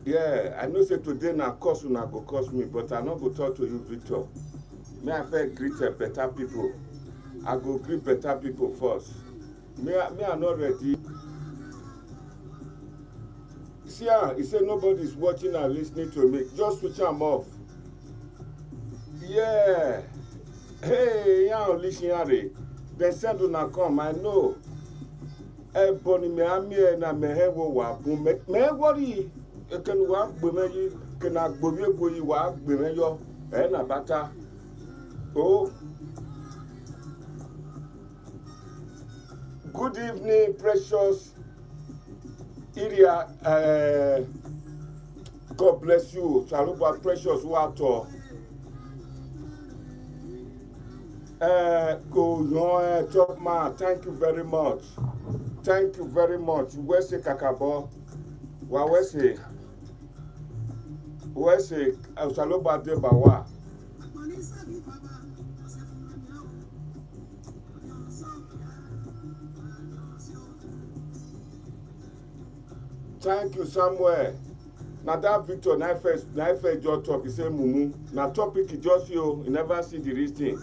Yeah, I know say today na curse una go curse me, but I no go talk to you, Victor. May I first greet better people. I go greet better people first. Me I not ready. See, he said nobody's watching and listening to me. Just switch them off. Yeah. Hey, yeah, listening. Then send una come. I know. Ebony me ami na me he wo wa bu me worry. E kan wa gbe me yi ke na gbo mi go yi wa gbe me yo. Na bata. Oh. Good evening, precious Iria. God bless you. Saluba precious water. Go on, top man. Thank you very much. Thank you very much. Where's the kakabo? Where's the Saluba de Bawa? Thank you, somewhere. Now that Victor, na first your talk, he say mumu. Now topic is just you never see the real thing.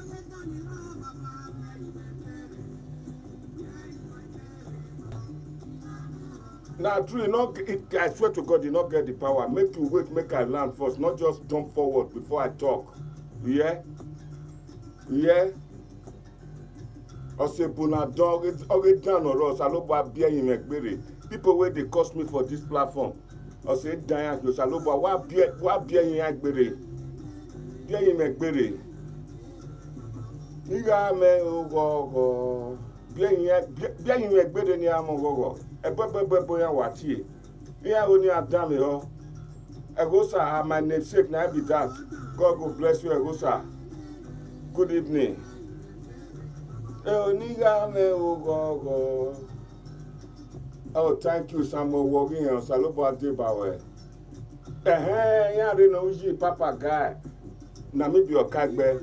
Now true, I swear to God, you not get the power. Make you wait, make I learn first, not just jump forward before I talk. Yeah? Yeah? Osebuna dog, it's already done or else. I don't want beer in McBerry. People where they cost me for this platform. I say, Diane, you shall look what beer in McBerry. Beer in McBerry. You got me, oh, beer in McBerry near Mongo. A boy, watch ye. Yeah, only a damn ho. I go, sir, have my namesake, now be that. God will bless you, I go, sir. Good evening. Oh, thank you, someone walking on Saloba Debawe. Yeah, I don't know, Papa guy. Now, maybe your cagbe.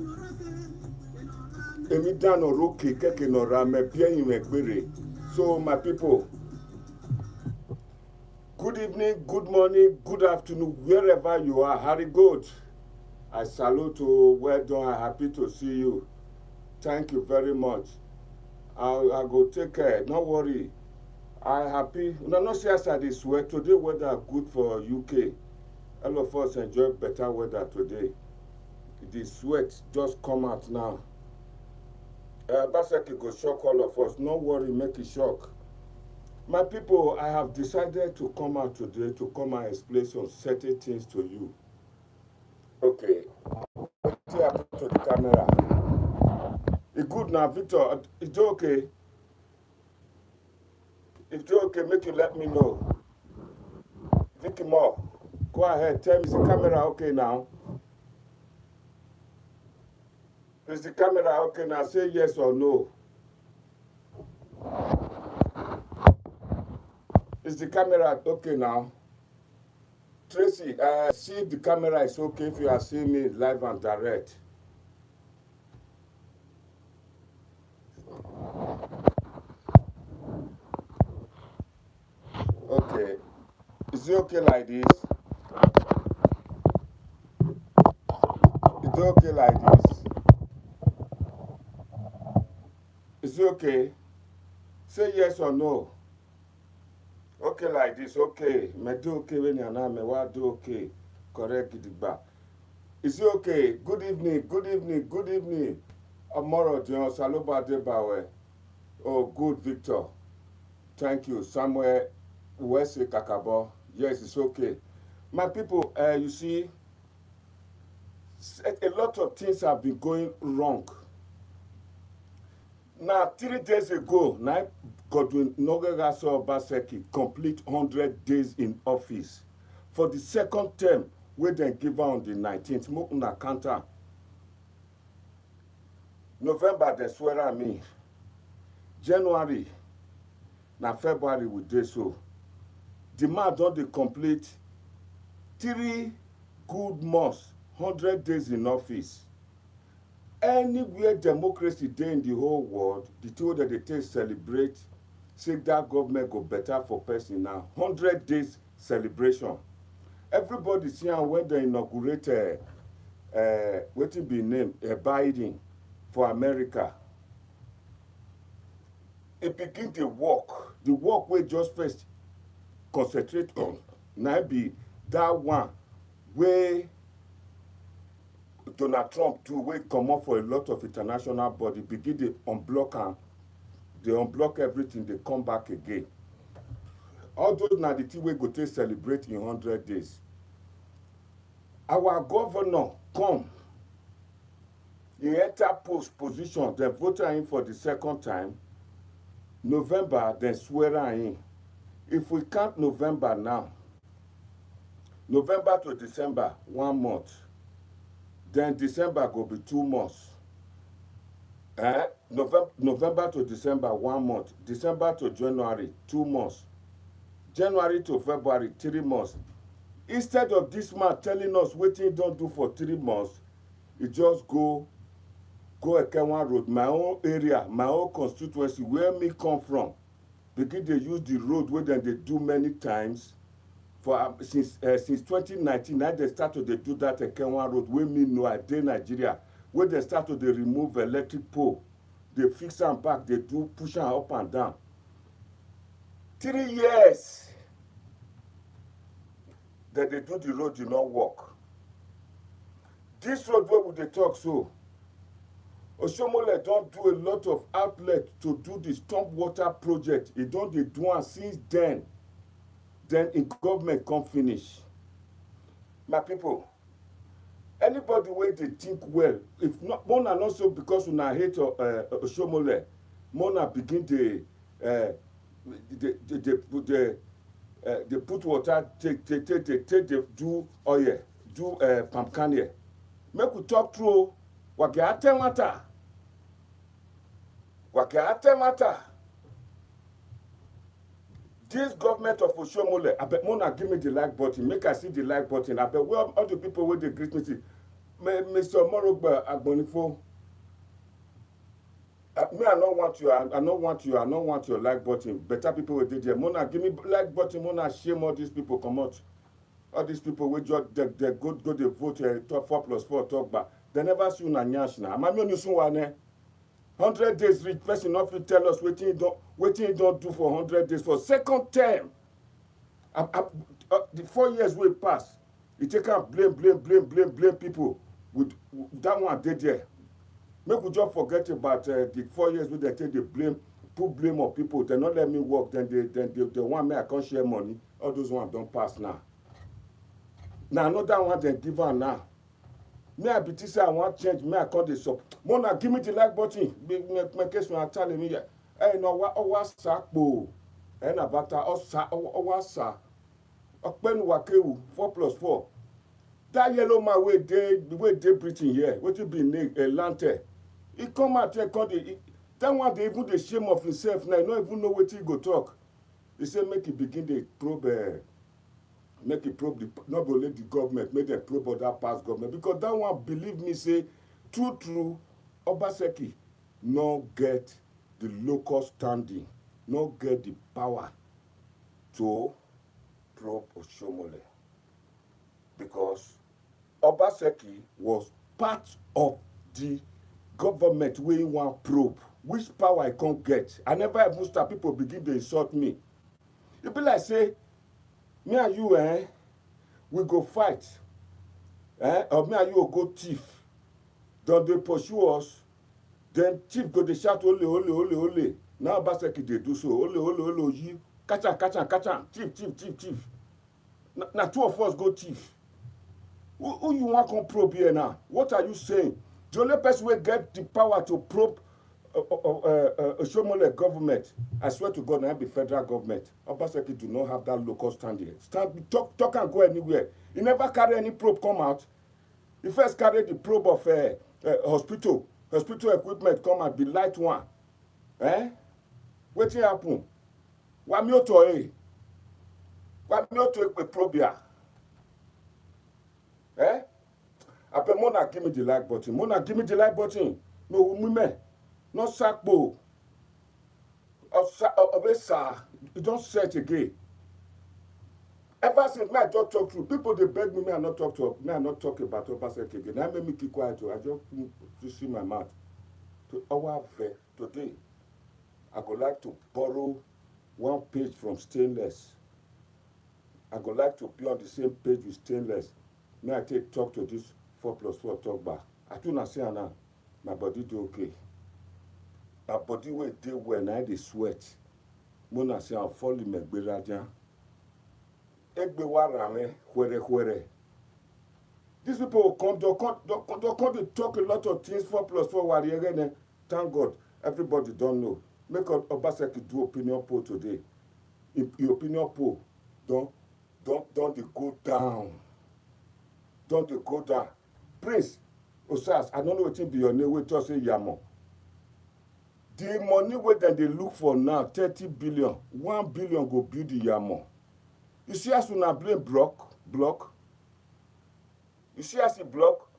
Emi down or rocky, keke no rame, bien McBerry. So, my people, good evening, good morning, good afternoon, wherever you are. Harry Goat, I salute you. Well done. I'm happy to see you. Thank you very much. I'll go take care. Don't worry. I'm happy. No, not say as I dey sweat. Today weather good for UK. All of us enjoy better weather today. The sweat just come out now. Obaseki go shock all of us. No worry, make it shock. My people, I have decided to come out today to come and explain some certain things to you. Okay. What happened to the camera? It's good now, Victor. It's okay. If it's okay, make you let me know. Vicky Moore, go ahead. Tell me, is the camera okay now? Is the camera okay now? Say yes or no. Is the camera okay now? Tracy, see if the camera is okay if you are seeing me live and direct. Okay. Is it okay like this? Is it okay like this? Is it okay? Say yes or no. Okay like this, okay. Me do okay when you're not, me what do okay. Correct it back. Is it okay? Good evening, good evening, good evening. Amoro John, Saloba Debawe. Oh, good, Victor. Thank you. Somewhere, West Kakabo. Yes, it's okay. My people, you see, a lot of things have been going wrong. Now, 3 days ago, Godwin Nogegaso Obaseki complete 100 days in office. For the second term, we then give on the 19th. Mokuna counter. November, they swear at me. January, now February, we do so. The man don't complete 3 good months, 100 days in office. anywhere democracy dey in the whole world, the thing that they take celebrate, say that government go better for person now. 100 days celebration. Everybody see am when they inaugurate wetin be name Biden for America. E begin dey work. The work wey just first concentrate on na be that one wey Donald Trump do, wey comot for a lot of international body, begin dey unblock am. They unblock everything, they come back again. All those na the thing wey go take celebrate in 100 days. Our governor come, he enter position, they voted him for the second time. November, then swear in. If we count November now, November to December, 1 month. Then December go be 2 months. November to December, 1 month. December to January, 2 months. January to February, 3 months. Instead of this man telling us what he don't do for 3 months, he just go Ekenwa Road, my own area, my own constituency, where me come from. Begin they use the road where they do many times. For since 2019, now they started to do that Ekenwa Road, where me know I dey Nigeria, where they started to remove electric pole. They fix them back, they do push them up and down. 3 years that they do the road, do not work. This road where would they talk so? Oshomoile don't do a lot of outlets to do the stormwater project. He don't dey do it since then. Then in government come finish. My people, anybody where they think well, if not, Mona not so because we na hate Oshomoile, Mona begin they put water, they do oil, do palm kernel. Make we talk through. Wake matter. This government of Oshomoile, I bet Mona give me the like button. Make I see the like button. I bet where all the people where they greet me see. Mr. Morogba Agbonifo. Me, I don't want you. I don't want your like button. Better people will do there. Mona, give me like button. Mona, shame all these people come out. All these people will just they go they vote 4+4 talk back. They never see una nyash na. Am I only soon one? 100 days rich person not fit tell us what he don't do for 100 days for second term. The 4 years will pass. He take out blame people with that one dead there. Make we just forget about the 4 years where they take the blame, put blame on people. They not let me work. Then they want me I can't share money. All those ones don't pass now. Now another one they give her now. Me I be say I want change. Me I call this up. Mona, give me the like button. My case when I tell me, hey no what sakpo. Hey na bata what sa. Okpen wakewu 4+4. That yellow man way they breathing here. What you be a lantern. He come out here that one they even the shame of himself now. He don't even know what he go talk. He say make it begin the probe. Make it probe not only the government, make them probe other past government. Because that one, believe me, say, true, Obaseki no get the local standing, no get the power to probe Oshomoile. Because Obaseki was part of the government where he want probe. Which power I can't get. I never even start people begin to insult me. It be like say, me and you, we go fight. Or me and you go thief. Then they pursue us. Then thief go they shout, ole. Now Obaseki they do so. Ole, you. Catch am. Thief. Now 2 of us go thief. Who you want to probe here now? What are you saying? The only person will get the power to probe Oshomoile government, I swear to God, now be federal government. Obaseki do not have that local standing. Talk and go anywhere. He never carry any probe come out. He first carried the probe of hospital equipment come out, the light one. What happen? Wamioto probe here. I bet Mona give me the like button. Mona give me the like button. No women, no sakbo. You don't set again. Ever since me, I just talk through. People they beg me, I not talk to me, I not talk about Obaseki again. That made me keep quiet. I just see my mouth. To our today, I would like to borrow one page from Stainless. I would like to be on the same page with Stainless. May I take talk to this 4+4 talk back. I do not say now, my body do okay. My body will do when I dey sweat. Mona say I'm falling me gberaja. Egbe wa rame where. These people will come, they'll come to talk a lot of things 4+4 warrior. Thank God, everybody don't know. Make Obaseki do opinion poll today. If your opinion poll don't they go down. Don't they go down. Prince, Osas, I don't know what be your name, we just say Yamo. The money where they look for now, 30 billion, 1 billion go build the Yamo. You see as when I blame block. You see as he block.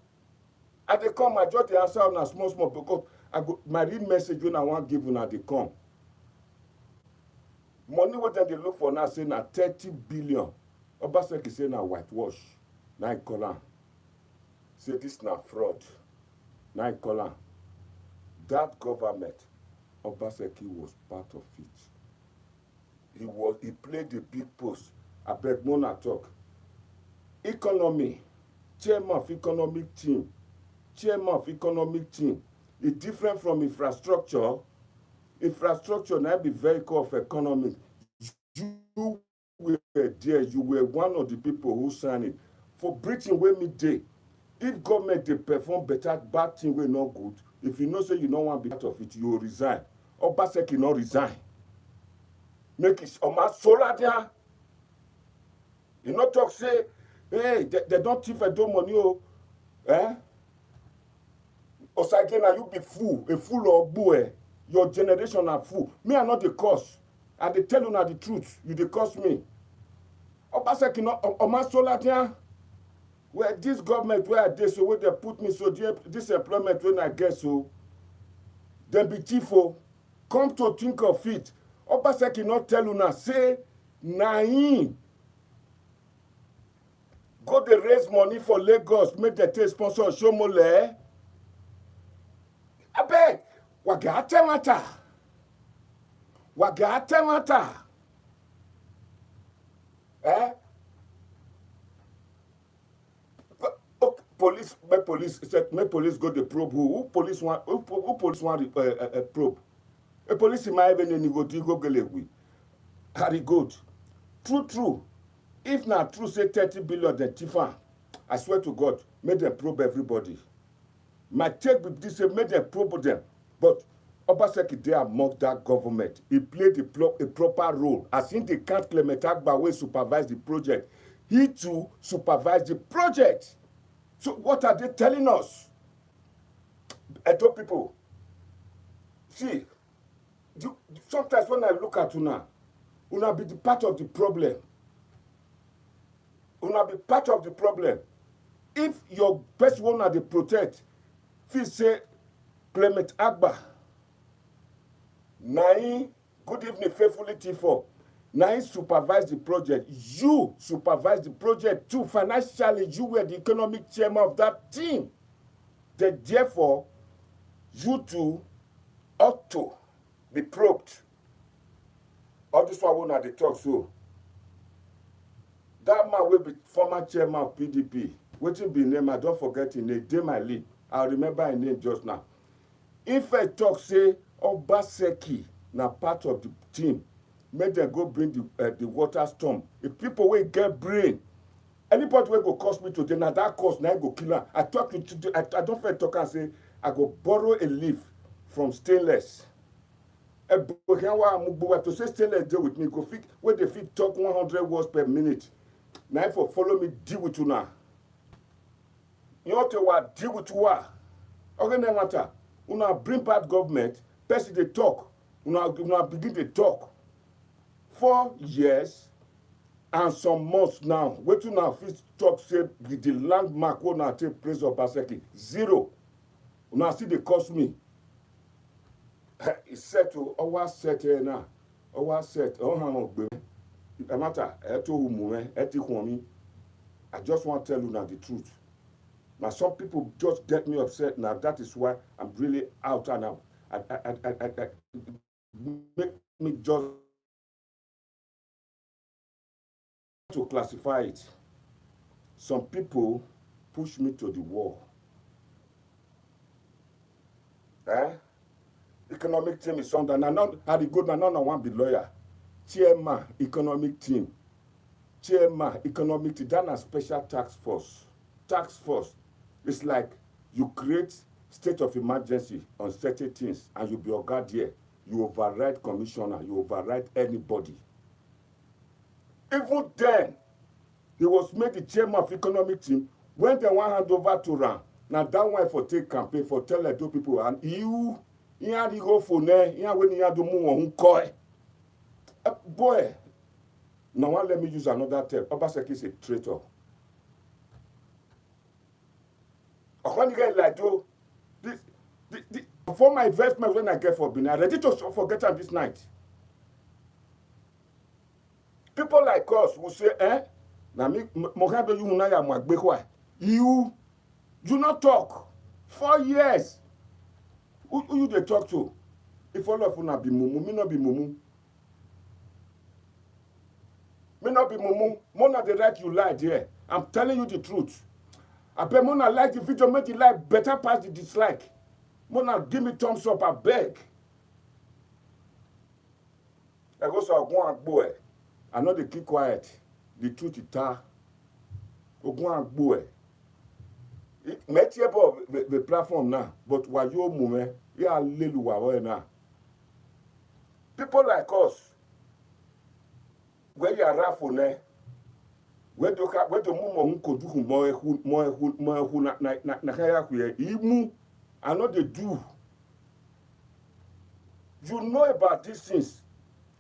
And they come, I just answer on a small because I go my real message when I want give when they come. Money what they look for now say na 30 billion. Obaseki say na whitewash. Now I call am. Say this na fraud. Now I call am. That government, Obaseki was part of it. He played the big post. I beg Mona talk. Economy, chairman of economic team. Is different from infrastructure. Infrastructure now be vehicle of economy. You were there, you were one of the people who signed it. For Britain, when me day, if government they perform better, bad thing will not good. If you know say you don't want to be part of it, you will resign. Obaseki not resign. Make it solar there. You not talk say, hey, they don't thief a do money, oh. Eh? Osagena, you be fool, a fool of boy. Your generation are fool. Me are not the cause. And they tell you now the truth. You the cause me. Obaseki not solar there. Where this government where they so where they put me so this employment when I get so then be tifo. Come to think of it. Obaseki not tell you now. Say naim. Go they raise money for Lagos, make the take sponsor Oshomoile. I beg, wagate mata. Eh? Okay, make police go the probe who police want probe. A police in my even go gelewi. Harry good. True. If not true, say 30 billion, then Tifa, I swear to God, make them probe everybody. My take with this, make them probe them. But Obaseki there among that government. He played a proper role. As in they can't Clement Agbabaku supervise the project. He too supervised the project. So what are they telling us? I told people, see, sometimes when I look at Una be the part of the problem. Una be part of the problem. If your best one are the protect, feel say Clement Agba, Nai, good evening, faithfully T4. Nai supervise the project. You supervise the project too. Financially, you were the economic chairman of that team. Then therefore, you two ought to be probed. All this one at the talk so. That man will be former chairman of PDP. Waiting be name, I don't forget his name. Day my lead. I remember his name just now. If I talk say Obaseki na part of the team, make them go bring the water storm. If people will get brain, anybody will go cost me today, now that cost now go kill her. I talk to I don't fair talk and say I go borrow a leaf from Stainless. To say Stainless deal with me, go fit where they fit talk 100 words per minute. Now for follow me deal with you now. You want to deal with you. Okay, no matter. Una bring bad government, person they talk. Una begin to talk. 4 years, and some months now, wetin una fit talk say be the landmark wey una take praise Obaseki? Zero. Una still dey cost me. E set o, ọwọ́ set here now. Ọwọ́ set, ọ̀hún àwọn ògbé. Ẹ matter, ẹ tó hu mu ẹ ti hùn mi. I just want to tell you now the truth. Now some people just get me upset now. That is why I'm really out and out. I make me just to classify it. Some people push me to the wall. Economic team is something. And not how the good, and none of one be lawyer. Chairman, economic team. Chairman, economic team. That's a special task force. Task force. It's like you create state of emergency on certain things and you be a guard here. You override commissioner, you override anybody. Even then, he was made the chairman of economic team when they want hand over to Ram. Now that one for take campaign for tell Edo people and you had to go for ne, you when you had to move on koi. Boy, now one let me use another term. Obaseki is a traitor. When you get like though, for my investment when I get for Benin, I'm ready to forget them this night. People like us will say, na me Mohammed you na ya magbekwa. You not talk. 4 years. Who you they talk to? If all of you not be mumu, me not be mumu. Me not be mumu. Mona the right you lied here. I'm telling you the truth. I bet Mona like the video, make the like better pass the dislike. Mona give me thumbs up, I beg. I go so I go and boy. I know they keep quiet. The truth is ta. I go and boy. Met about the platform now, but why you move? Yeah, little while now. People like us, where you are raffle ne, where do move kodu more na kaya kuye imu. I know they do. You know about these things.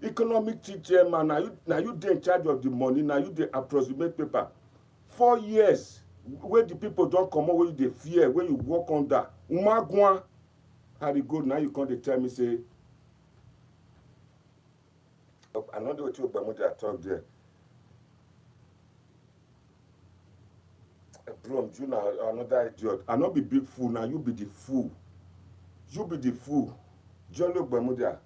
Economic teacher man, now you dey in charge of the money, now you dey approximate paper. 4 years. Where the people don't come out, where they fear, where you walk under. Umagwan, how they go now? You can't tell me say. I know what you about talk there. Bro, you know another idiot. I not be big fool now. You be the fool. You be the fool. Jolly Bermuda.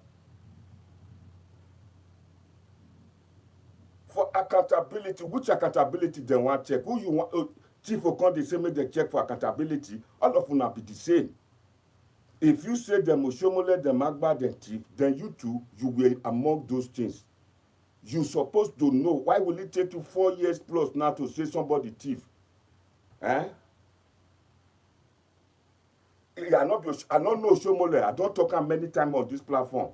For accountability, which accountability they want check? Who you want? Chief Okondi say make them check for accountability. All of them be the same. If you say them Oshomoile, them Agba, them thief, then you too, you will among those things. You supposed to know. Why will it take you 4 years plus now to say somebody thief? I don't know Oshomoile. I don't talk many times on this platform.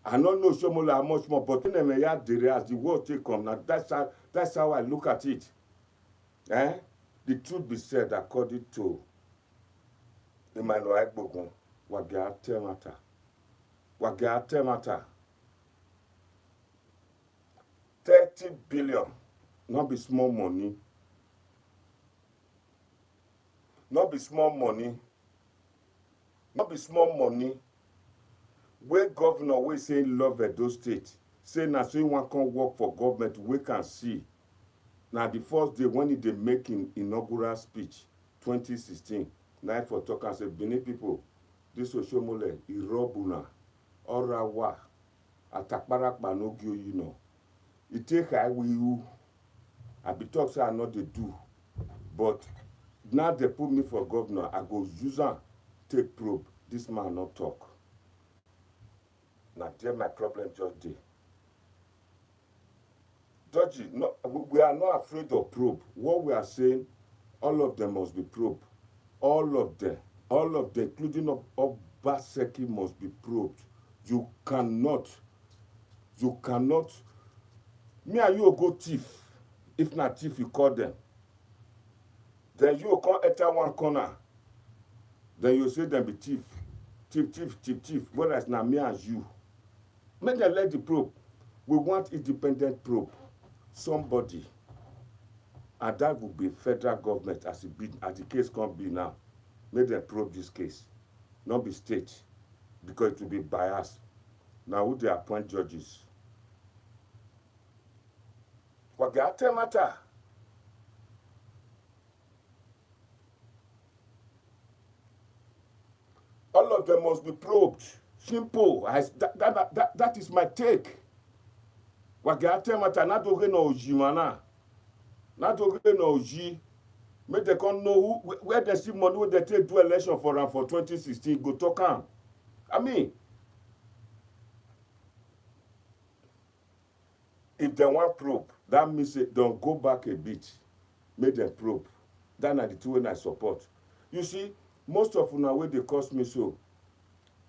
I don't know Oshomoile how much more, but in as the world take come now, that's how I look at it. The truth be said, according to Emmanuel Agbabaku, Wagate matter. 30 billion, not be small money. Not be small money. Not be small money. Where governor we say love Edo State, say na so one can work for government, we can see. Now the first day when they make inaugural speech, 2016, now for talk and say, Benin people, this Oshomoile, Irobuna, Orawa, Atakparak Manogyo, you know. It take I will, I be talk say I know they do, but now they put me for governor, I go use am take probe. This man not talk. Now there my problem just dey. Dodgy, no, we are not afraid of probe. What we are saying, all of them must be probed. All of them, including Obaseki, must be probed. You cannot, me and you go thief. If not thief, you call them. Then you come enter one corner. Then you say them be thief. Thief. Whereas now me and you. Make them let the probe. We want independent probe. somebody, and that would be federal government as the case can be now, make them probe this case, not be state, because it will be biased. Now who they appoint judges? Wagate matter. All of them must be probed. Simple. That is my take. Wagate matter. Not okay no oji mana. Not okay no oji. Make they come know where they see money where they take do election for 2016. Go talk am. I mean, if they want probe, that means they don't go back a bit. Make them probe. That are the two way I support. You see, most of una wey dey cost me so.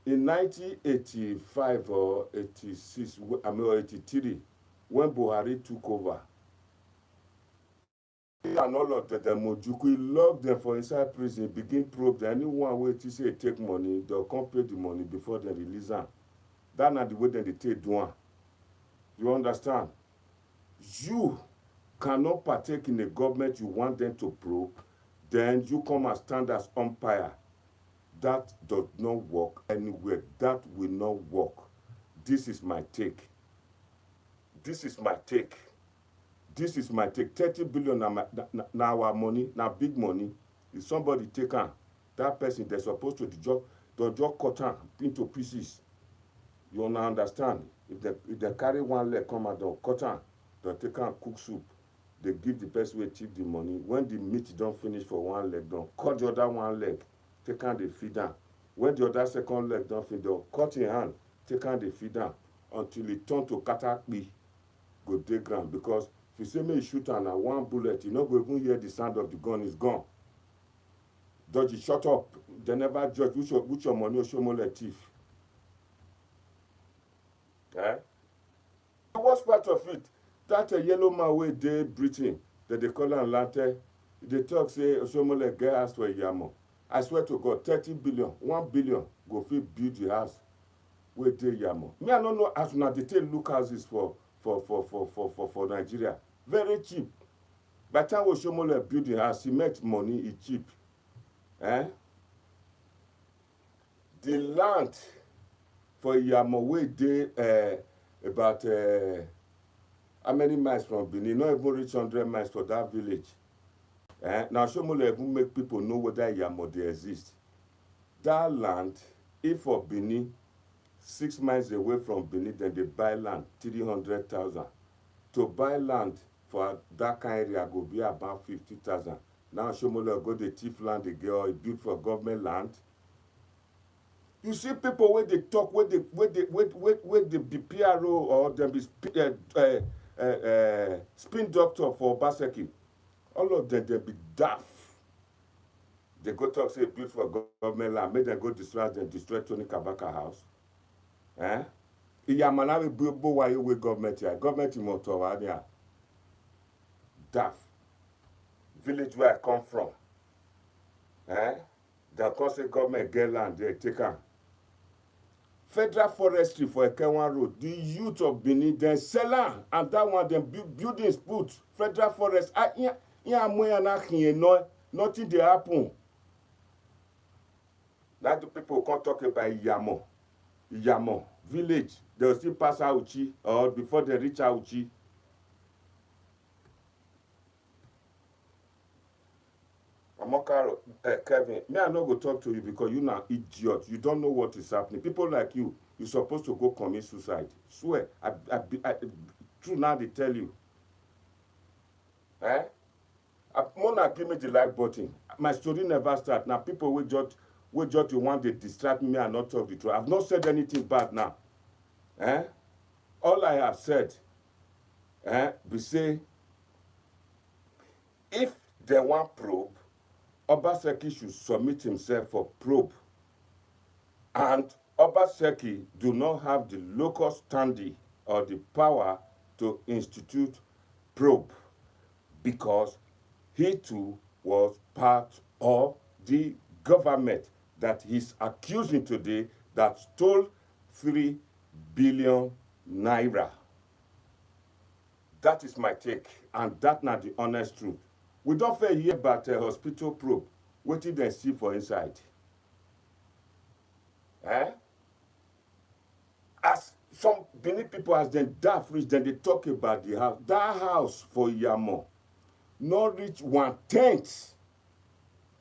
In 1985 or 86, I mean, or 83, when Buhari took over, and all of them, Mojuku, he locked them for inside prison, begin probe them. Anyone wey to say take money, they'll come pay the money before they release them. That's not the way that they take do. You understand? You cannot partake in a government you want them to probe, then you come and stand as umpire. That does not work anywhere. That will not work. This is my take. This is my take. This is my take. 30 billion now our money, now big money. If somebody take on that person, they're supposed to the job cut on into pieces. You understand? If they carry one leg, come out, they'll cut on, they'll take on cook soup. They give the person who cheap the money. When the meat don't finish for one leg, don't cut the other one leg, take on the feed down. When the other second leg don't finish, they'll cut in hand, take on the feed down until it turn to katakpi, go dig ground. Because if you say me shoot on one bullet, you not go even hear the sound of the gun is gone. Dodgy, shut up. They never judge which your money Oshomoile thief. Eh? The worst part of it, that a yellow man way they Britain, that they call an lante, they talk say Oshomoile get house for a yamo. I swear to God, 30 billion, 1 billion go fit build the house where they yamo. Me, I don't know as now they take look houses for Nigeria. Very cheap. By the time Oshomoile build the house, he makes money, it's cheap. Eh? The land for Yamo way they about how many miles from Benin? Not even reach 100 miles for that village. Now Oshomoile even make people know whether Yamo they exist. That land, if for Benin, 6 miles away from Benin, then they buy land, 300,000. To buy land for that kind of area go be about 50,000. Now Oshomoile go the thief land again or build for government land. You see people where they talk, where they be PRO or them be spin doctor for Obaseki. All of them they be daft. They go talk say build for government land, make them go destroy Tony Kabaka house. Eh? Iyamana we build why you with government here. Government in Motowania. Daft. Village where I come from. Eh? They cause the government get land, they take on. Federal forestry for Ekewan Road, the youth of Benin, then sell land, and that one, then buildings put, federal forest. Nothing they happen. That the people can't talk about Yamo, village. They'll still pass Auchi, or before they reach Auchi. Amokaro, Kevin, me I not go talk to you because you now idiot. You don't know what is happening. People like you, you're supposed to go commit suicide. Swear, true now they tell you. Eh? Mona give me the like button. My story never start. Now people will just you want to distract me and not talk the truth. I've not said anything bad now. Eh? All I have said, we say, if they want probe, Obaseki should submit himself for probe. And Obaseki do not have the local standing or the power to institute probe because he too was part of the government that he's accusing today that stole 3 billion naira. That is my take, and that na the honest truth. We don't fair hear about a hospital probe. Wetin dem see for inside? Eh? As some Benin people, as dem daft reach, dem dey talk about the house. That house for Iyamo no reach 1/10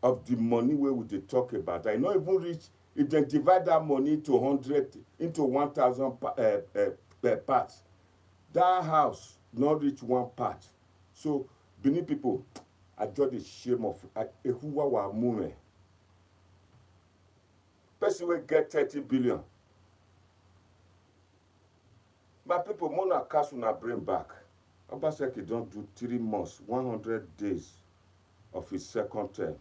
of the money wey we dey talk about. I no even reach, if dem divide that money into 1,000 parts, that house no reach one part. So Benin people, I just dey shame of ehuwa wa mume. Person wey get 30 billion. My people, Mona cash una bring back. Obaseki don do 3 months, 100 days of his second term.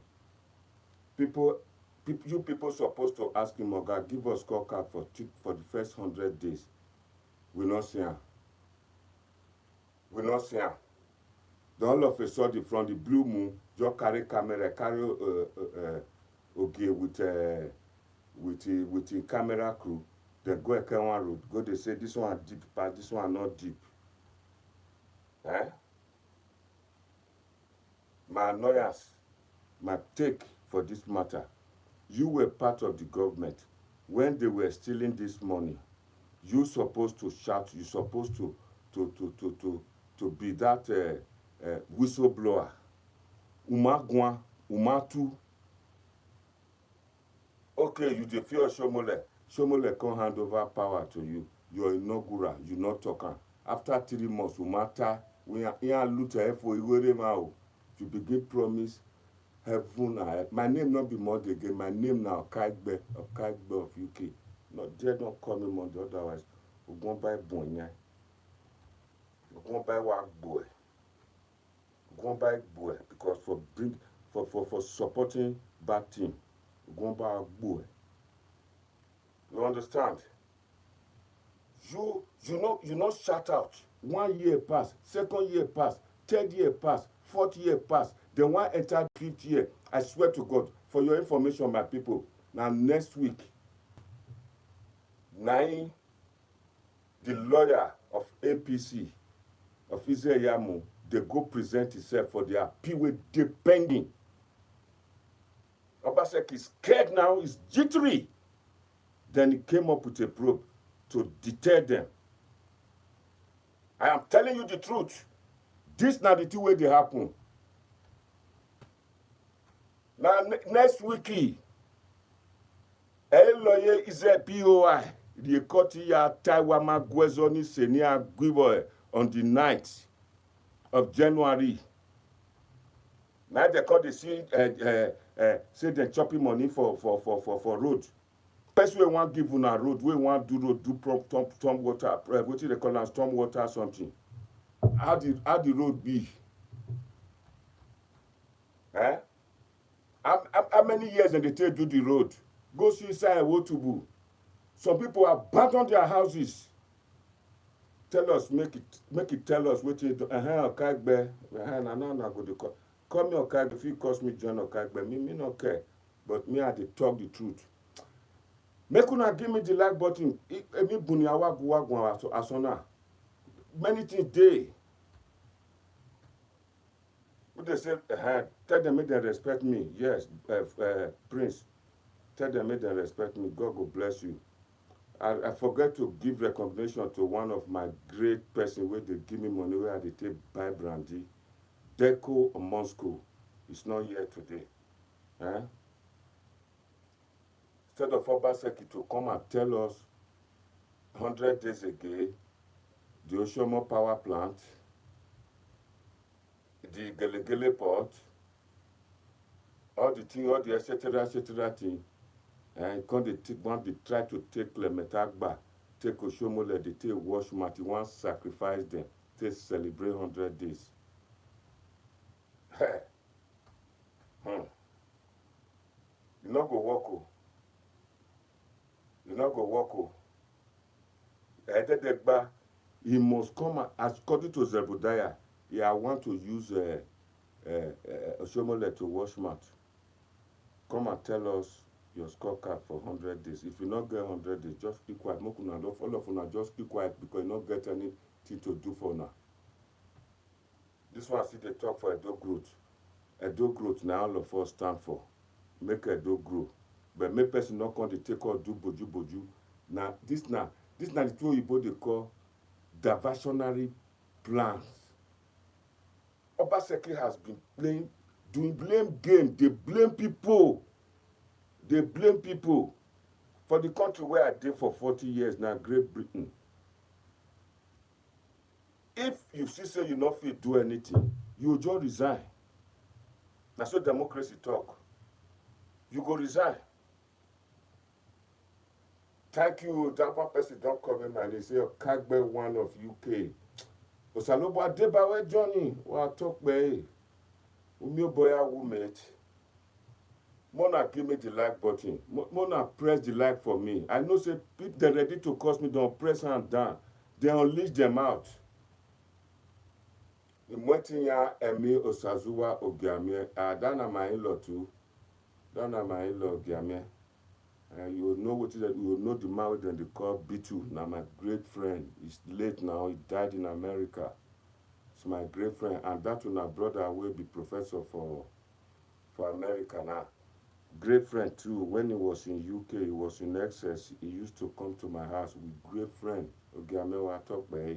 You people supposed to ask him, Oga, give us scorecard for the first 100 days. We not see am. We not see am. Then all of a sudden, from the blue moon, just carry camera, carry okay with the camera crew. Then go a one road. Go they say this one deep, but this one not deep. Eh? My annoyance, my take for this matter. You were part of the government when they were stealing this money. You supposed to shout. You supposed to be that whistleblower. Umagwa, umatu. Okay, you dey fear Oshomoile. Oshomoile can't hand over power to you. You're inaugural. You not talking. After 3 months, umata, we are loot for you. You begin promise heaven and earth. My name not be Mod again. My name now Okaigbe of UK. No, they don't call me Mod, otherwise we go buy Bonya. We go buy one boy. We go buy boy because for supporting bad team. We go buy a boy. You understand? You not shout out. 1 year pass, 2nd year pass, 3rd year pass, 4th year pass. Then one enter 5th year. I swear to God, for your information, my people. Now next week, the lawyer of APC, of Israel Yamu, they go present himself for their appeal pending. Obaseki is scared now, he's jittery. Then he came up with a probe to deter them. I am telling you the truth. This now the two way they happen. Now next week, a lawyer is a POI. The court ya Taiwama Gwezoni Senia Gwibo on the 9th of January. Now they call the say they chopping money for road. Person we want give una road, we want do road, do stormwater, what they call stormwater something. How the road be? Eh? How many years did they take do the road? Go see inside Wotubu. Some people abandon their houses. Tell us, make it tell us what you do. Okagbe, na go to call me Okagbe. If you cost me John Okagbe, me no care. But me I dey talk the truth. Make una give me the like button. Me buniawa guwa asona. Many things dey. What they say, tell them make them respect me. Yes, Prince. Tell them make them respect me. God will bless you. I forget to give recognition to one of my great person where they give me money where they take buy brandy. Deco or Moscow. It's not here today. Eh? Instead of Obaseki to come and tell us 100 days ago, the Oshomoile power plant, the Gelegele port, all the thing, all the etc. thing. And when they want to try to take Clement, take Oshomoile, they take wash mat, they want to sacrifice them, they celebrate 100 days. You not go walk. You not go walk. He must come, according to Zebediah, I want to use Oshomoile to wash mat. Come and tell us your scorecard for 100 days. If you not get 100 days, just keep quiet. All of you just keep quiet because you not get anything to do for now. This one see they talk for Edo growth. Edo growth now all of us stand for. Make Edo grow. But make person not come to take out do boju boju. Now this now the two people they call diversionary plans. Obaseki has been doing blame game. They blame people. They blame people. For the country where I did for 40 years now, Great Britain. If you see say you not fit do anything, you just resign. That's what democracy talk. You go resign. Thank you, that one person don't come in and they say, Kagbe one of UK. Osalobo Adebawe Johnny, what talk be? Umi boya womet. Mona give me the like button. Mona press the like for me. I know say people they ready to curse me, don't press hand down. They unleash them out. Mwetinya Emi Osazuwa Ogiamie. Dana my in-law too. Dana my in-law Ogiamie. You will know what it is. You will know the man that they call B2. Now my great friend. He's late now. He died in America. It's my great friend. And that one, our brother will be professor for America now. Great friend too. When he was in UK, he was in excess. He used to come to my house with great friend. Ogiamie wa talk by.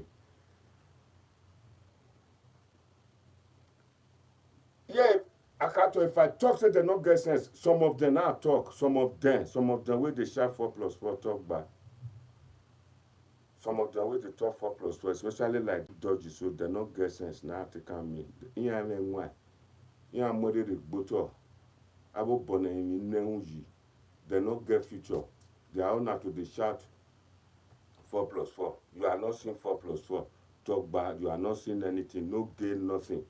Yeah, I can't talk. If I talk, say they not get sense. Some of them now talk. Some of them where they share 4+4 talk back. Some of them where they talk 4+4, especially like dodgy, so they not get sense now. They can me. Iya me why? Iya more the boto. Abo bone in neuji. They not get future. They are not to the shout 4+4. You are not seeing 4+4. Talk bad. You are not seeing anything. No gain, nothing.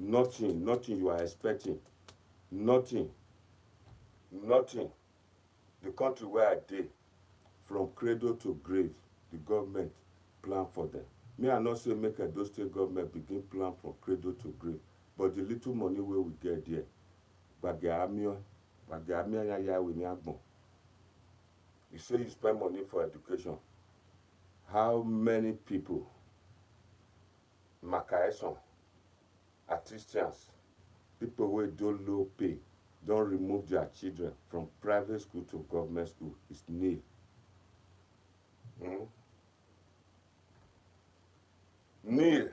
Nothing you are expecting. Nothing. The country where I did, from cradle to grave, the government plan for them. Me, I not say make Edo State government begin plan from cradle to grave. But the little money where we get there, Bagaamio ya we niagbon. You say you spend money for education. How many people, Makaeson, artisans, people who do low pay, don't remove their children from private school to government school. It's nil. Nil.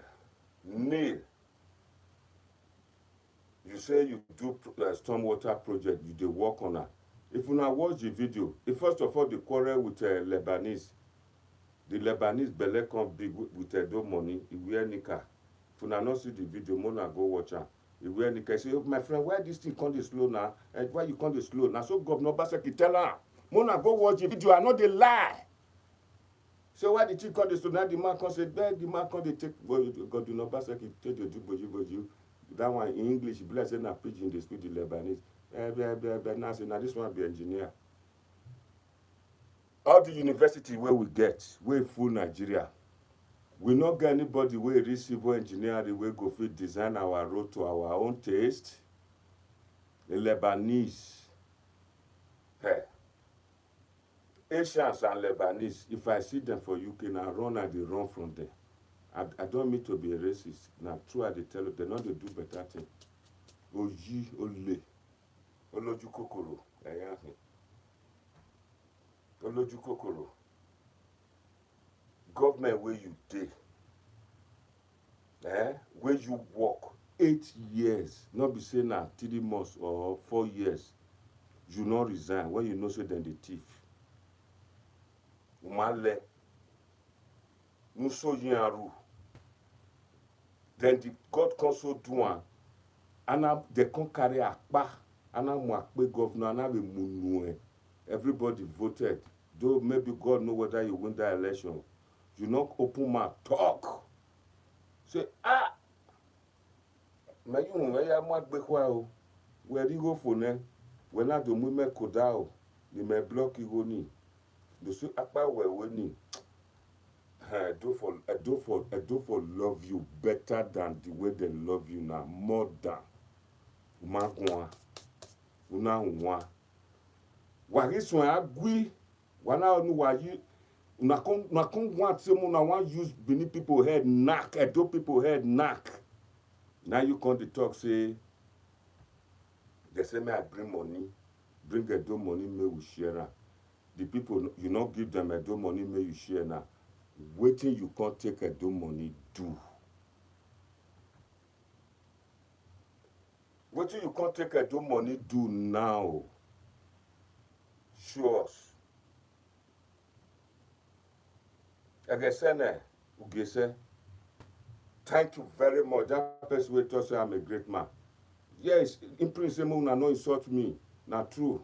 You say you do stormwater project, you do work on it. If you now watch the video, first of all, the quarrel with Lebanese. The Lebanese belly come big with Edo money, he wear nika. If you not see the video, Mona go watch am. He wear nika. Say, oh, my friend, why this thing come dey slow now? And why you come dey slow? Now so Governor Obaseki tell am, Mona go watch the video, I know they lie. So why the thing come dey slow? Now the man come say, beg the man come dey take Governor Obaseki take the boju. That one in English, bless na pidgin dey speak the Lebanese. Now say, now this one be engineer. All the university where we get, we full Nigeria. We not get anybody where read civil engineering wey go fit design our road to our own taste. The Lebanese, Asians and Lebanese, if I see them for UK, now run and they run from them. I don't mean to be a racist. Now, true, I tell you, they know they do better thing. Oji, ole, oloju kokoro, oloju kokoro. Government where you dey, where you work 8 years, not be saying now 3 months or 4 years, you not resign when you know say then the thief. Umale, nuso yinru. Then the God also do one, and they can carry a pa, and I'm governor, and I'm a everybody voted. Though maybe God know whether you win that election. You not open my talk. Say, my you know, I am not bequao. Where you go for them? When I do me kodao, you may block you ni. The so apa where winning. I do for love you better than the way they love you now. More than. Umagwa. Una. Wariswa agui. Wana onu wayi. Una come want say una want use Benin people head knock, Edo people head knock. Now you come to talk, say, they say, may I bring money, bring Edo money, may we share am. The people, you not give them Edo money, may you share now. Waiting, you can't take Edo money, do. Waiting, you can't take Edo money, do now. Show us. Egesene, Ugese, thank you very much. That person will tell say I'm a great man. Yes, in principle, una no insult me. Not true.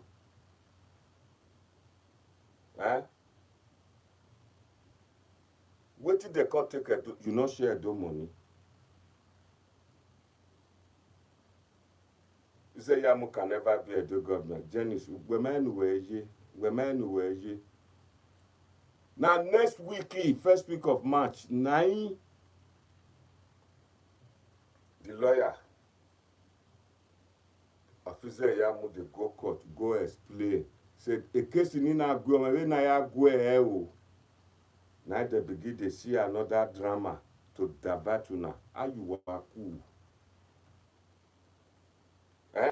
Eh? Waiting, they can't take Edo, you not share Edo money. You say Yamu can never be a do government. Janice, women were ye. Now next week, first week of March, 9, the lawyer, officer Yamu, they go court, go explain. Said a case in na go, maybe na ya go o. Now they begin to see another drama to divert una. How you are cool? Eh?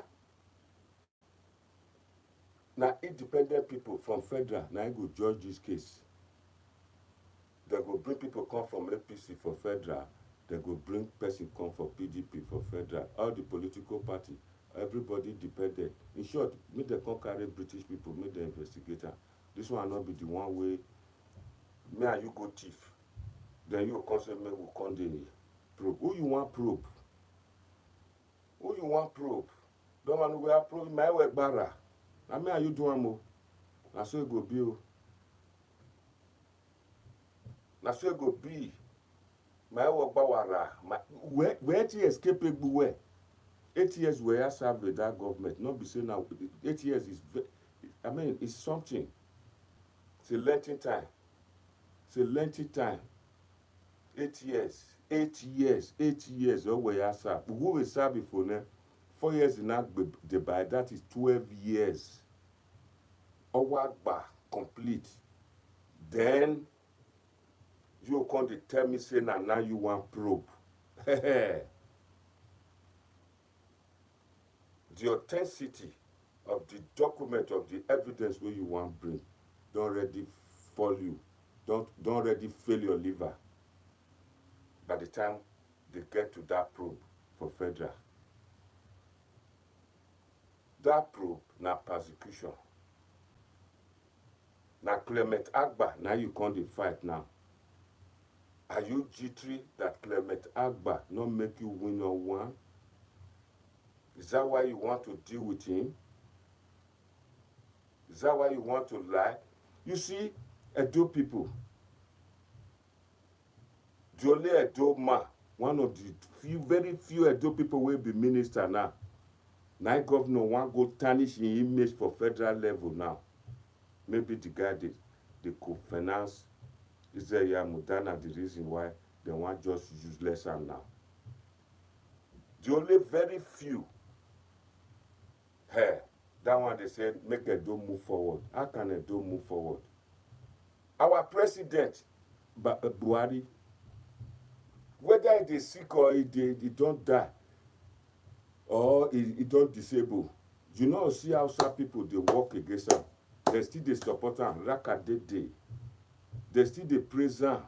Now independent people from federal, now go judge this case. They go bring people come from APC for federal. They go bring person come for PDP for federal. All the political party, everybody dependent. In short, make them come carry British people, make them investigate am. This one not be the one way. Me and you go thief. Then you come say me we come dey probe. Who you want probe? Who you want probe? Don't want we are probe my way bara. Na me and you do am o. Na so it go be o. Na so it go be. My work bawara. Where to escape where? 8 years we have served with that government. Not be saying now 8 years is I mean it's something. It's a lengthy time. It's a lengthy time. 8 years. 8 years. 8 years oh we have served. Who will serve before now? 4 years in that that is 12 years. Owagba complete. Then you come to tell me say now you want probe. The authenticity of the document of the evidence where you want bring don't already fall you. Don't already fail your liver by the time they get to that probe for federal. That probe na persecution. Now Clement Agba, now you come to fight now. Are you jittery that Clement Agba not make you win or one? Is that why you want to deal with him? Is that why you want to lie? You see, Edo people, Jole Edo Ma, one of the very few Edo people will be minister now. Now governor want go tarnish his image for federal level now. Maybe the guy they could finance Israel Mudana, the reason why they want just useless and now. The only very few, hey, that one they said make Edo move forward. How can Edo move forward? Our president, Buhari, whether he is sick or he don't die, or he don't disable, you know, see how some people they work against him. They still they support him. Raka day. They still they praise him.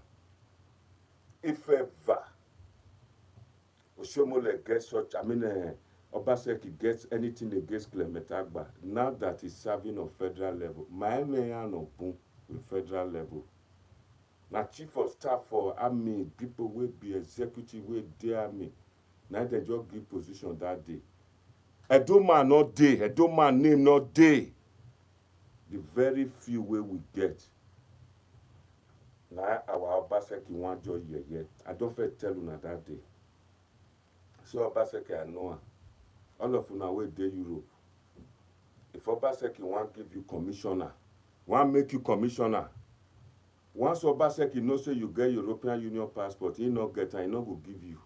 If ever Oshomoile gets such, Obaseki gets anything against Clement Agba, now that he's serving on federal level, my man on boom with federal level. Now chief of staff for army, people will be executive will dare me. Now they just give position that day. Edo man not day, Edo man name not day. The very few way we get. Now our Obaseki want joy yet. I don't feel tell you that day. So Obaseki I know. All of una way dey Europe. If Obaseki want give you commissioner, want make you commissioner. Once Obaseki know say you get European Union passport, he not get and he not go give you.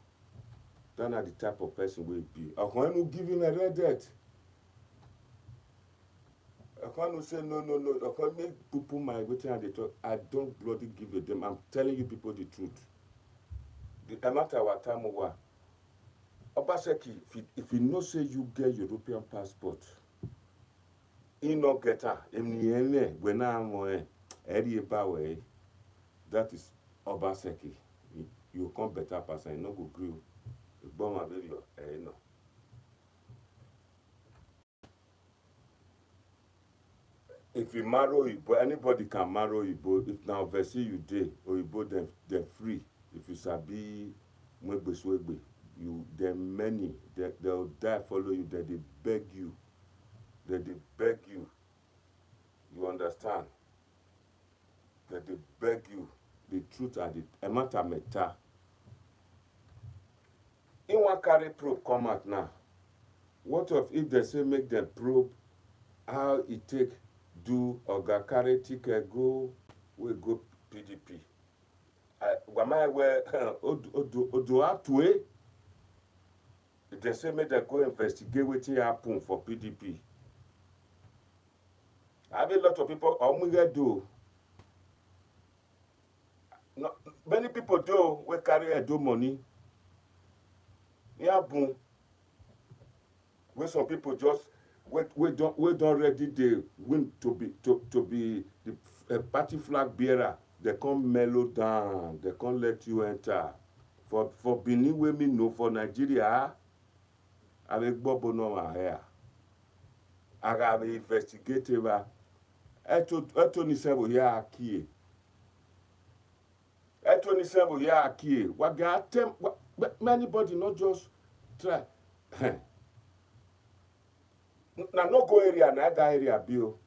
That are the type of person will be. I can't give him a red debt. I can't say no. I can't make people my waiting and they talk. I don't bloody give a damn. I'm telling you people the truth. The amount of our time over. Obaseki, if you know say you get European passport, he no get her. When I'm that is Obaseki. You come better person, you no go gree. Born a baby, no. If you marry Oyibo, anybody can marry Oyibo. If now versi you dey, Oyibo them free. If you sabi mwegbe swegbe, you them many, they'll die follow you, they beg you. They beg you. You understand? They beg you. The truth are the emata meta. In one carry probe come out now. What if they say make them probe how it take do oga carry ticket go we go PDP? Wama where odo atwe? They say make them go investigate wetin happen for PDP. I have a lot of people do. No, many people do we carry do money. Yeah, boom. Where some people just we don't ready they win to be the party flag bearer. They can't mellow down. They can't let you enter. For Benin women no for Nigeria. Avec Bobo no here. I have investigative. Etoni sebo ya akie. Etoni sebo ya akie. What got them? Anybody not just try. Na no go area na that area bill.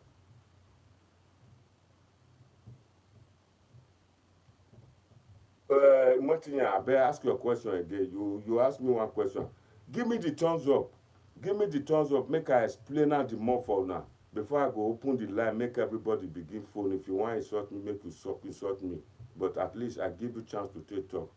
Martina, I better ask you a question again. You ask me one question. Give me the thumbs up. Give me the thumbs up. Make I explain out the more for now. Before I go open the line, make everybody begin phone. If you want to insult me, make you insult me. But at least I give you chance to take talk.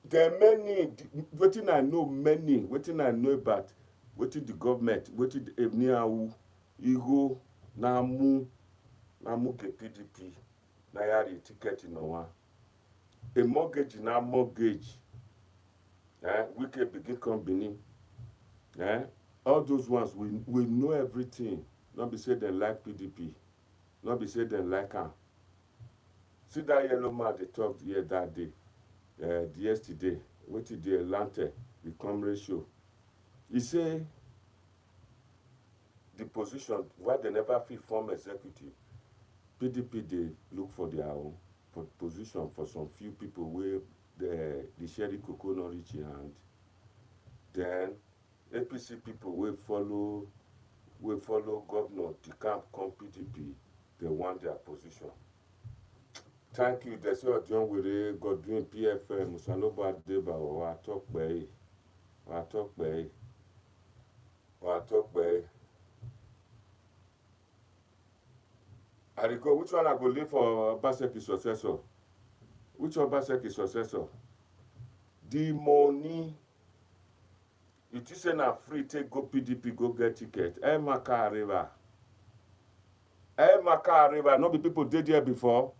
There are many, wetin I know about wetin the government, wetin the Ebniawu, Igo, Namu ke PDP, na yari ticket in one. A mortgage na mortgage. We can begin company. All those ones, we know everything. Not be say they like PDP. Not be say they like her. See that yellow man they talked here that day. Yesterday, what did the Atlanta, the come ratio? He say the position why they never fit form executive. PDP they look for their own for position for some few people where the sherry cocoa not reach in hand. Then APC people will follow governor the camp come PDP. They want their position. Thank you. They say John Were got doing PFM, Musaloba Deba, or I talk by. I go, which one I go leave for Obaseki successor? Which Obaseki successor? The money. It is not free, take go PDP, go get ticket. Maka River. No be people did here before.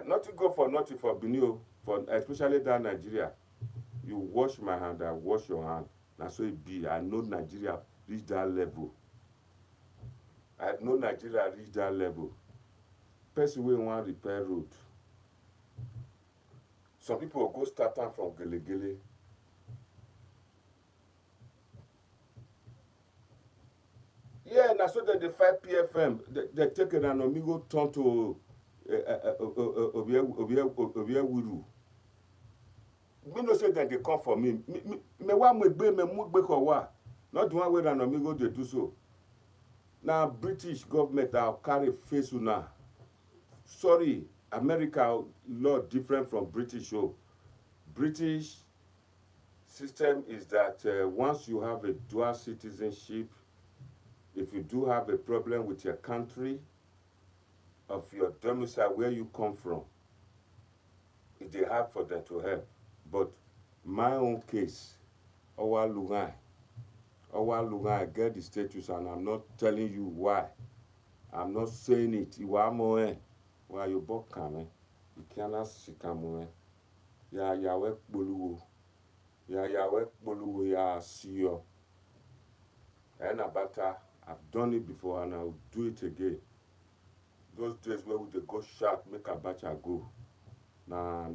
Nothing go for nothing for Benin, for especially that Nigeria. You wash my hand, I wash your hand. That's so it be. I know Nigeria reach that level. Person wey want repair road. Some people go start am from Gele. Yeah, na so then they fight PFM. They take it and Omigo turn to Obiewuru. Me no say that they come for me. Me wa me mugbe ko wa. Not the one way that Omigo they do so. Now British government are carry face una. Sorry, America law different from British. British system is that once you have a dual citizenship, if you do have a problem with your country, of your domicile where you come from, it's hard for them to help. But my own case, our Lugai, get the status, and I'm not telling you why. I'm not saying it. You are more. Why you book coming? You cannot see coming. ya yawe kpoluwo ya yawe kpoluwo ya siyo. And abata, I've done it before and I'll do it again. Those days where we dey go sharp make Abacha go. Na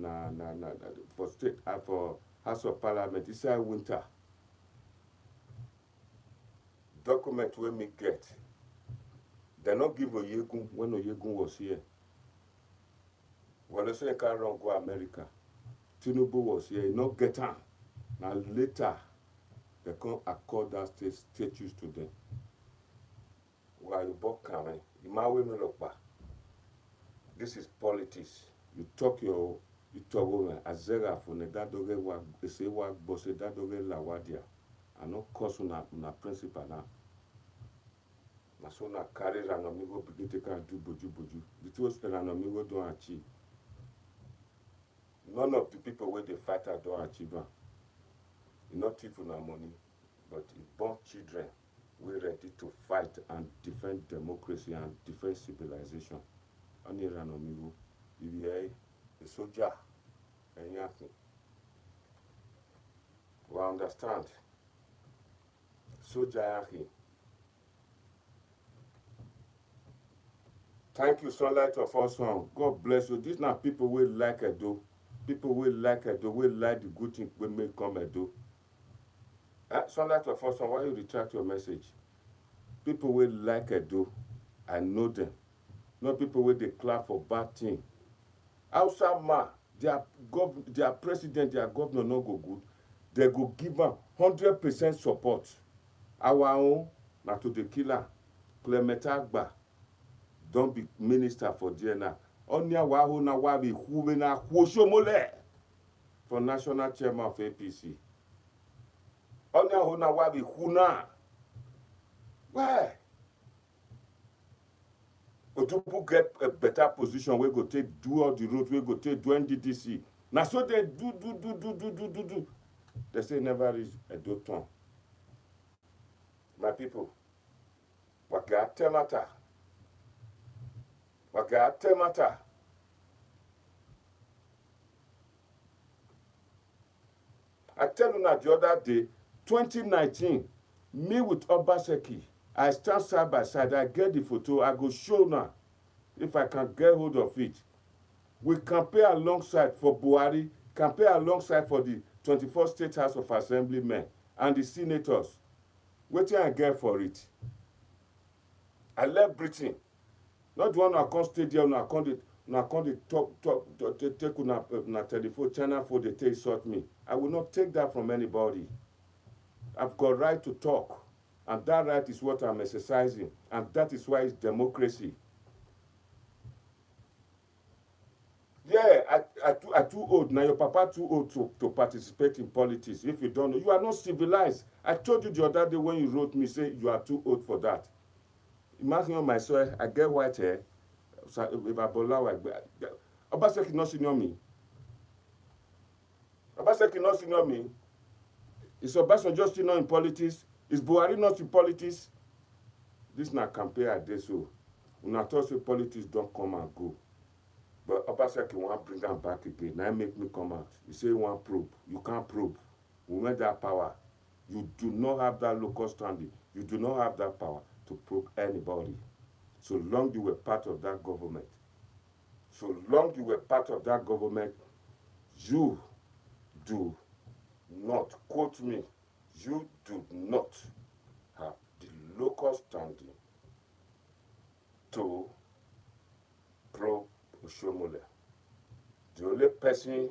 for state for House of Parliament inside winter. Document wey me get. They not give Oyegun when Oyegun was here. Well, they say can't run go America. Tinubu was here, he not get am. Now later, they come accord that status to them. Why you bought Clement? This is politics. You talk woman azera for that doge wa say wa boss that doge la wadia. I no cause una principal now. Na so na carry ranomigo begin take and do boju. The two ranomigo don't achieve. None of the people where they fight don't achieve am. E not thief una money, but e born children we ready to fight and defend democracy and defend civilization. Oni ranomigo, ibi the soldier, and yakin. We understand. Soldier yakin. Thank you, Sunlight of Awesome. God bless you. These are people will like Edo. People will like Edo, will like the good thing we may come Edo. Sunlight of Awesome, why you retract your message? People will like Edo. I know them. Not people will declare for bad thing. Outside man, their president, their governor no go good. They go give them 100% support. Our own, not to the killer, Clement don't be minister for DNA. Onya waho na wabi huwe na Oshomoile for national chairman of APC. Onya ho na wabi huna. Why? Otupu get a better position we go take do all the road we go take do NDDC. Now so they do. They say never reach a doton. My people, wakate matter. Wakate matter. I tell you now the other day, 2019, me with Obaseki, I stand side by side, I get the photo, I go show now, if I can get hold of it. We compare alongside for Buhari, compare alongside for the 24th State House of Assemblymen and the senators. What I get for it? I left Britain. Not the one who come stay there, I can't take una telephone channel for the take sort me. I will not take that from anybody. I've got right to talk, and that right is what I'm exercising, and that is why it's democracy. Yeah, I too old. Now your papa too old to participate in politics. If you don't know, you are not civilized. I told you the other day when you wrote me, say you are too old for that. Imagine on myself, I get white hair. So if I bola, Obaseki not senior me. Obaseki not senior me. Is Obasanjo just still not in politics? Is Buhari not in politics? This na campaign I did so. Una thought say politics don't come and go. But Obaseki want bring them back again. Now make me come out. He say you want probe. You can't probe. We want that power. You do not have that local standing. You do not have that power to probe anybody. So long you were part of that government. So long you were part of that government, you do not, quote me, you do not have the local standing to probe Oshomoile. The only person,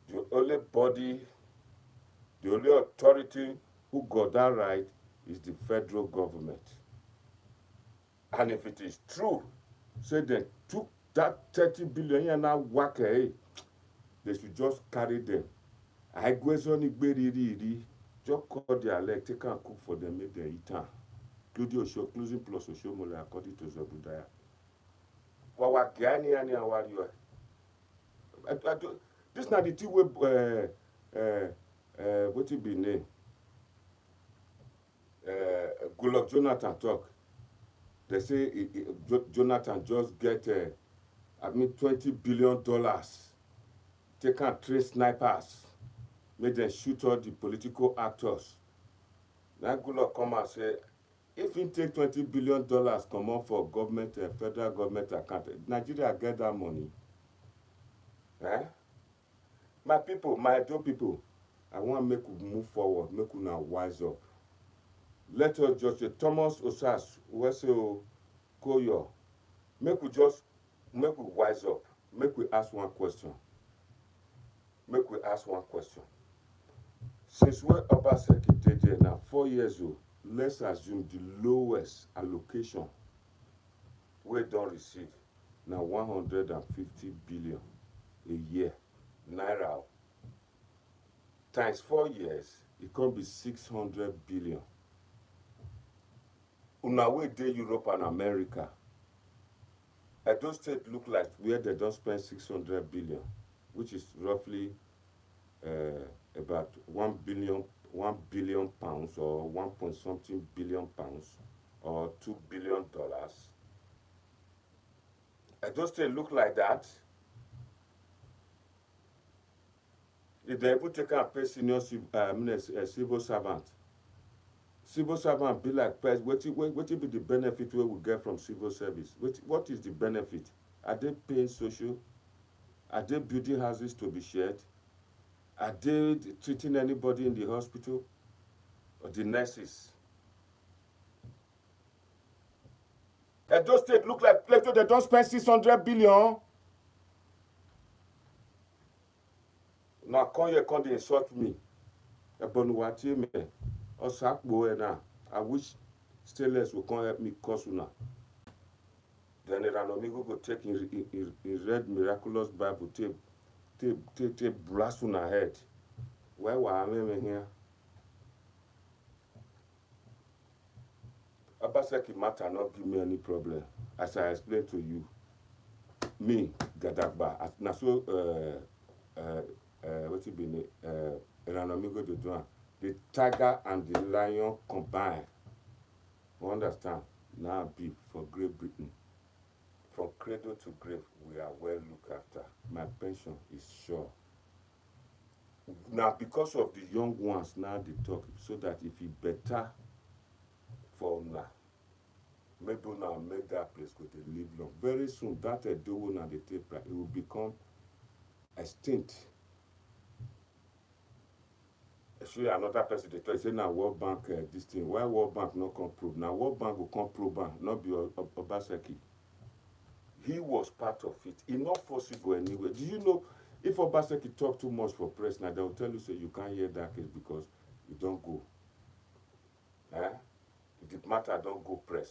the only body, the only authority who got that right is the federal government. And if it is true, say they took that 30 billion and now work, they should just carry them. I go on just call their leg, take and cook for them, make them eat them. Closing plus Oshomoile according to Zebudaya. This is not the thing where what it be name? Goodluck Jonathan talk. They say Jonathan just get $20 billion take and trace snipers, make dem shoot all the political actors. Na Goodluck come and say, if he take $20 billion comot for government, federal government account, Nigeria get that money. Eh? My people, my Edo people, I want make we move forward, make una wise up. Let us just say, Thomas Osas, Weseo, Koyo, make we wise up, make we ask one question. Make we ask one question. Since when Obaseki dey there now, 4 years old, let's assume the lowest allocation we don receive na 150 billion a year, naira. Times 4 years, e come be 600 billion. Una wey dey Europe and America, Edo State look like where they don spend 600 billion, which is roughly about 1 billion pounds, or 1 point something billion pounds, or $2 billion. Edo State look like that. If they even take and pay senior civil servant, civil servant be like pets. What be the benefit we will get from civil service? What is the benefit? Are they paying social? Are they building houses to be shared? Are they treating anybody in the hospital? Or the nurses? Edo State look like Plateau, they don't spend 600 billion. Now come here, come they insult me. Ebonuwati me. Osakbo na. I wish Stainless will come help me curse una. Then the Ranomigo go take in red miraculous Bible take blast una head. Why were I here? Obaseki matter not give me any problem. As I explained to you, me, Gadagba, na so what it be Ranamigo de Duan, the tiger and the lion combine. You understand? Now be for Great Britain. From cradle to grave, we are well looked after. My pension is sure. Now, because of the young ones, now they talk, so that if it better for now, maybe now make that place go they live long. Very soon, that do now they take price, it will become extinct. Actually, another person they talk, say now World Bank this thing. Why World Bank not come prove? Now World Bank will come prove bank, not be Obaseki. He was part of it. It's not possible anyway. Do you know if Obaseki talk too much for press now, they will tell you say you can't hear that case because you don't go. Eh? The matter don't go press.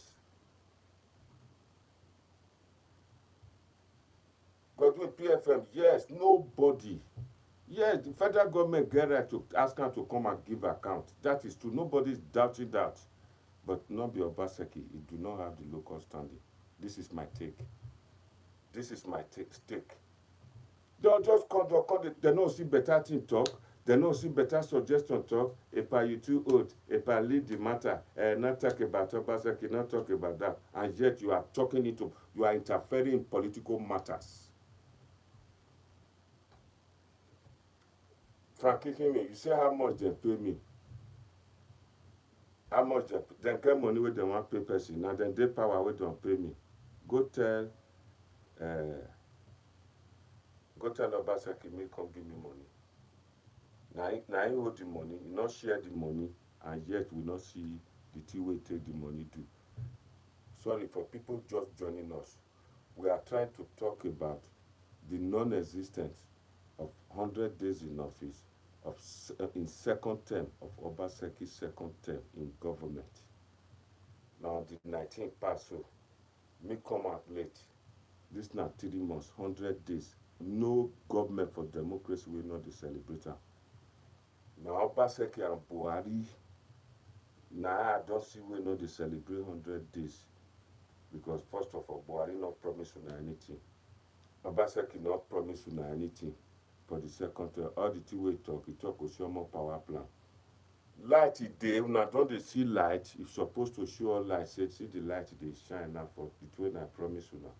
Godwin PFM, yes, nobody. Yes, the federal government get right to ask him to come and give account. That is true. Nobody is doubting that. But not be Obaseki. He do not have the local standing. This is my take. This is my stake. Don't just come, they don't see better thing talk, they don't see better suggestion talk. If you too old, if I lead the matter, not talk about Obaseki, not talk about that, and yet you are talking into, you are interfering in political matters. Frankie me, you say how much they pay me? How much they get money with them one pay person, now then they power with don't pay me. Go tell Obaseki, me come give me money. Now he hold the money, he not share the money, and yet we not see the thing we take the money do. Sorry for people just joining us. We are trying to talk about the non-existence of 100 days in office in second term of Obaseki's second term in government. Now the 19th pass, so me come out late. This now 3 months, 100 days. No government for democracy will not celebrate. Now Obaseki and Buhari, now I don't see we not celebrate 100 days. Because first of all, Buhari not promise you anything. Obaseki not promise you anything. For the second term, all the two way talk, he talk Oshomoile power plan. Light day, una don't they see light? If supposed to show light, see the light they shine now for between I promise you now.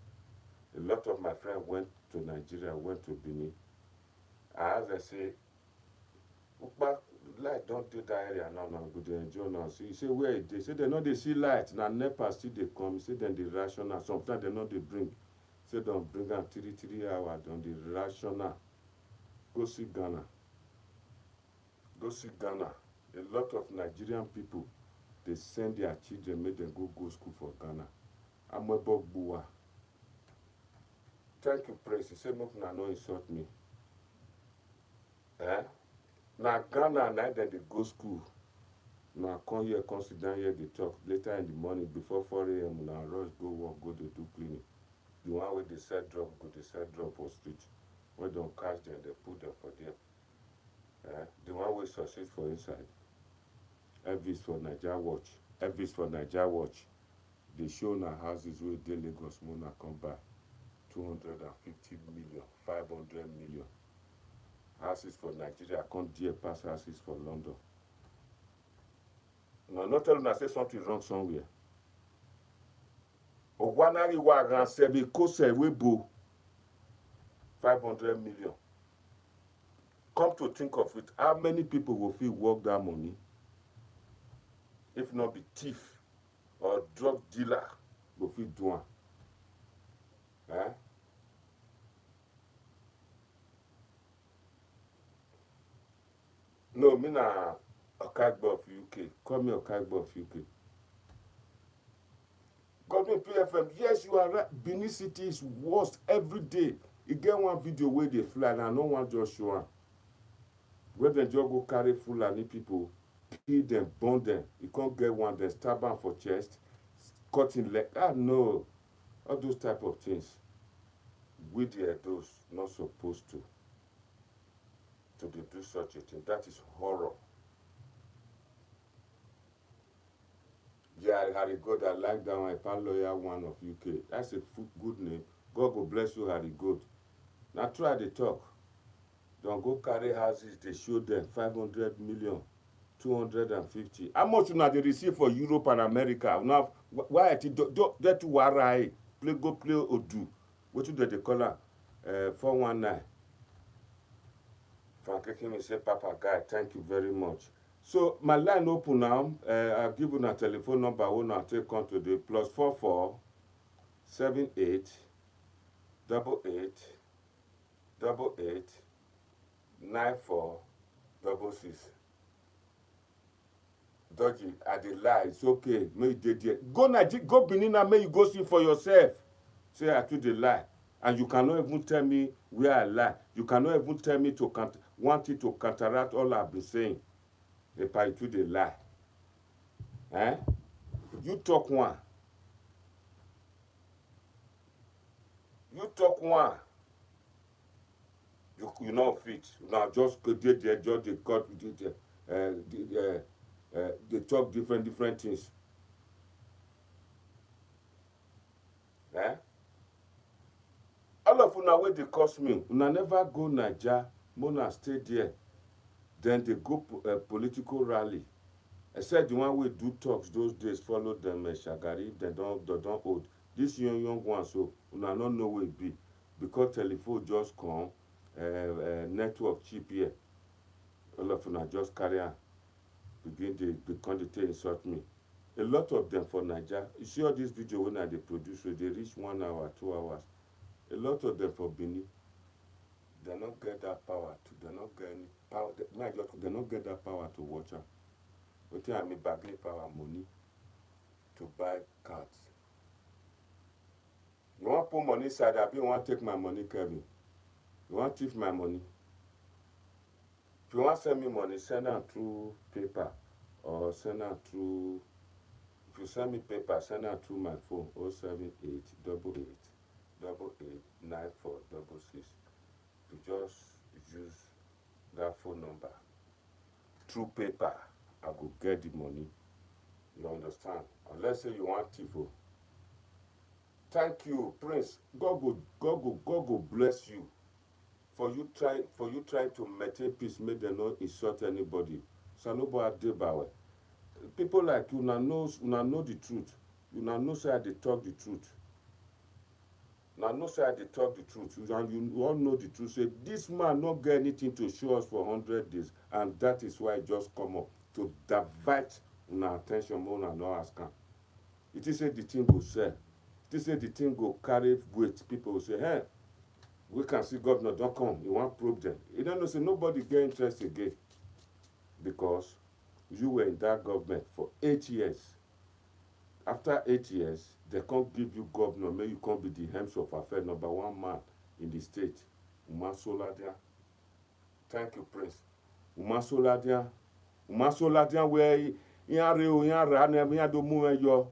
A lot of my friends went to Nigeria, went to Benin. I ask them say, Ukpa, light don't do that area now, now go dey enjoy now. See, say where it dey? Say they no dey see light. Na NEPA still dey come. Say then dey rational. Sometimes they no dey bring. Say don't bring am 3 hours. Don dey rational. Go see Ghana. Go see Ghana. A lot of Nigerian people, they send their children, make them go school for Ghana. Amwebogbuwa. Thank you, Prince. He said, make una no insult me. Eh? Now Ghana, now then they go school. Now come here, come sit down here, they talk. Later in the morning, before 4 a.m., now rush, go work, go to do cleaning. The one where they sell drug, go they sell drug for street. When they don't catch them, they put them for there. The one wey succeed for inside. Elvis for Naija watch. Elvis for Naija watch. They show na houses wey dey Lagos Mona come buy 250 million, 500 million. Houses for Nigeria come dear pass houses for London. Now not tell una say something wrong somewhere. Owanari wa ran sebi kose webo 500 million. Come to think of it, how many people will feel work that money? If not be thief or drug dealer, will feel do it. Eh? No, me na Okagbo of UK. Call me Okagbo of UK. Government PFM, yes, you are right. Benin City is worst every day. You get one video where they fly, and I no one just show am. Where they just go carry Fulani people, kill them, burn them. You can't get one, they stab them for chest, cutting leg. Ah, no. All those type of things. We the those not supposed to do such a thing. That is horror. Yeah, Harry God, I like that one. I pan lawyer one of UK. That's a good name. God will bless you, Harry God. Now try the talk. Don't go carry houses, they show them 500 million, 250. How much now they receive for Europe and America? Now, why that warai? Play Odu. What do they call her? 419. Frank Ekimi say, Papa Guy, thank you very much. So, my line open now. I'll give you a telephone number. When I take on to the +44 78 88 88 9466. Dodgy, I dey lie. It's okay. May you dey there. Go Nigeria, go Benin and may you go see for yourself. Say I too dey lie. And you cannot even tell me where I lie. You cannot even tell me to want it to counteract all I've been saying. If I too dey lie. Eh? You talk one. You talk one. You know fit. Now just go there, just they cut they talk different things. Eh? All of una wey dey cost me, una never go Naija, Mona stay there. Then they go political rally. Except the one wey do talks those days, follow them Shagari, they don't hold. This young one, so una no know where it be. Because telephone just come, network cheap here. All of una just carry on. Begin to insult me. A lot of them for Naija. You see all this video when they produce, they reach 1 hour, 2 hours. A lot of them for Benin, they not get that power to, they not get any power. They not get that power to watch them. But I mean, bargaining power money to buy cards. You want to put money inside, I you want to take my money, Kevin. You want to thief my money. If you want to send me money, send them through paper or send them through. If you send me paper, send them through my phone 078 88 88 9466. If you just use that phone number through paper, I go get the money. You understand? Unless say you want TIFO. Thank you, Prince. God go bless you. For you trying to maintain peace, make them not insult anybody. Sanobo Adebawe. People like you now know the truth. You now know say they talk the truth. Now, no say they talk the truth, and you all know the truth. Say this man not get anything to show us for 100 days, and that is why I just come up to divert our attention more and not ask him. It is say the thing go sell. It is say the thing go carry weight. People will say, hey, we can see governor don't come. You want probe them. You don't know, say nobody get interest again because you were in that government for 8 years. After 8 years, they can't give you governor, may you can't be the hems of affair #1 man in the state. Umasoladia. Thank you, Prince. Umasoladia. Umasoladia where yan re o yan ra na yan do mu yo.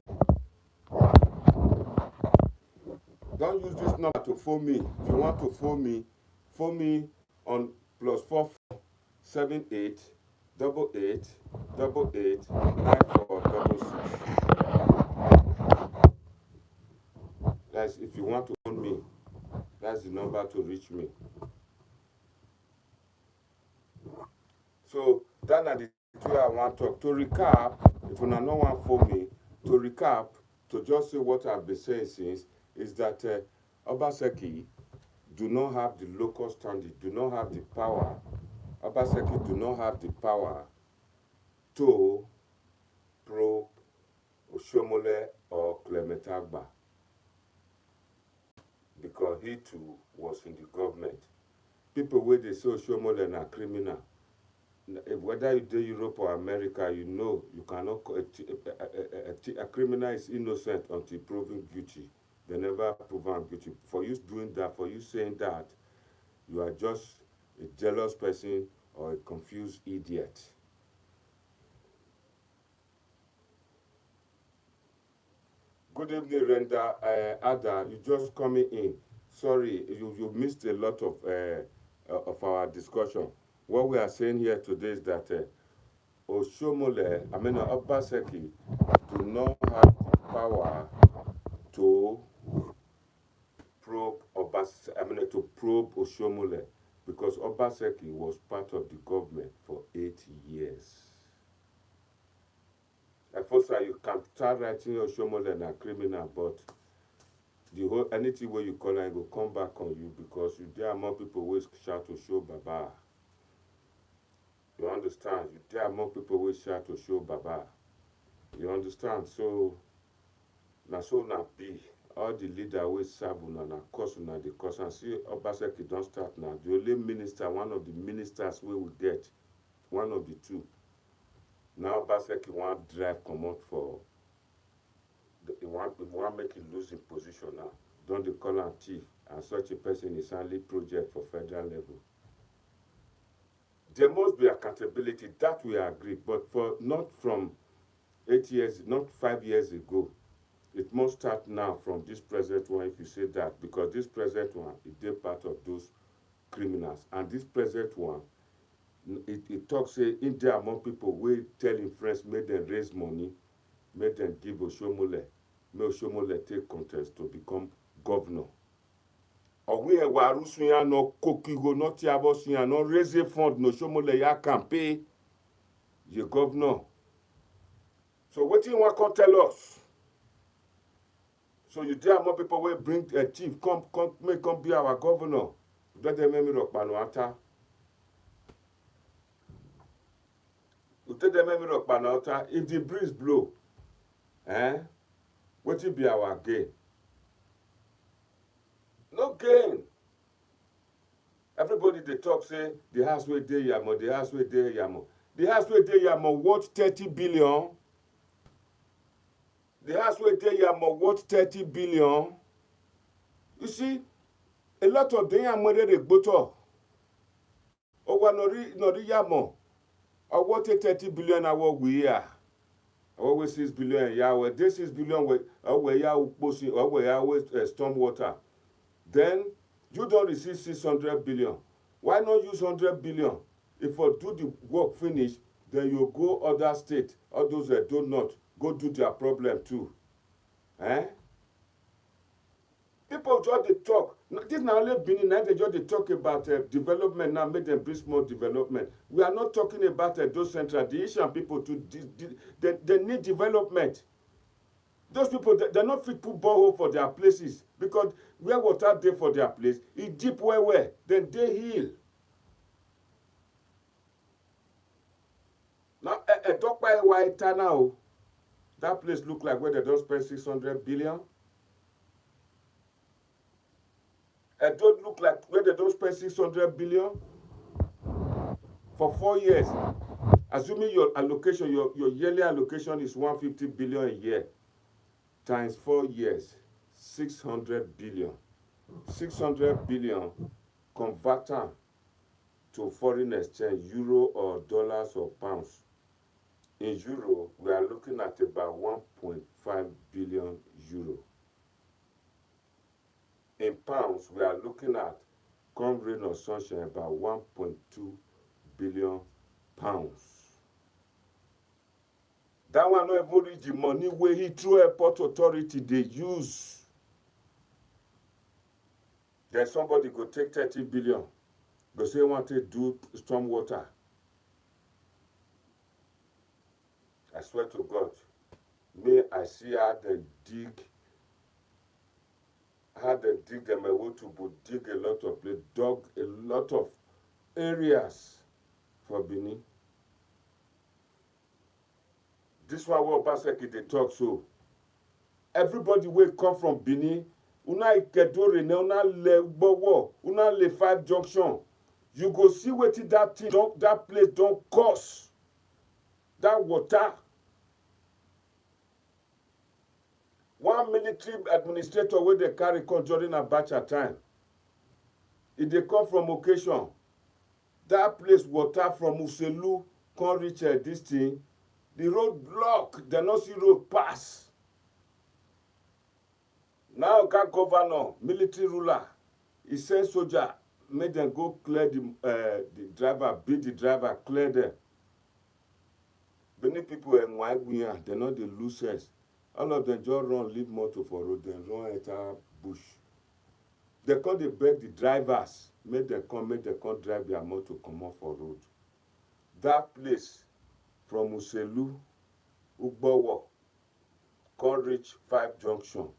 Don't use this number to phone me. If you want to phone me on +4478 88 88 9466. That's if you want to phone me. That's the number to reach me. So that are the two I want to talk. To recap, if you don't want to phone me, to recap, to just say what I've been saying since, is that Obaseki do not have the local standing, do not have the power. Obaseki do not have the power to probe Oshomoile or Clement because he too was in the government. People where they say Oshomoile are criminal. Whether you do Europe or America, you know you cannot. A criminal is innocent until proven guilty. They never prove him guilty. For you doing that, for you saying that, you are just a jealous person or a confused idiot. Good evening, Renda. Ada, you just coming in. Sorry, you missed a lot of our discussion. What we are saying here today is that Obaseki do not have the power to probe to probe Oshomoile because Obaseki was part of the government for 8 years. At first, you can start writing Oshomoile and a criminal, but the whole anything where you call it will come back on you because there are more people who shout to show Baba. You understand? There are more people who shout to show Baba. You understand? So na be all the leader wey serve una na cause una dey cause and see Obaseki don start now. The only minister, one of the ministers wey we get, one of the two. Now Obaseki wan drive comot for he want make him lose him position now. Don dey call am thief and such a person is only project for federal level. There must be accountability, that we agree, but for not from 8 years, not 5 years ago. It must start now from this present one if you say that, because this present one is they part of those criminals. And this present one, it talks say in there among people we tell in friends, make them raise money, make them give Oshomoile, make Oshomoile take contest to become governor. Owe waru suya no kokigo no tiabo suya no raise fund no Oshomoile ya campaign the governor. So what do you want to tell us? So you dare more people will bring a chief come be our governor. Don't they make me rock panuata? You tell them make me rock panuata. If the breeze blow, what will be our gain? No gain. Everybody they talk say the house where they yamo, the house where they yamo. The house where they yamo worth 30 billion. The house where they yamo worth 30 billion. You see, a lot of them are more than a bottle. Owa nori yamo. Or what 30 billion our we are. Or 6 billion yawe. This 6 billion we ya uposi or we always stormwater. Then you don't receive 600 billion. Why not use 100 billion? If you do the work finish, then you go other state, all those that do not, go do their problem too. People just they talk. This now only Benin, now they just they talk about development, now make them bring small development. We are not talking about those central, the Asian people, they need development. Those people, they're not fit to put borehole for their places because where water dey for their place, e deep well well, then dey hill. Now, Etokpa Ewa Etana o, that place look like where they don spend 600 billion. It don't look like where they don't spend 600 billion for 4 years. Assuming your allocation, your yearly allocation is 150 billion a year, times 4 years, 600 billion. 600 billion, convert am to foreign exchange, euro or dollars or pounds. In euro, we are looking at about 1.5 billion euro. In pounds, we are looking at, come rain or sunshine, about 1.2 billion pounds. That one no even reach the money wey Heathrow Airport Authority dey use. Then somebody go take 30 billion, go say want to do stormwater. I swear to God, may I see how they dig them away to dig a lot of place, dug a lot of areas for Benin. This one wey Obaseki dey talk so. Everybody wey come from Benin, una Ikedore, una le Gbowo, una le 5 junction. You go see wetin that thing, that place don cost. That water. One military administrator wey dey carry come during Abacha time, e dey come from occasion. That place water from Uselu come reach this thing. The road block, they no see road pass. Now got governor, military ruler, he send soldier, make them go clear the driver, beat the driver, clear them. Many people in Waiguya, they know the lose sense. All of them just run, leave motor for road, then run enter bush. They come, they beg the drivers, make them come drive their motor, come off for road. That place, from Uselu, Ugbowo, come reach 5 junction.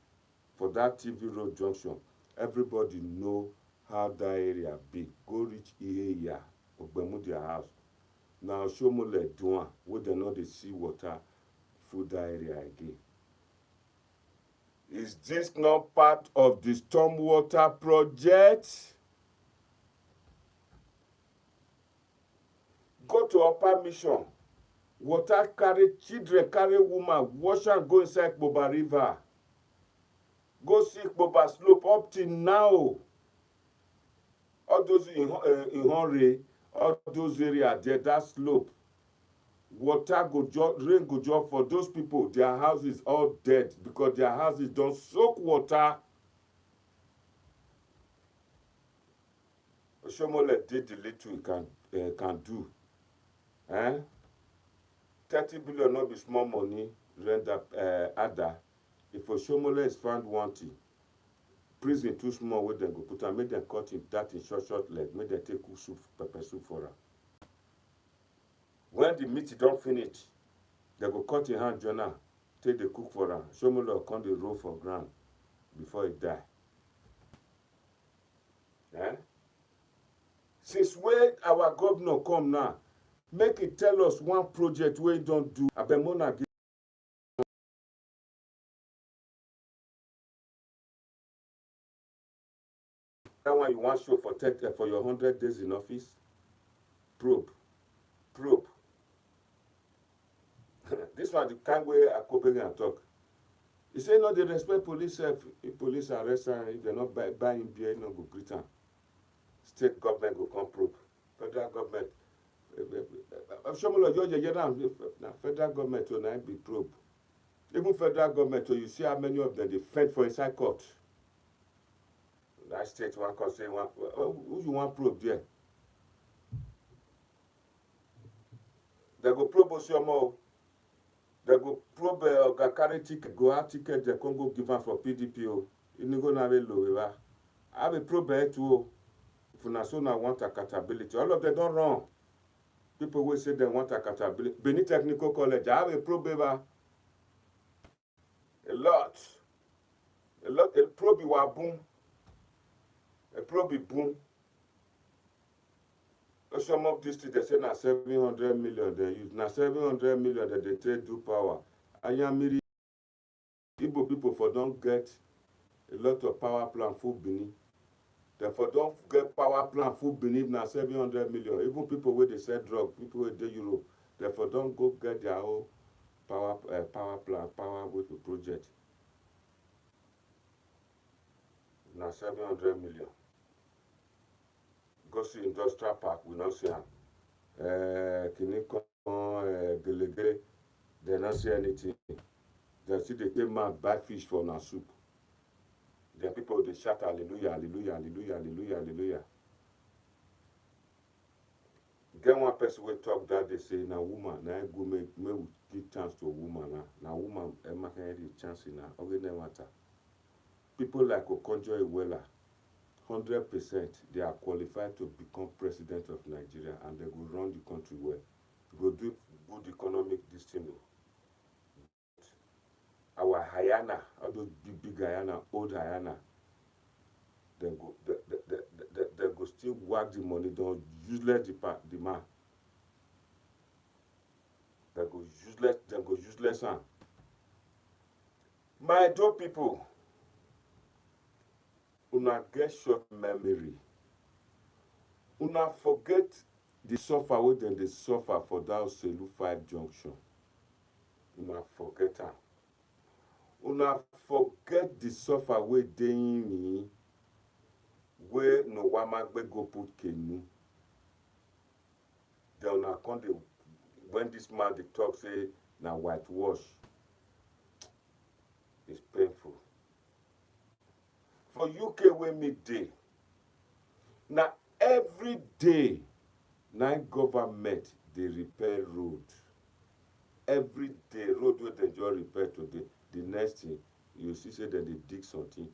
For that TV road junction, everybody know how that area be. Go reach Iheya, Ogbemu their house. Now Oshomoile Duan, where they know they see water through that area again. Is this not part of the stormwater project? Go to Upper Mission. Water carry children, carry woman, wash and go inside Boba River. Go see Boba Slope up till now. All those in Honre, all those areas there, that slope. Water go drop, rain go drop for those people. Their houses all dead because their houses don't soak water. Oshomoile did the little he can do. 30 billion not be small money, render Ada. If Oshomoile is found wanting, prison too small where they go put and make them cut him that in short leg, make them take soup, pepper soup for her. When the meat don't finish, they go cut in hand journal, take the cook for her. Oshomoile come the roll for ground before he die. Since when our governor come now, make it tell us one project where he don't do. Abemona give. That one you want show for your 100 days in office? Probe. This one the kind way I go back and talk. He say no, they respect police. If police arrest her, if they not buy him beer, no go greet am. State government go come probe. Federal government. Federal government will not be probe. Even federal government, you see how many of them they fed for inside court. That state one can say one. Who you want probe there? They go probe Oshomo. They go probe carry ticket, go out ticket, the Congo given for PDPO. You go na low. I have a probe here too. If una so na want accountability, all of them don't run. People will say they want accountability. Benin Technical College, I have a probe a lot. A probe wa boom. A probe boom. Some of this they say na 700 million they use. Na 700 million that they take do power. Ayamiri Igbo people for don't get a lot of power plant full Benin. Therefore don't get power plant full Benin na 700 million. Even people where they sell drug, people where they Europe. Therefore don't go get their own power plant, power with the project. Na 700 million. Go see industrial park, we not see am. Kiniko, Gelegele, they not see anything. They see they take man buy fish for na soup. The people they shout hallelujah, hallelujah, hallelujah, hallelujah, hallelujah. Get one person will talk that they say na woman, na go make give chance to a woman na woman Emma can the chance in na okay matter. People like Okonjo Iweala, 100% they are qualified to become president of Nigeria and they will run the country well. Go do good economic this thing. Our hyena, all those big hyena, old hyena, they go still whack the money, don't useless the man. They go useless. My dear people, una get short memory. Una forget the suffer wey dem dey suffer for that Oselu 5 junction. Una forget am. Una forget the suffer wey dey in me wey Nowamagbe go put canoe. Then una come dey when this man dey talk say na whitewash. It's painful. For UK wey me dey, na every day na government dey repair road. Every day road wey dem just repair today, the next thing you see say dem dey dig something.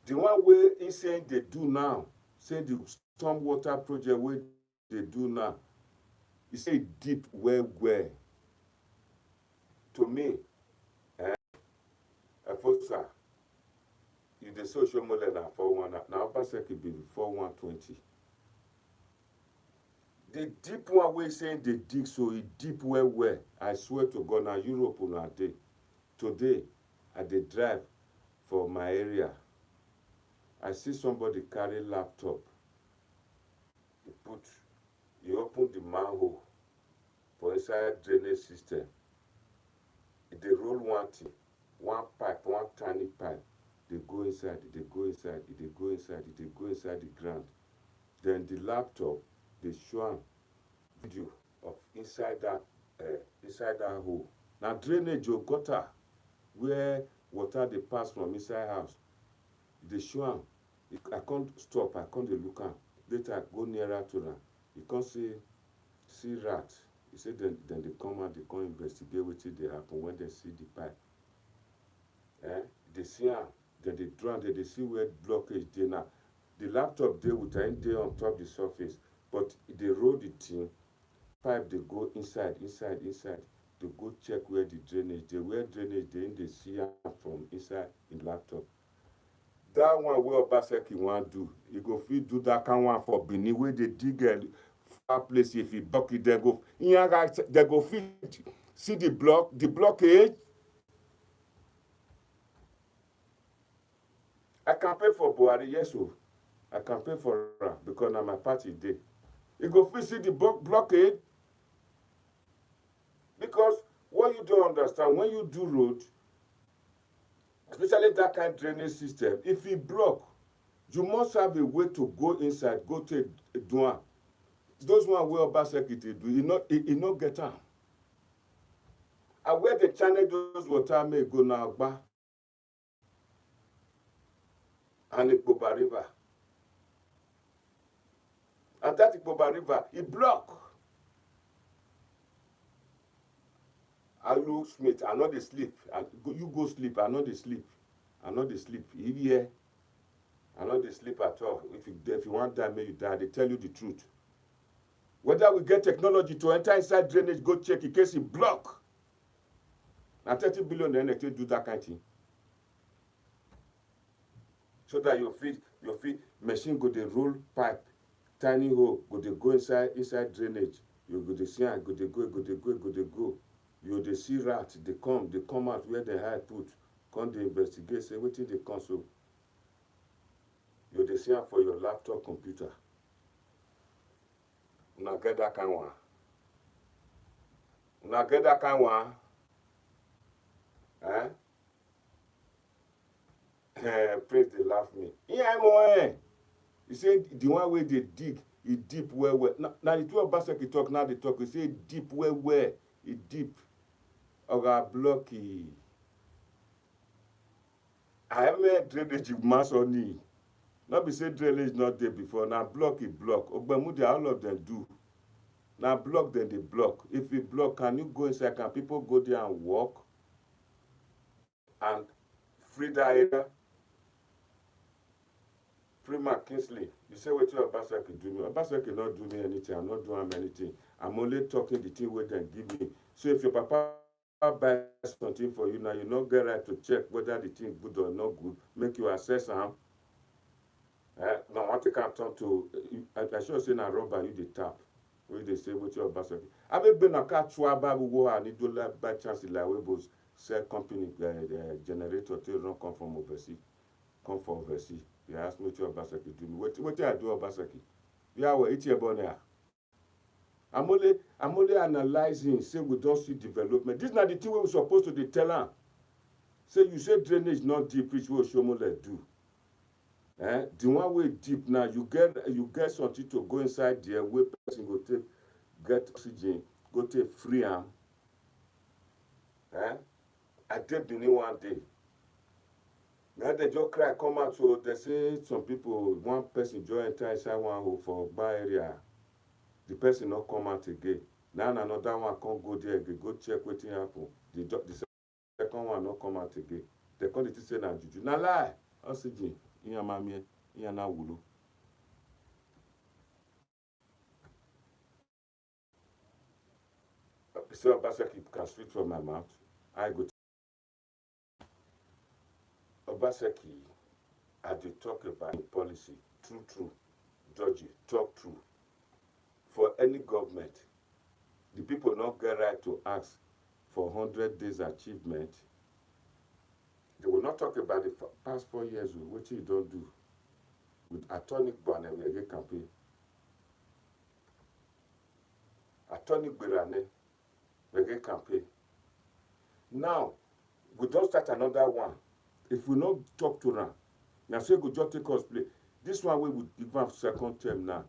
The one wey he say they do now, say the stormwater project wey they do now, he say deep well. To me, Efosa, you dey say Oshomoile na 41, na Obaseki be 4120. The deep one wey saying they dig so it deep well. I swear to God, na Europe una dey. Today, I dey drive for my area. I see somebody carry laptop. He open the manhole for inside drainage system. They roll one thing, one pipe, one tiny pipe. They go inside, they go inside the ground. Then the laptop, they show am video of inside that hole. Now drainage or gutter where water they pass from inside house. They show am. I can't stop, I can't look am. Later I go nearer to them. You can't see rat. He said then they come out, they come investigate wetin dey happen when they see the pipe. They see am, then they drown, they see where blockage dey now. The laptop dey with an dey on top the surface, but they roll the thing, pipe they go inside. They go check where the drainage dey. Where drainage dey, they see am from inside the laptop. That one wey Obaseki wan do, he go fit do that kind one for Benin wey dey dig far place. If he block it, they go fit see the blockage. I campaign for Buhari, yes, so I campaign for her because na my party dey. You go fit see the blockade. Because what you don't understand, when you do road, especially that kind of drainage system, if it block, you must have a way to go inside, go to a door. Those one where Obaseki do, he not get am. And where the channel those water may go now back and Ikpoba River. And that Ikpoba River, it block. Alu Smith, I know they sleep. You go sleep, I know they sleep. I know they sleep. Here, I know they sleep at all. If you want that, may you die. They tell you the truth. Whether we get technology to enter inside drainage, go check in case it block. Now 30 billion then they do that kind of thing. so that your feet machine go dey roll pipe, tiny hole go dey go inside drainage. You go dey see am, go dey go, go dey go, go dey go. You dey see rat dey come out where dem hide put, come dey investigate say wetin dey come so. You dey see am for your laptop computer. Una get that kind one? Una get that kind one? Eh? Praise dey laugh me. Yeah, mo. He say the one wey dey dig, e deep well well. Na the two Obaseki talk, now dey talk. He say deep well well. E deep. Oga blocky. I am drainage mass on knee. Not be say drainage not there before. Now block e block. Ogbemudia, all of them do. Now block then they block. If you block, can you go inside? Can people go there and walk and free that area? Prima Kingsley, you say what your Obaseki do me. Obaseki not do me anything. I'm not doing anything. I'm only talking the thing where they give me. So if your papa buy something for you now, you not get right to check whether the thing good or not good. Make you assess them. Now what you can talk to, I sure say na rubber you the tap. Where they say what your Obaseki. I may be na car chwaba go and it do like by chance like we both sell company generator to run come from overseas. Come from overseas. You ask me what your Obaseki do me. What I do Obaseki? Yeah, well, it's your bonnet. I'm only analyzing, say we don't see development. This is not the thing we're supposed to tell them. Say you say drainage not deep, which will Oshomoile do. The one way deep now, you get something to go inside there where person go take get oxygen, go take free am. I did Benin one day. Now they just cry come out, so they say some people, one person just enter inside one hole for bar area. The person not come out again. Now another one can't go there again, go check wetin happen. The second one not come out again. They call it say na juju. Na lie. Oxygen. Iya mamie. Iya na wulu. So Obaseki can speak from my mouth. I go. Obaseki, I dey talk about policy. True. Dodgy. Talk true. For any government, the people not get right to ask for 100 days achievement. They will not talk about the past 4 years, which you don't do. With Attorney Gbaneme campaign. Attorney Gbaneme campaign. Now, we don't start another one. If we not talk to them, now say go just take us play. This one we would give am second term now.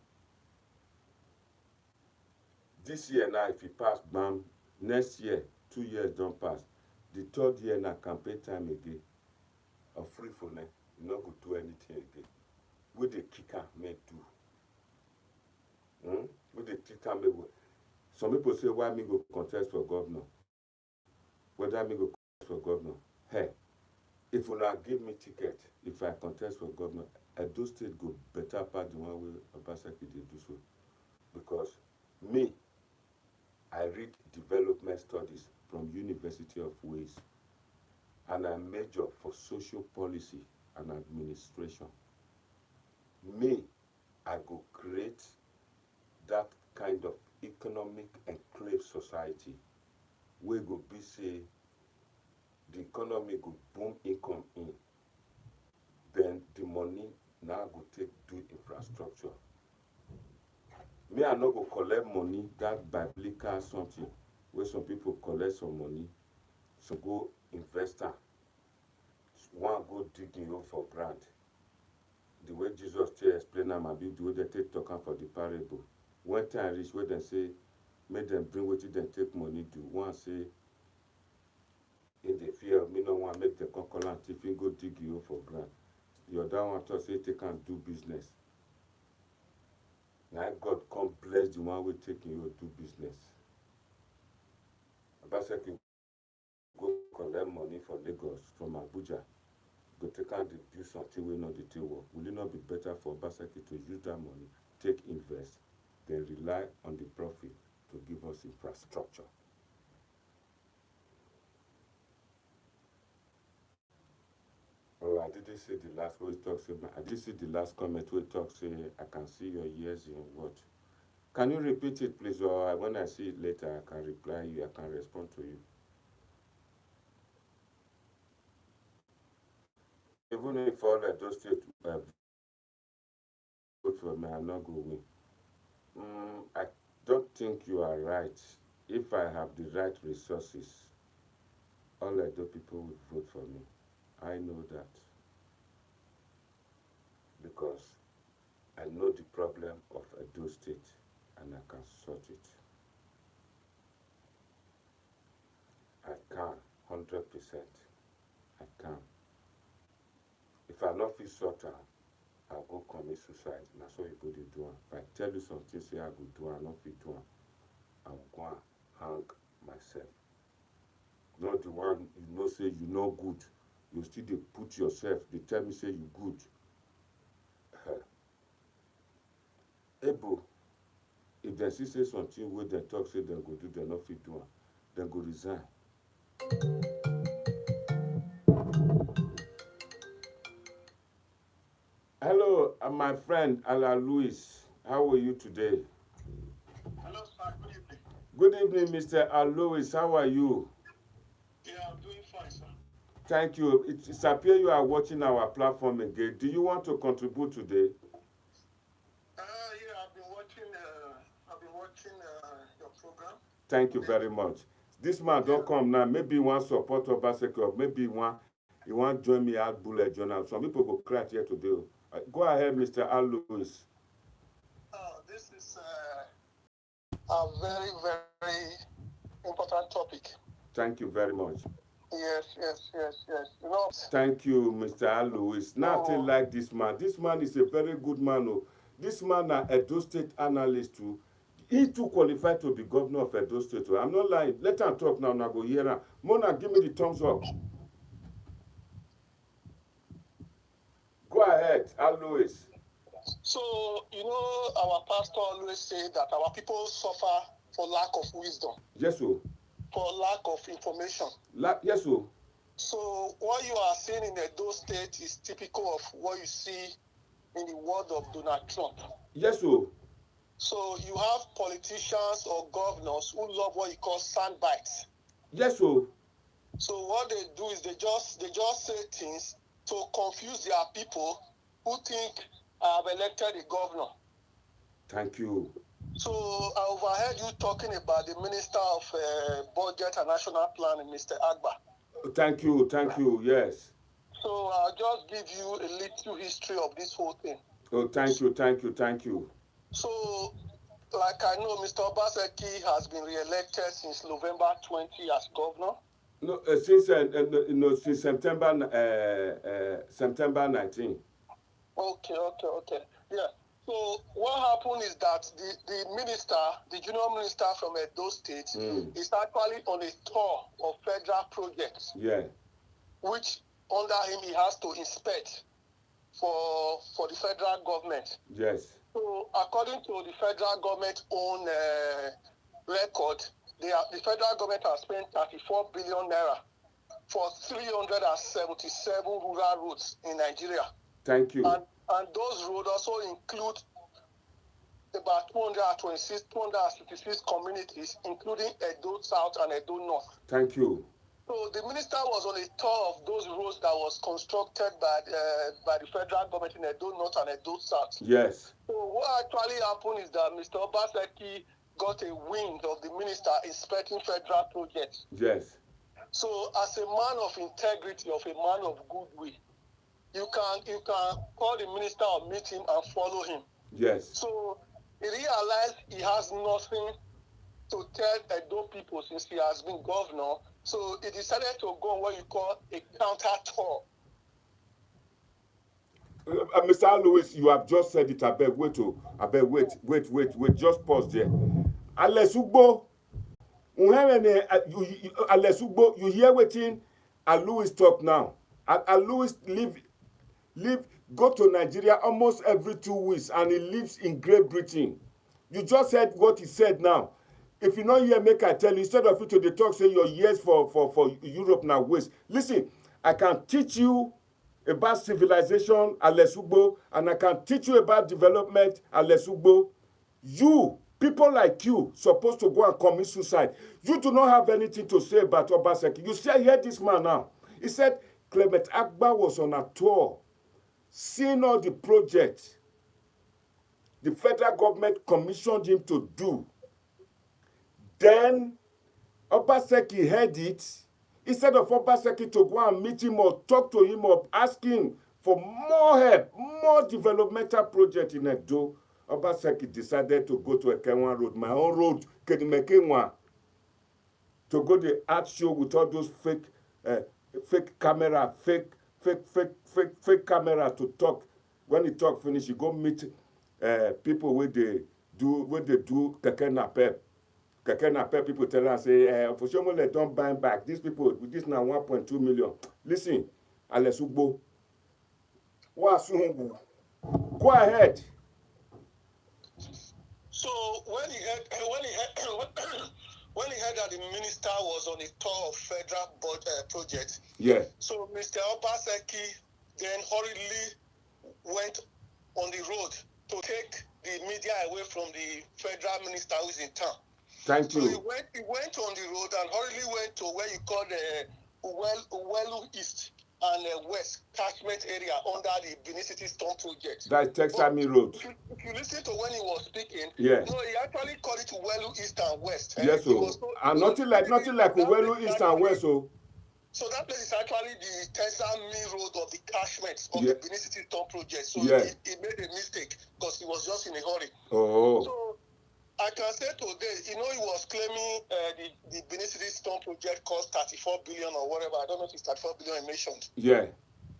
This year now, if he pass, bam, next year, 2 years don't pass. The third year now, campaign time again. A free for them, you not go do anything again. What the kicker may do? What the kicker may do? Some people say, why me go contest for governor? Whether me go contest for governor? Hey, if you not give me ticket, if I contest for governor, Edo State go better part the one way Obaseki they do so. Because me, I read development studies from University of Wales, and I major for social policy and administration. Me, I go create that kind of economic enclave society where go be say the economy go boom income in. Then the money now go take do infrastructure. Me, I not go collect money, that biblical something, where some people collect some money, so go invest am. One go digging hole for grant. The way Jesus tell explain am, abi the way they take talk am for the parable. When time reach, where they say, make them bring wetin them take money do. One say, in the fear of me no want make them come call am thief, him go dig hole for grant. The other one talk say they can do business. Now God come bless the one we taking you do business. Obaseki go collect money for Lagos from Abuja. Go take and do something we not the work. Will it not be better for Obaseki to use that money, take invest, then rely on the profit to give us infrastructure? All right. I didn't see the last where it talks about, I didn't see the last comment where it talks I can see your ears in what. Can you repeat it, please? Or when I see it later, I can reply you, I can respond to you. Even if all those states vote for me, I'm not going to win. I don't think you are right. If I have the right resources, all Edo people will vote for me. I know that. Because I know the problem of Edo State and I can sort it. I can, 100%. I can. If I not feel sort out, I'll go commit suicide. That's what you do. If I tell you something, say I go do, I not feel do, I'll go and hang myself. Not the one you know say you no good. You still dey put yourself, they tell me say you good. Able, if they see say something where they talk say they go do, they not fit do, they go resign. Hello, my friend Ala Louis. How are you today? Hello, sir. Good evening. Good evening, Mr. Al Louis. How are you? Yeah, I'm doing fine, sir. Thank you. It appears you are watching our platform again. Do you want to contribute today? Yeah, I've been watching your program. Thank you very much. This man don't come now. Maybe he want support Obaseki, or maybe he want join me at Bullet Journal. Some people go cry here today. Go ahead, Mr. Al Louis. This is a very, very important topic. Thank you very much. Yes. You know, thank you, Mr. Al Louis. Nothing like this man. This man is a very good man. Oh. This man is Edo State analyst too. He too qualified to be governor of Edo State. Oh. I'm not lying. Let him talk now. Now go hear him. Mona, give me the thumbs up. Go ahead, Al Louis. So, you know, our pastor always say that our people suffer for lack of wisdom. Yes, sir. For lack of information. Yes, sir. So what you are seeing in Edo State is typical of what you see in the world of Donald Trump. Yes, sir. So you have politicians or governors who love what you call sound bites. Yes, sir. So what they do is they just say things to confuse their people who think I have elected a governor. Thank you. So I overheard you talking about the Minister of Budget and National Planning, Mr. Agba. Thank you, yes. So I'll just give you a little history of this whole thing. Oh, thank you. So, like I know, Mr. Obaseki has been re-elected since November 20 as governor. No, since September 19. Okay. Yeah. So what happened is that the minister, the junior minister from Edo State, is actually on a tour of federal projects. Yeah. Which under him he has to inspect for the federal government. Yes. So according to the federal government own record, the federal government has spent 34 billion naira for 377 rural roads in Nigeria. Thank you. And those roads also include about 256 communities, including Edo South and Edo North. Thank you. So the minister was on a tour of those roads that was constructed by the federal government in Edo North and Edo South. Yes. So what actually happened is that Mr. Obaseki got a wind of the minister inspecting federal projects. Yes. So as a man of integrity, of a man of goodwill, you can call the minister or meet him and follow him. Yes. So he realized he has nothing to tell Edo people since he has been governor. So he decided to go on what you call a counter tour. Mr. Louis, you have just said it. Wait. Just pause there. Alesugbo, you hear wetin Louis talk now. Louis go to Nigeria almost every 2 weeks, and he lives in Great Britain. You just said what he said now. If you not hear, make I tell you, instead of you to the talk, say your years for Europe now waste. Listen, I can teach you about civilization, Alesugbo, and I can teach you about development, Alesugbo. You, people like you, supposed to go and commit suicide. You do not have anything to say about Obaseki. You say, hear this man now. He said, Clement Agba was on a tour, seeing all the projects the federal government commissioned him to do. Then Obaseki heard it. Instead of Obaseki to go and meet him or talk to him or ask him for more help, more developmental project in Edo, Obaseki decided to go to Ekenwa Road, my own road, Kedimekenwa, to go to the art show with all those fake camera, fake camera to talk. When he talk finish, he go meet people where they do Keke Napep. Keke Napep people tell us, say, Oshomoile don't buy back. These people, this now 1.2 million. Listen, Alesugbo. Go ahead. So when he heard that the minister was on a tour of federal project, yeah. So Mr. Obaseki then hurriedly went on the road to take the media away from the federal minister who is in town. Thank you. So he went on the road and hurriedly went to where you call the Uwelu East and West catchment area under the Benin City Storm project. That's Texas Road. If you listen to when he was speaking, yeah. No, he actually called it Uwelu East and West. Yes, so. And nothing like Uwelu East and West, so. So that place is actually the Texas Road of the catchment of yeah. the Benin City Storm project. So yeah. he made a mistake because he was just in a hurry. Oh. So I can say today, he was claiming the Benin City Storm project cost 34 billion or whatever. I don't know if it's 34 billion mentioned. Yeah.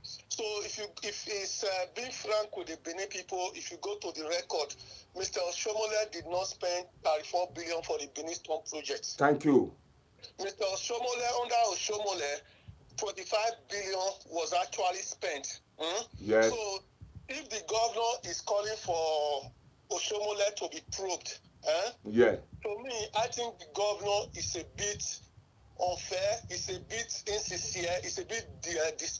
So if it's being frank with the Benin people, if you go to the record, Mr. Oshomoile did not spend 34 billion for the Benin Storm project. Thank you. Mr. Oshomoile, under Oshomoile, 25 billion was actually spent. Yes. So if the governor is calling for Oshomoile to be probed, yeah. To me, I think the governor is a bit unfair, it's a bit insincere, it's a bit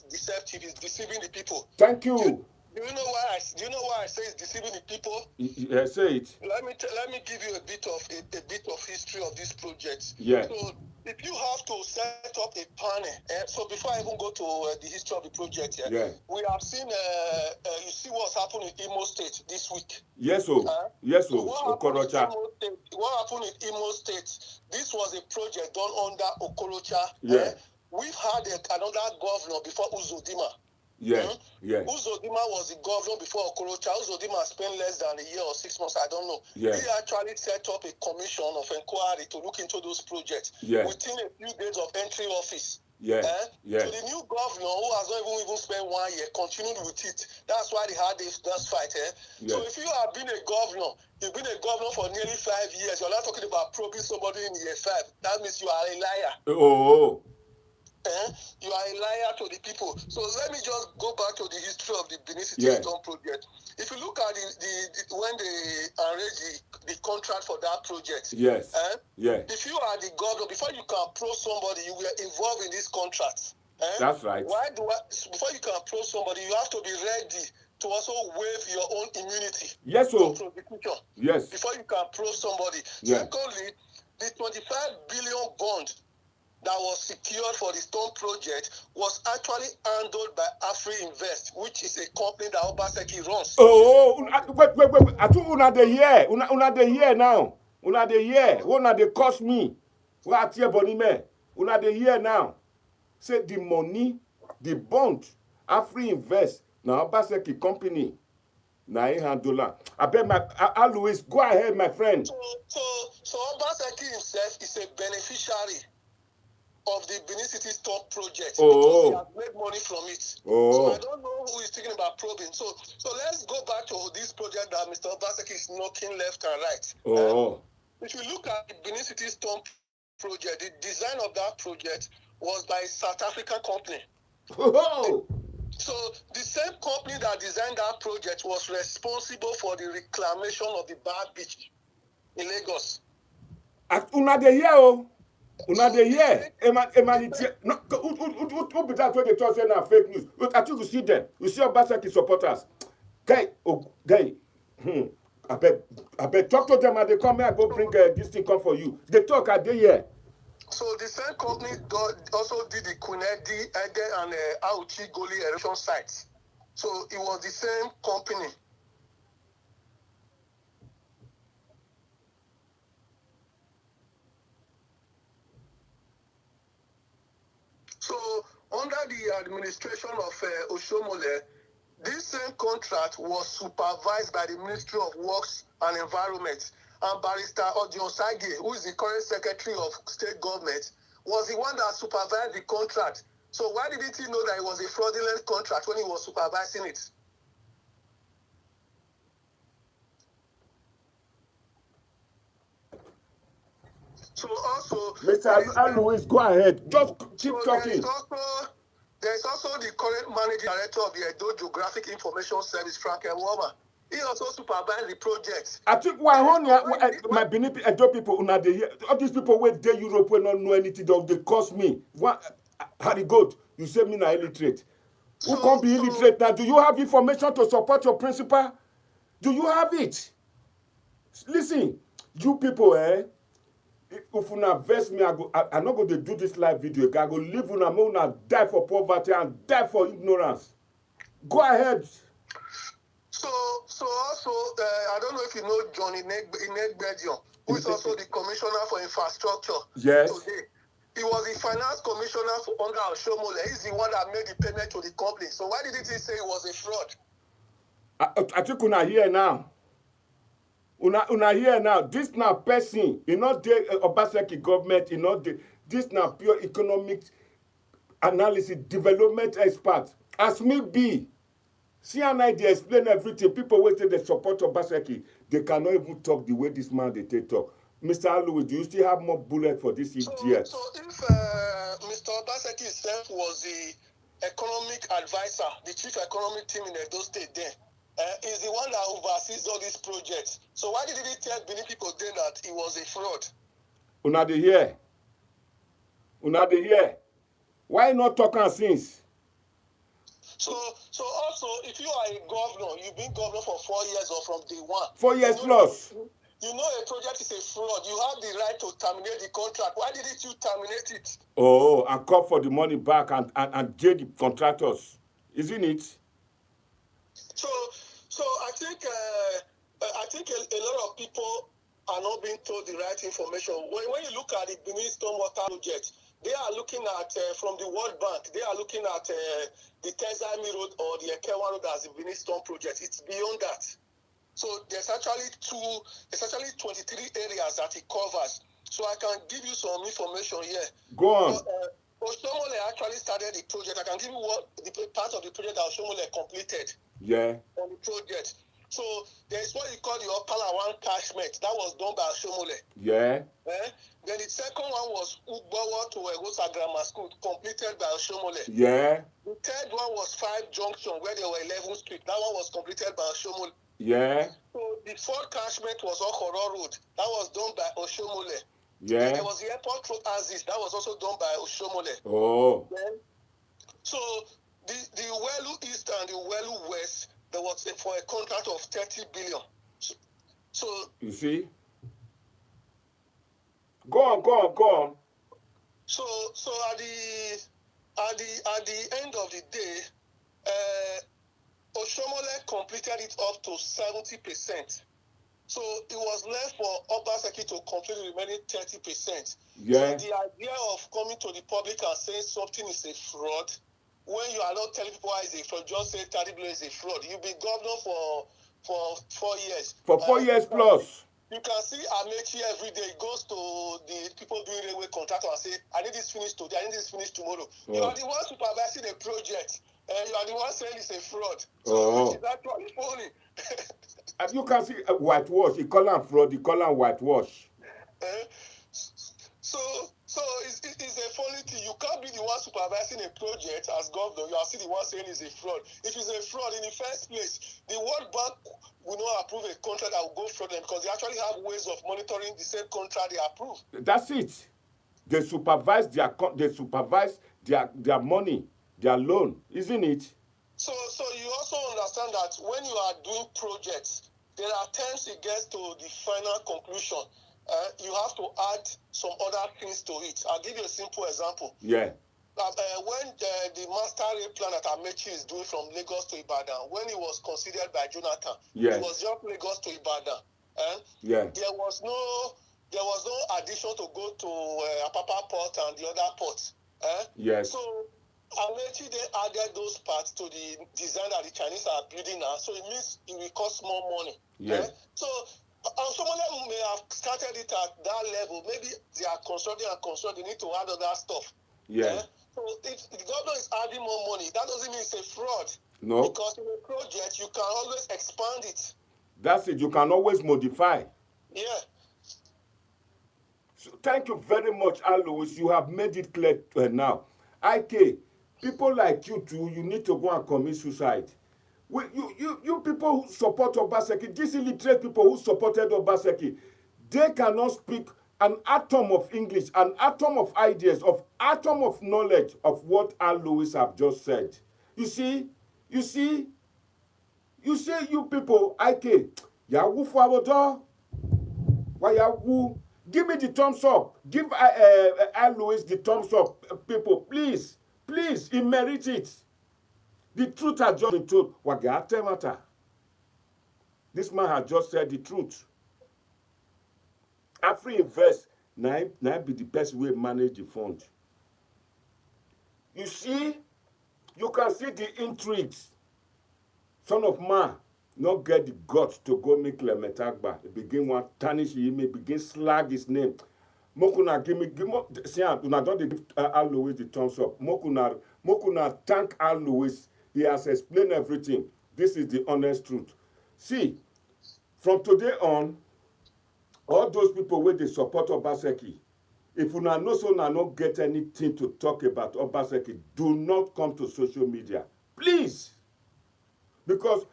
deceptive, it's deceiving the people. Thank you. Do you know why I say it's deceiving the people? Yeah, say it. Let me give you a bit of history of this project. Yeah. So if you have to set up a panel, so before I even go to the history of the project, yeah. We have seen you see what's happened in Imo State this week. Yes, so. Yes, so. What happened in Imo State? This was a project done under Okorocha. Yeah. We've had another governor before Uzodimma. Yeah, yeah. Uzodimma was the governor before Okorocha. Uzodimma spent less than a year or 6 months, I don't know. Yeah. He actually set up a commission of inquiry to look into those projects. Yeah. Within a few days of entry office. Yeah. Yeah. So the new governor, who has not even spent 1 year, continued with it. That's why they had this fight. Yeah. So if you have been a governor, you've been a governor for nearly 5 years, you're not talking about probing somebody in year 5. That means you are a liar. Oh. You are a liar to the people. So let me just go back to the history of the Benin City Storm project. If you look at when they arranged the contract for that project, yes, if you are the governor, before you can approach somebody, you were involved in this contract. That's right. Before you can approach somebody, you have to be ready to also waive your own immunity. Yes, sir. Yes. Before you can approach somebody. Yeah. Secondly, the 25 billion bond that was secured for the Storm project was actually handled by Afri Invest, which is a company that Obaseki runs. Oh, wait. I think una dey hear. Una dey hear now. Una dey hear. Una dey cost me. What here boni me? Una dey hear now. Say the money, the bond, Afri Invest, na Obaseki company. Na $800. I bet Louis, go ahead, my friend. So Obaseki himself is a beneficiary of the Benin City Storm project because he has made money from it. So I don't know who is thinking about probing. So let's go back to this project that Mr. Obaseki is knocking left and right. If you look at the Benin City Storm project, the design of that project was by a South African company. So the same company that designed that project was responsible for the reclamation of the Bar Beach in Lagos. Una dey hear o. Una dey hear? No, who be that when they talk say na fake news? I think you see them. You see Obaseki supporters. Guy, abeg talk to them and they come here, I go bring this thing come for you. They talk, I dey here. So the same company also did the Kunedi, Ede, and Auchi Goli erosion sites. So it was the same company. So under the administration of Oshomoile, this same contract was supervised by the Ministry of Works and Environment, and Barrister Odion Sage, who is the current Secretary of State Government, was the one that supervised the contract. So why didn't he know that it was a fraudulent contract when he was supervising it? So also, Mr. Louis, go ahead. Just keep talking. There is also the current managing director of the Edo Geographic Information Service, Frank Nwoma. He also supervised the project. I think my Benin Edo people, all these people where they Europe will not know anything, they cost me. Harry Goat, you say me na illiterate. Who can't be illiterate now? Do you have information to support your principal? Do you have it? Listen, you people, if una vex me, I'm not going to do this live video. I go live una die for poverty and die for ignorance. Go ahead. So also, I don't know if you know John Inegbedion, who is also the Commissioner for Infrastructure. Yes. Today. He was the Finance Commissioner under Oshomoile. He's the one that made the payment to the company. So why didn't he say it was a fraud? I think una here now. Una here now. This now person, not the Obaseki government, this now pure economic analysis, development expert. As me be. CNI, they explain everything. People wait till they support Obaseki. They cannot even talk the way this man they talk. Mr. Louis, do you still have more bullet for this idiot? So if Mr. Obaseki himself was the economic advisor, the chief economic team in Edo State then, is the one that oversees all these projects. So why didn't he tell Benin people then that it was a fraud? Una dey hear? Why not talking since? So also, if you are a governor, you've been governor for 4 years or from day one. 4 years plus. You know a project is a fraud. You have the right to terminate the contract. Why didn't you terminate it? Oh, and call for the money back and jail the contractors, isn't it? So I think a lot of people are not being told the right information. When you look at the Benin stormwater project, they are looking at from the World Bank. They are looking at the Tezami Road or the Ekewa Road as the Benin storm project. It's beyond that. So there's actually 23 areas that it covers. So I can give you some information here. Go on. Oshomoile actually started the project. I can give you what the part of the project that Oshomoile completed. Yeah. On the project. So there's what you call the Opalawan catchment. That was done by Oshomoile. Yeah. Then the second one was Ugbawa to Egosa Grammar School, completed by Oshomoile. Yeah. The third one was 5 Junction, where there were 11 streets. That one was completed by Oshomoile. Yeah. So the fourth catchment was Okoro Road. That was done by Oshomoile. Yeah. Then there was the Airport Road Axis. That was also done by Oshomoile. Oh. So the Welu East and the Welu West, there was for a contract of 30 billion. So you see? Go on. So at the end of the day, Oshomoile completed it up to 70%. So it was left for Obaseki to complete the remaining 30%. Yeah. So the idea of coming to the public and saying something is a fraud, when you are not telling people why it's a fraud, just say 30 billion is a fraud. You've been governor for 4 years. For 4 years plus. You can see Amechi every day. He goes to the people doing railway contract and say, I need this finished today, I need this finished tomorrow. Oh. You are the one supervising the project. You are the one saying it's a fraud. So which is actually funny. As you can see, whitewash. You call them fraud, you call them whitewash. So it's a funny thing. You can't be the one supervising a project as governor. You are still the one saying it's a fraud. If it's a fraud, in the first place, the World Bank will not approve a contract that will go fraudulent because they actually have ways of monitoring the same contract they approve. That's it. They supervise their money, their loan, isn't it? So you also understand that when you are doing projects, there are times it gets to the final conclusion. You have to add some other things to it. I'll give you a simple example. Yeah. When the master rail plan that Amechi is doing from Lagos to Ibadan, when it was considered by Jonathan, Yes. it was just Lagos to Ibadan. Yeah. There was no addition to go to Apapa port and the other ports. Yes. So Amechi then added those parts to the design that the Chinese are building now. So it means it will cost more money. Yeah. So Oshomoile may have started it at that level. Maybe they are constructing, they need to add other stuff. Yeah. So if the government is adding more money, that doesn't mean it's a fraud. No. Because in a project, you can always expand it. That's it. You can always modify. Yeah. So thank you very much, Alois. You have made it clear now. IK, people like you too, you need to go and commit suicide. You people who support Obaseki, these illiterate people who supported Obaseki, they cannot speak an atom of English, an atom of ideas, of atom of knowledge of what Alois have just said. You see, you people, IK, Yahoo Fwabodo, Wayahoo. Give me the thumbs up. Give Alois the thumbs up, people. Please, he merits it. The truth has just been told. This man has just said the truth. After invest, now be the best way to manage the fund. You see, you can see the intrigues. Son of man, not get the guts to go make Clement begin one tarnish him, begin slag his name. Mokuna give me see una don't give Alois the thumbs up. Mokuna thank Alois. He has explained everything. This is the honest truth. See, from today on, all those people where they support Obaseki, if una know so una not get anything to talk about Obaseki, do not come to social media. Please. Because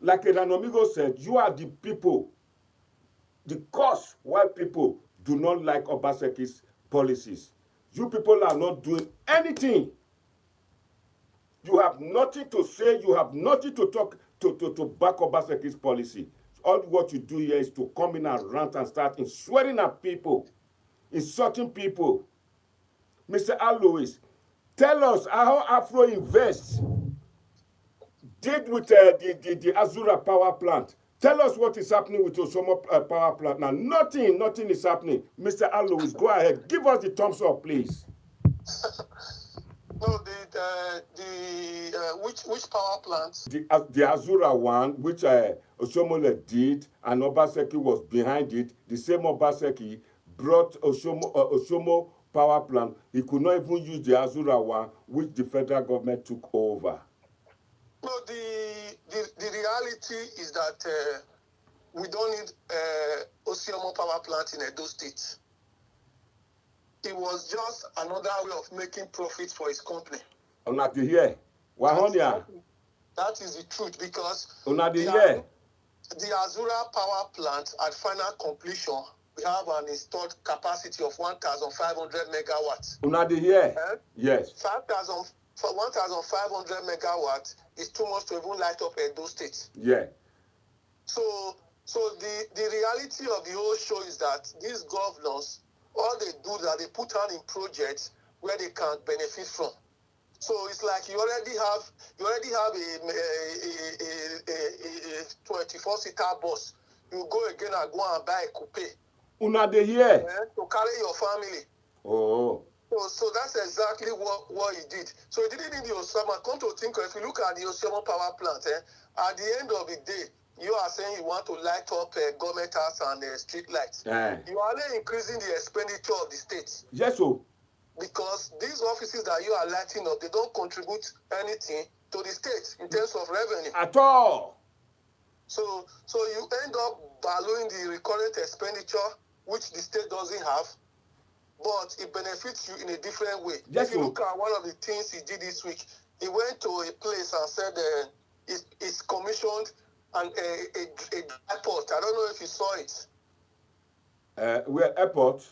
like Amigo said, you are the people, the cause why people do not like Obaseki's policies. You people are not doing anything. You have nothing to say, you have nothing to talk to back Obaseki's policy. All what you do here is to come in and rant and start swearing at people, insulting people. Mr. Alois, tell us how Afro Invest did with the Azura power plant. Tell us what is happening with Oshomoile power plant now. Nothing is happening. Mr. Alois, go ahead. Give us the thumbs up, please. No, which power plants? The Azura one, which Oshomoile did, and Obaseki was behind it. The same Obaseki brought Oshomo power plant. He could not even use the Azura one, which the federal government took over. No, the reality is that we don't need Oshomo power plant in Edo State. It was just another way of making profits for his company. That is the truth, because the Azura power plant at final completion, we have an installed capacity of 1,500 megawatts. Yes. 1,500 megawatts is too much to even light up Edo State. Yeah. So the reality of the whole show is that these governors, all they do is that they put on in projects where they can benefit from. So it's like you already have a 24-seater bus. You go again and go and buy a coupe. To carry your family. Oh. So that's exactly what he did. So he didn't need the Osama. Come to think, if you look at the Osama power plant, at the end of the day, you are saying you want to light up government house and street lights. You are only increasing the expenditure of the state. Yes, sir. Because these offices that you are lighting up, they don't contribute anything to the state in terms of revenue. At all. So you end up valuing the recurrent expenditure, which the state doesn't have, but it benefits you in a different way. Yes, if you look at one of the things he did this week, he went to a place and said it's commissioned a airport. I don't know if you saw it. Where airport?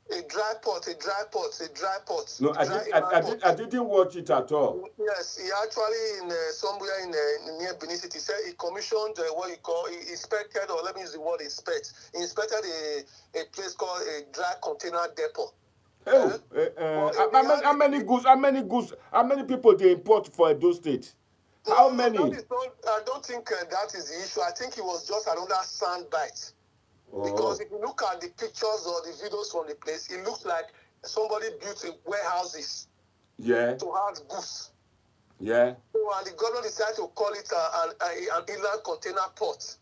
A dry port, a dry port, a dry port. No, I didn't watch it at all. Yes, he actually in somewhere in near Benin City said he commissioned what you call he inspected, or let me use the word inspect. He inspected a place called a dry container depot. How many people they import for Edo State? How many? I don't think that is the issue. I think it was just another sand bite. Because if you look at the pictures or the videos from the place, it looks like somebody built warehouses to house goods. Yeah. So, and the government decided to call it an inland container port.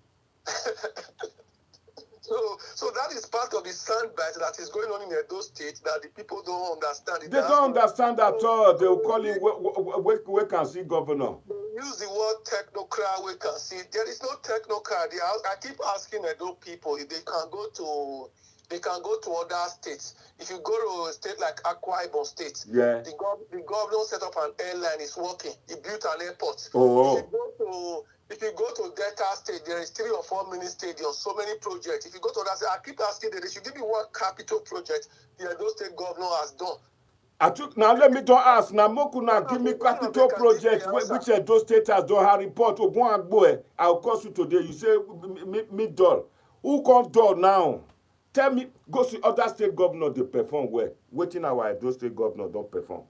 So that is part of the sandbite that is going on in Edo State that the people don't understand. They don't understand at all. They will call it we can see governor. They use the word technocrat, we can see. There is no technocrat. I keep asking Edo people if they can go to other states. If you go to a state like Akwa Ibom State, the governor set up an airline, is working. He built an airport. If you go to Delta State, there is 3 or 4 mini stadiums, so many projects. If you go to that state, I keep asking them, they should give me one capital project the Edo State governor has done. Now let me don't ask. Now Moku now give me capital project which Edo State has done. Her report. I'll call you today. You say me dull. Who can't dull now? Tell me. Go see other state governor. They perform well. Waiting our Edo State governor don't perform.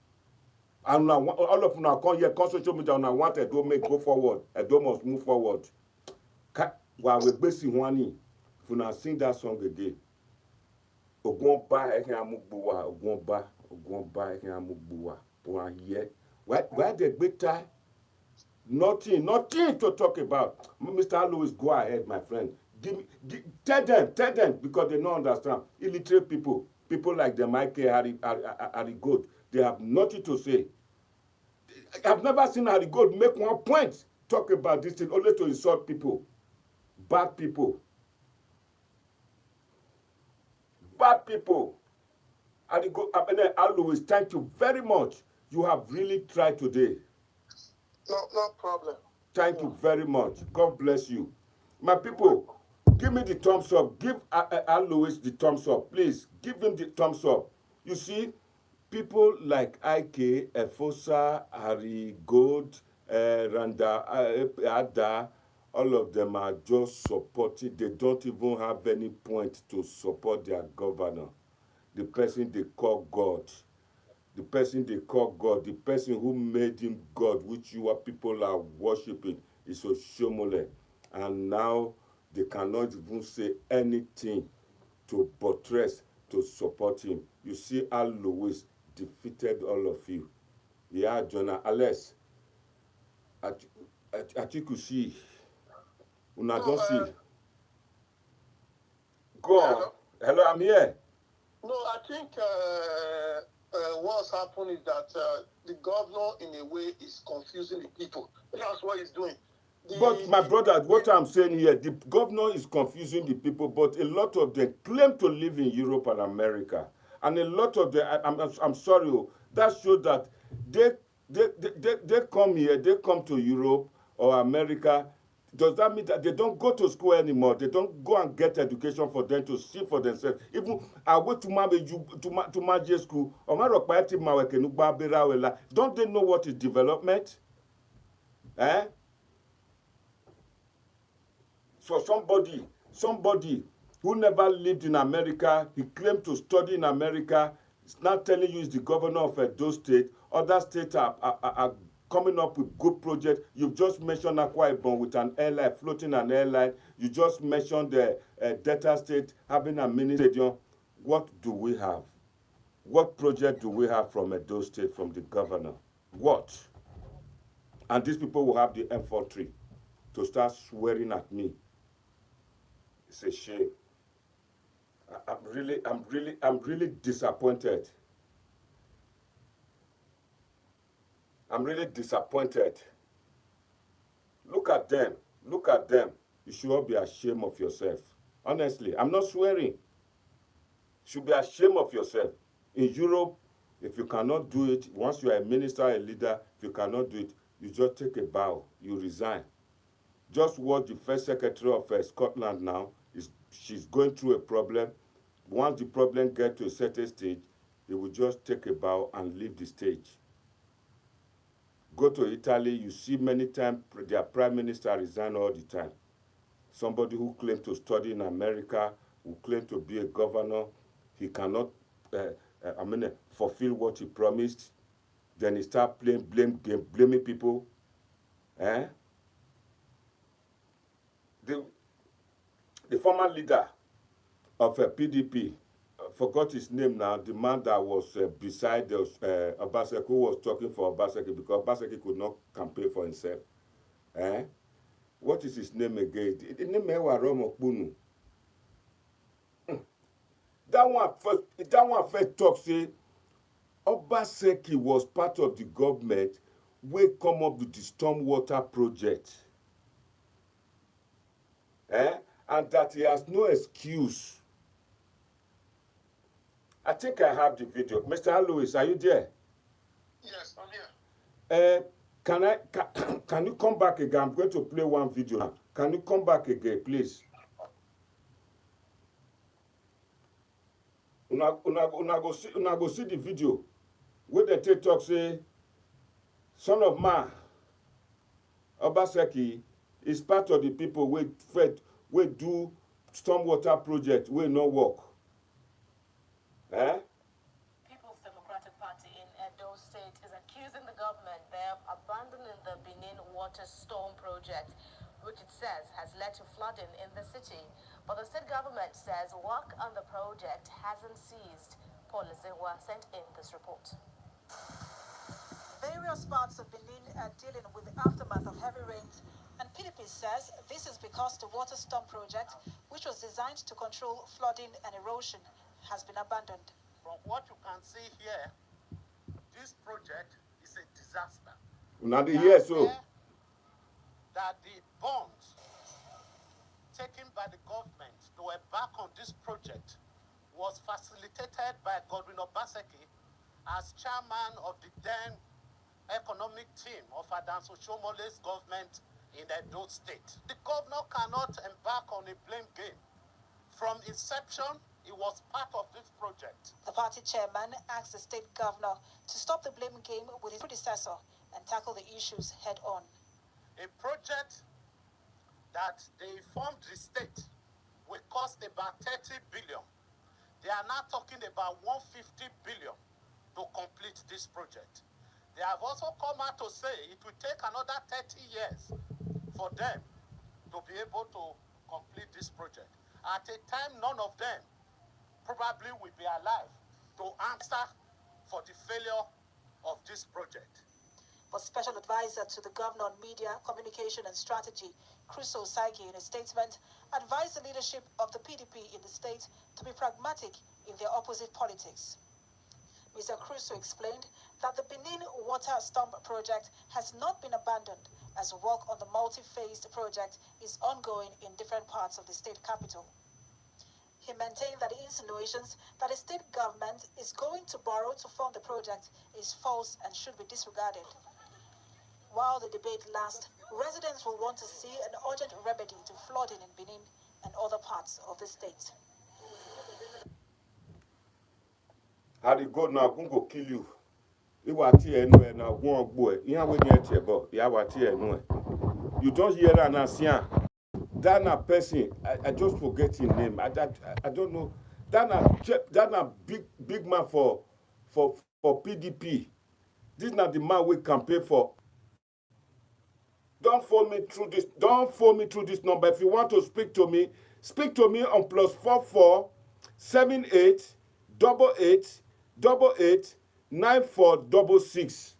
And now all of now come here, come social media. Now want Edo make go forward. Edo must move forward. While we basing one, if you now sing that song again, Ogwomba ehiamugbuwa Ogwomba. Why the better? Nothing to talk about. Mr. Louis, go ahead, my friend. Tell them, because they don't understand. Illiterate people like the Mike Harry Gold, they have nothing to say. I've never seen Harry Gold make one point talk about this thing, only to insult people. Bad people. Louis, thank you very much. You have really tried today. No problem. Thank you very much. God bless you. My people, give me the thumbs up. Give Louis the thumbs up. Please, give him the thumbs up. You see, people like IK, Efosa, Harry Gold, Randa, Ada, all of them are just supporting. They don't even have any point to support their governor. The person they call God. The person who made him God, which you people are worshiping, is Oshomoile. And now they cannot even say anything to buttress, to support him. You see how Louis defeated all of you. Yeah, Jonah, Alex, Atikusi, Una don't see. Go on. Hello, I'm here. No, I think what's happened is that the governor, in a way, is confusing the people. That's what he's doing. But my brother, what I'm saying here, the governor is confusing the people, but a lot of them claim to live in Europe and America. And a lot of them, I'm sorry, that shows that they come here, they come to Europe or America. Does that mean that they don't go to school anymore? They don't go and get education for them to see for themselves. Even I went to my school. Don't they know what is development? So somebody who never lived in America, he claimed to study in America, is now telling you he's the governor of Edo State. Other states are coming up with good projects. You've just mentioned Akwa Ibom with an airline, floating an airline. You just mentioned the Delta State having a mini stadium. What do we have? What project do we have from Edo State, from the governor? What? And these people will have the M40 to start swearing at me. It's a shame. I'm really disappointed. I'm really disappointed. Look at them. You should all be ashamed of yourself. Honestly, I'm not swearing. You should be ashamed of yourself. In Europe, if you cannot do it, once you are a minister, a leader, if you cannot do it, you just take a bow, you resign. Just watch the first secretary of Scotland now. She's going through a problem. Once the problem gets to a certain stage, they will just take a bow and leave the stage. Go to Italy, you see many times their prime minister resign all the time. Somebody who claims to study in America, who claims to be a governor, he cannot fulfill what he promised. Then he start playing blame game, blaming people. Eh? The former leader of PDP, forgot his name now, the man that was beside Obaseki, who was talking for Obaseki because Obaseki could not campaign for himself. Eh? What is his name again? The name is Waromokbunu. That one first talk say Obaseki was part of the government wey come up with the stormwater project. And that he has no excuse. I think I have the video. Mr. Alois, are you there? Yes, I'm here. Can you come back again? I'm going to play one video now. Can you come back again, please? Una go see the video where the take talk say, son of man, Obaseki is part of the people wey do stormwater project wey no work. People's Democratic Party in Edo State is accusing the government of abandoning the Benin water storm project, which it says has led to flooding in the city. But the state government says work on the project hasn't ceased. Paul Zewa sent in this report. Various parts of Benin are dealing with the aftermath of heavy rains, and PDP says this is because the water storm project, which was designed to control flooding and erosion, has been abandoned. From what you can see here, this project is a disaster. Una dey hear so. That the bonds taken by the government to embark on this project was facilitated by Godwin Obaseki as chairman of the then economic team of Oshomoile's government in Edo State. The governor cannot embark on a blame game. From inception, he was part of this project. The party chairman asked the state governor to stop the blame game with his predecessor and tackle the issues head on. A project that they informed the state will cost about 30 billion. They are now talking about 150 billion to complete this project. They have also come out to say it will take another 30 years for them to be able to complete this project. At a time, none of them probably will be alive to answer for the failure of this project. But Special Advisor to the Governor on Media, Communication and Strategy, Oshomoile, in a statement, advised the leadership of the PDP in the state to be pragmatic in their opposite politics. Mr. Crusoe explained that the Benin water storm project has not been abandoned, as work on the multi-phased project is ongoing in different parts of the state capital. He maintained that the insinuations that the state government is going to borrow to fund the project is false and should be disregarded. While the debate lasts, residents will want to see an urgent remedy to flooding in Benin and other parts of the state. How the God now go kill you? You don't hear that now, that person. I just forget his name. I don't know. That big man for PDP. This is not the man we campaign for. Don't phone me through this. Don't phone me through this number. If you want to speak to me on +44 78 88 88 9466.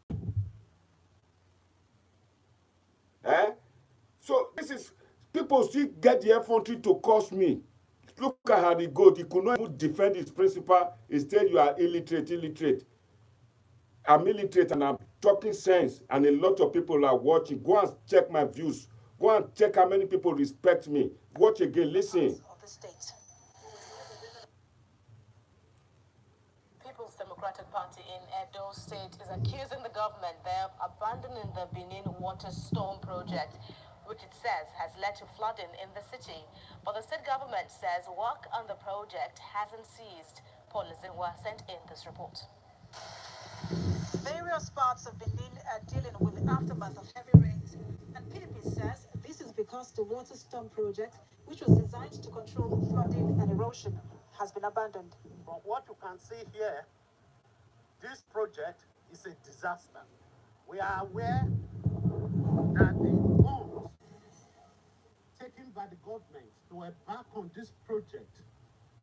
So this is people still get the effrontery to curse me. Look at how they go. He could not even defend his principal. Instead, you are illiterate. I'm illiterate and I'm talking sense, and a lot of people are watching. Go and check my views. Go and check how many people respect me. Watch again. Listen. People's Democratic Party in Edo State is accusing the government of abandoning the Benin water storm project, which it says has led to flooding in the city. But the state government says work on the project hasn't ceased. Paul Lezinwa sent in this report. Various parts of Benin are dealing with the aftermath of heavy rains, and PDP says this is because the water storm project, which was designed to control flooding and erosion, has been abandoned. From what you can see here, this project is a disaster. We are aware that the vows taken by the government to embark on this project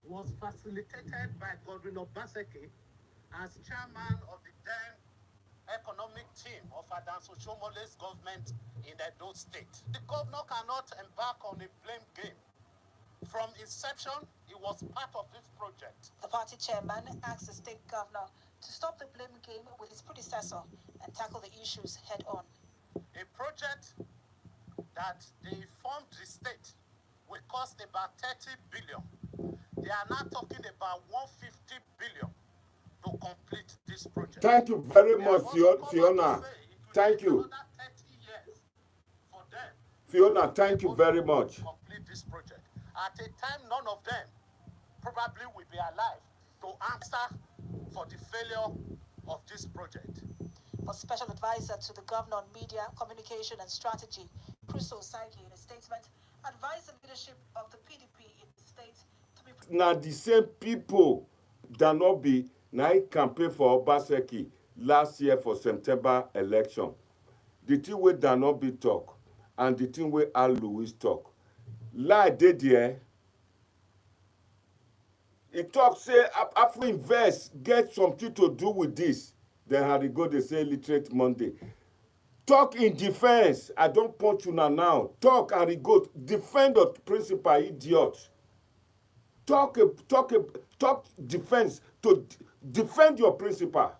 was facilitated by Governor Obaseki as chairman of the then economic team of Oshomoile's government in Edo State. The governor cannot embark on a blame game. From inception, he was part of this project. The party chairman asked the state governor to stop the blame game with his predecessor and tackle the issues head on. A project that they informed the state will cost about 30 billion. They are now talking about 150 billion to complete this project. Thank you very much, Fiona. Thank you. Fiona, thank you very much. Complete this project. At a time, none of them probably will be alive to answer for the failure of this project. But Special Advisor to the Governor on Media, Communication and Strategy, Oshomoile, in a statement, advised the leadership of the PDP in the state to be... Now, the same people that not be now campaign for Obaseki last year for September election. The thing wey that not be talk and the thing wey Al Louis talk. Lie dey there. He talk say after invest get something to do with this. Then how they go they say literate Monday. Talk in defense. I don't punch you now. Talk and he go defend the principal idiot. Talk defense to defend your principal.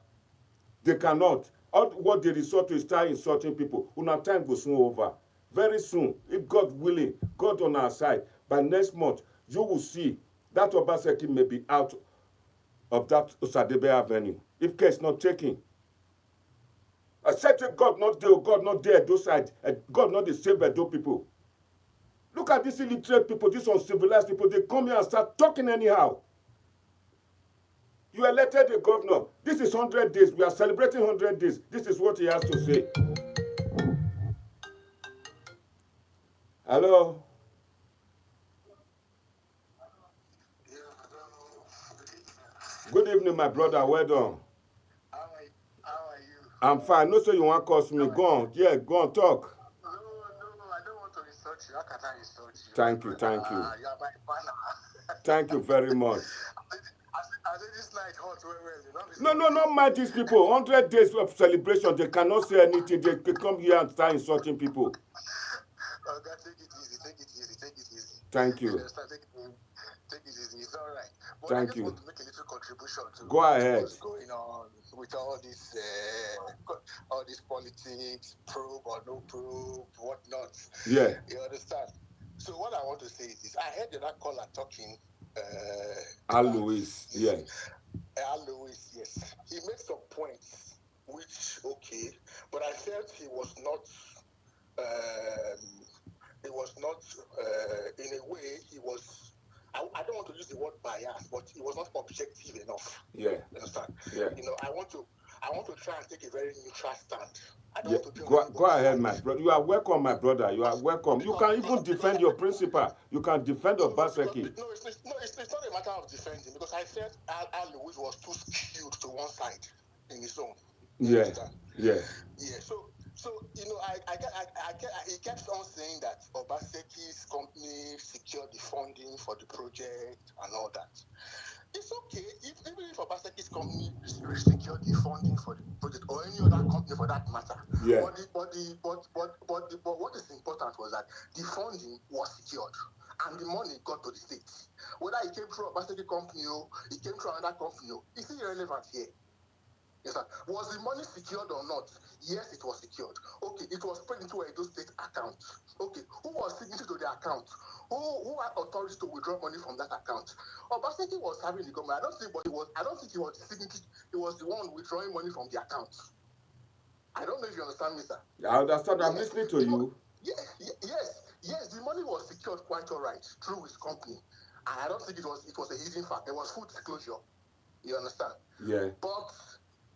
They cannot. All what they resort to is start insulting people. Una time go soon over. Very soon, if God willing, God on our side, by next month, you will see that Obaseki may be out of that Osadebe Avenue. If case not taken. I said to God not there, God not there, those side, God not the same by those people. Look at these illiterate people, these uncivilized people, they come here and start talking anyhow. You elected a governor. This is 100 days. We are celebrating 100 days. This is what he has to say. Hello? Good evening, my brother. Well done. How are you? I'm fine. No, so you want to cause me. Go on. Yeah, go on, talk. No, I don't want to insult you. How can I insult you? Thank you. You are my partner. Thank you very much. I think this night hot well. No, not mind these people. 100 days of celebration, they cannot say anything. They come here and start insulting people. Okay, take it easy. Thank you. Take it easy. It's all right. But Thank I just you. want to make a little contribution to Go ahead. what's going on with all this politics, probe or no probe, whatnot. Yeah. You understand? So what I want to say is this. I heard that caller talking. Al Louis, yeah. Al Louis, yes. He made some points, which okay, but I felt he was not. In a way, he was. I don't want to use the word bias, but he was not objective enough. Yeah. You understand? Yeah. You know, I want to try and take a very neutral stand. I don't Yeah. want to be Go ahead, my brother. You are welcome, my brother. You are welcome. You can even defend your principal. You can defend Obaseki. No, it's not a matter of defending, because I felt Al Louis was too skewed to one side in his own. Yeah. Yeah. So you know, he kept on saying that Obaseki's company secured the funding for the project and all that. It's okay even if Obaseki's company secured the funding for the project, or any other company for that matter. Yeah. But what is important was that the funding was secured and the money got to the states. Whether it came through Obaseki company or it came through another company, it's irrelevant here. Yes, sir. Was the money secured or not? Yes, it was secured. Okay, it was put into a Edo State account. Okay, who was signatory to the account? Who had authority to withdraw money from that account? Obaseki was having the government. I don't think he was the signatory. He was the one withdrawing money from the account. I don't know if you understand me, sir. I understand. I'm listening to you. Yes, the money was secured quite all right through his company. And I don't think it was a hidden fact. There was full disclosure. You understand? Yeah. But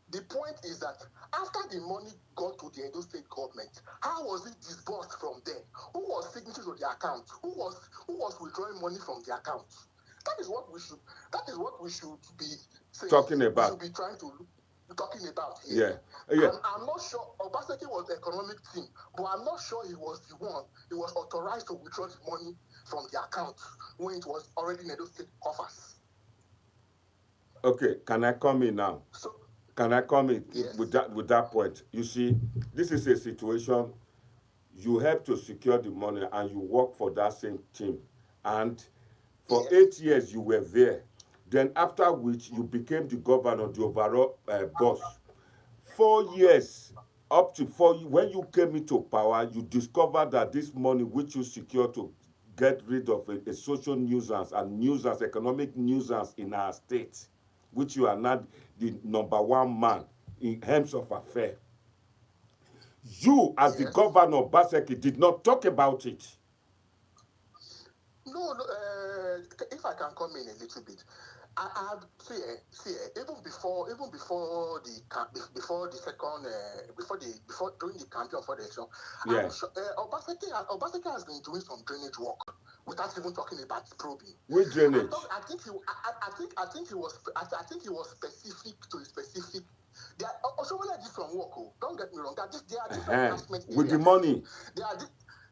the point is that after the money got to the Edo State government, how was it disbursed from them? Who was signatory to the account? Who was withdrawing money from the account? That is what we should be saying. Talking about. We should be trying to talking about here. Yeah. I'm not sure Obaseki was the economic team, but I'm not sure he was the one. He was authorized to withdraw the money from the account when it was already in Edo State coffers. Okay, can I come in now? Can I come in with that point? You see, this is a situation you help to secure the money and you work for that same team. And for 8 years you were there. Then after which you became the governor, the overall boss. 4 years, up to 4 years, when you came into power, you discovered that this money which you secured to get rid of a social nuisance and nuisance, economic nuisance in our state, which you are not the #1 man in terms of affair. You, as the governor of Obaseki, did not talk about it. No, if I can come in a little bit, I even before during the campaign for the election, I'm sure, Obaseki has been doing some drainage work without even talking about probing. Which drainage? I think he was specific to a specific. Oshomoile did some work. Don't get me wrong. There are different catchment areas. With the money.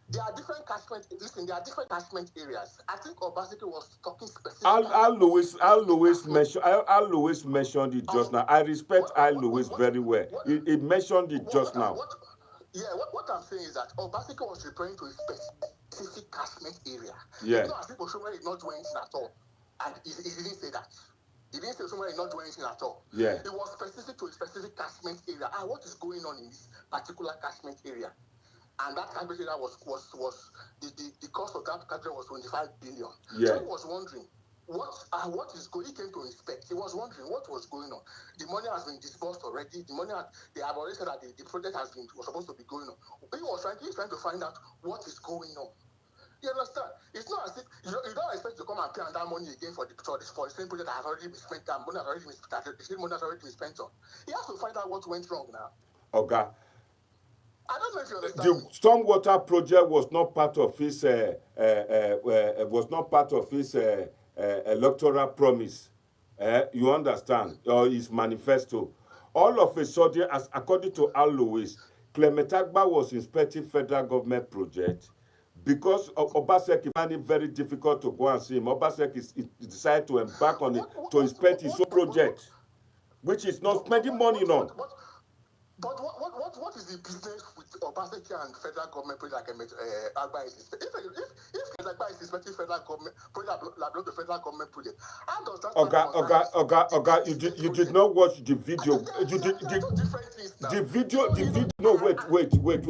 There are different catchment. Listen, there are different catchment areas. I think Obaseki was talking specifically. I'll Louis mentioned it just now. I respect Louis very well. He mentioned it just now. What I'm saying is that Obaseki was referring to a specific catchment area. Yeah. It's not as if Oshomoile is not doing anything at all. And he didn't say that. He didn't say Oshomoile is not doing anything at all. Yeah. It was specific to a specific catchment area. And what is going on in this particular catchment area? And that catchment area was the cost of that catchment was 25 billion. Yeah. So he was wondering what is going. He came to inspect. He was wondering what was going on. The money has been disbursed already. They have already said that the project was supposed to be going on. He's trying to find out what is going on. You understand? It's not as if you don't expect to come and pay on that money again for the same project that has already been spent. That money has already been spent on. He has to find out what went wrong now. Okay. I don't know if you understand. The stormwater project was not part of his electoral promise. You understand? Or his manifesto. All of a sudden, as according to Louis, Clement was inspecting federal government project. Because Obaseki found it very difficult to go and see him, Obaseki decided to embark on it to inspect his own project, which is not spending money on. But what is the business with Obaseki and federal government project like Agba is if Agba is inspecting federal government project like the federal government project, how does that? You did not watch the video.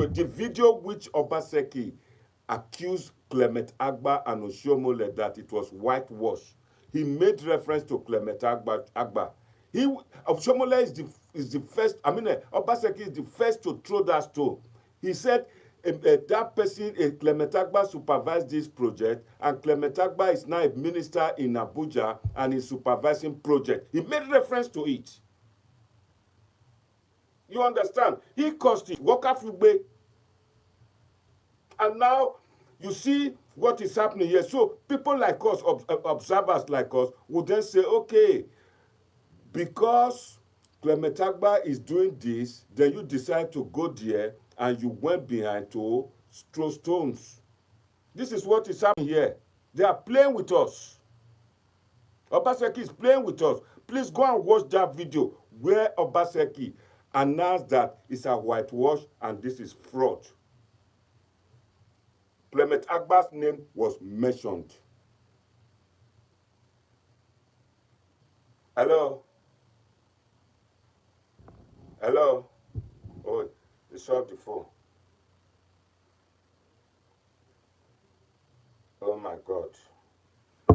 The video which Obaseki accused Clement Agba and Oshomoile that it was whitewash. He made reference to Clement Agba. Oshomoile is the first. Obaseki is the first to throw that stone. He said that person, Clement Agba, supervised this project, and Clement Agba is now a minister in Abuja and is supervising project. He made reference to it. You understand? He caused it. Waka Fugbe. And now you see what is happening here. So people like us, observers like us, would then say, okay, because Clement Agba is doing this, then you decide to go there and you went behind to throw stones. This is what is happening here. They are playing with us. Obaseki is playing with us. Please go and watch that video where Obaseki announced that it's a whitewash and this is fraud. Clement Agba's name was mentioned. Hello? Hello? Oh, they shot the phone. Oh my God.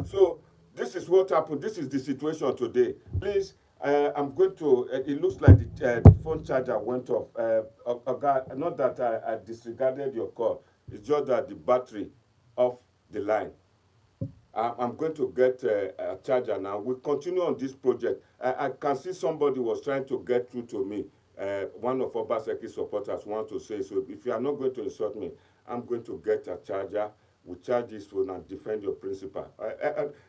So, this is what happened. This is the situation today. Please, I'm going to, it looks like the phone charger went off. Not that I disregarded your call. It's just that the battery off the line. I'm going to get a charger now. We'll continue on this project. I can see somebody was trying to get through to me. One of Obaseki supporters want to say, so if you are not going to insult me, I'm going to get a charger. We charge this phone and defend your principle.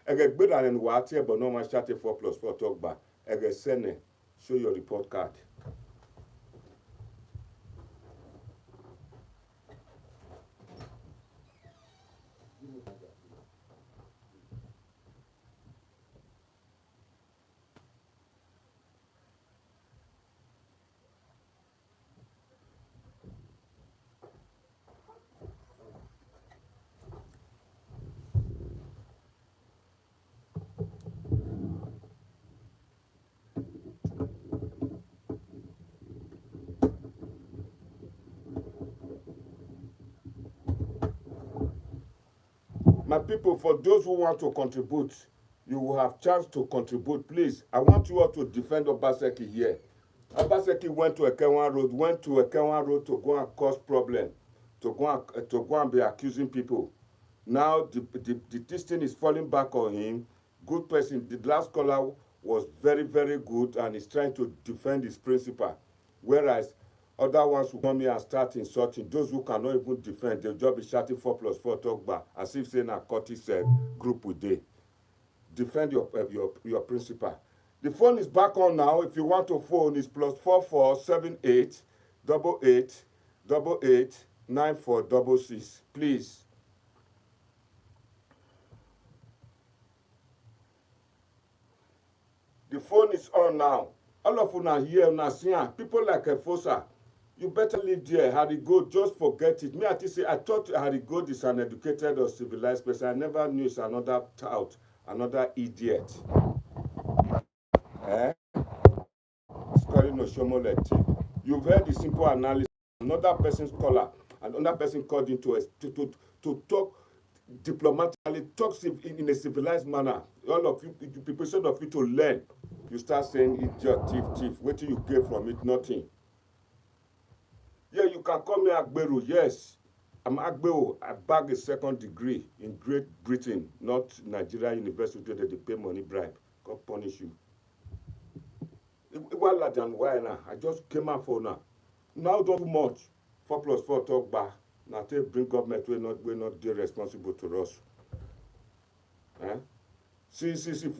I get better than what here, but no man started 4+4 talk back. I get send show your report card. My people, for those who want to contribute, you will have chance to contribute. Please, I want you all to defend Obaseki here. Obaseki went to Ekenwan Road to go and cause problem, to go and be accusing people. Now this thing is falling back on him. Good person. The last caller was very, very good and is trying to defend his principle. Whereas other ones will come here and start insulting. Those who cannot even defend, they'll just be shouting 4+4 talk back, as if saying a Curtis group with they. Defend your principle. The phone is back on now. If you want to phone, it's +44 78 88 88 9466. Please. The phone is on now. All of you are here, now see people like Fosa. You better leave there. Harry Gold, just forget it. Me, I thought Harry Gold is an educated or civilized person. I never knew it's another tout, another idiot. It's calling Oshomoile. You've heard the simple analysis. Another person's caller, another person called into us to talk diplomatically, talks in a civilized manner. All of you, people, instead of you to learn, you start saying idiot, thief. What do you get from it? Nothing. Yeah, you can call me Agberu. Yes, I'm Agberu. I bagged a second degree in Great Britain, not Nigerian University where they pay money bribe. God punish you. I just came out for now. Now don't do much. 4+4 talk back. Now they bring government we're not responsible to us. See, if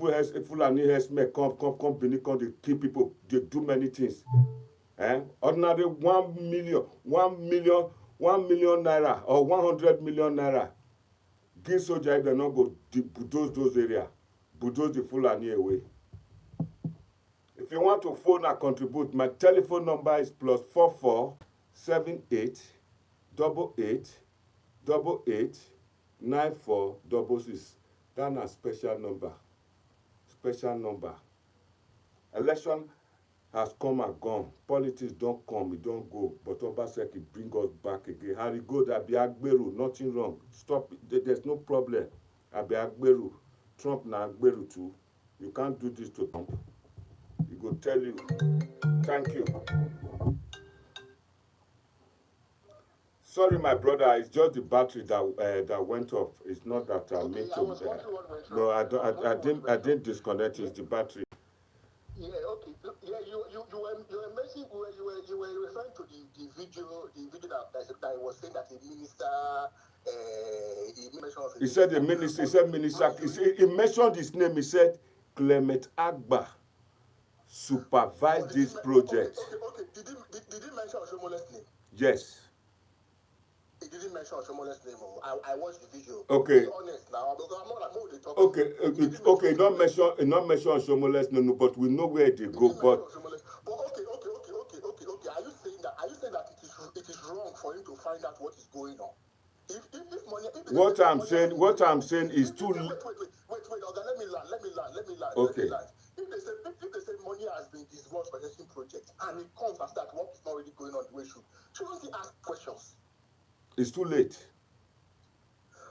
Fulani has come, Benin, come, they kill people, they do many things. Ordinary 1 million naira or 100 million naira. Give soldier if they not go bulldoze those areas, bulldoze the Fulani away. If you want to phone and contribute, my telephone number is +44 78 88 88 9466. That's a special number. Special number. Election has come and gone. Politics don't come, it don't go. But Obaseki bring us back again. Harry Gold, Abi Agberu, nothing wrong. Stop. There's no problem. Abi Agberu. Trump na Agberu too. You can't do this to Trump. He go tell you. Thank you. Sorry, my brother. It's just the battery that went off. It's not that I meant to. No, I didn't disconnect. It's the battery. Yeah, okay. Yeah, you were mentioning you were referring to the video that was saying that the minister he said the minister. He said minister. He mentioned his name. He said Clement Agba supervised this project. Okay. Did he mention Oshomoile's name? Yes. He didn't mention Oshomoile's name. I watched the video. Okay. Be honest now, because I'm not like more they talk. Okay. Not mention Oshomoile's name, but we know where they go. But okay. Are you saying that it is wrong for him to find out what is going on? If what I'm saying is too. Wait, okay, let me land. Okay. If they say money has been disbursed for this project and it comes as that work is not really going on the way it should, shouldn't he ask questions? It's too late.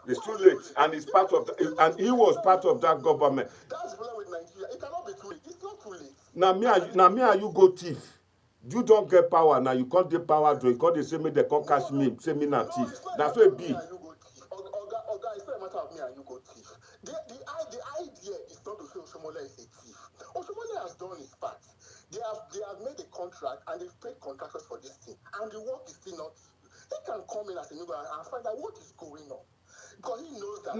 It's too late, and it's part of and he was part of that government. That's the problem with Nigeria. It cannot be too late. It's not too late. Now me and you go thief. You don't get power now. You can't get power. You can't say me they can't catch me. Say me not thief. That's what it be. Oga, it's not a matter of me and you go thief. The idea is not to say Oshomoile is a thief. Oshomoile has done his part. They have made a contract and they've paid contractors for this thing, and the work is still not. He can come in as a new guy and find out what is going on, because he knows that.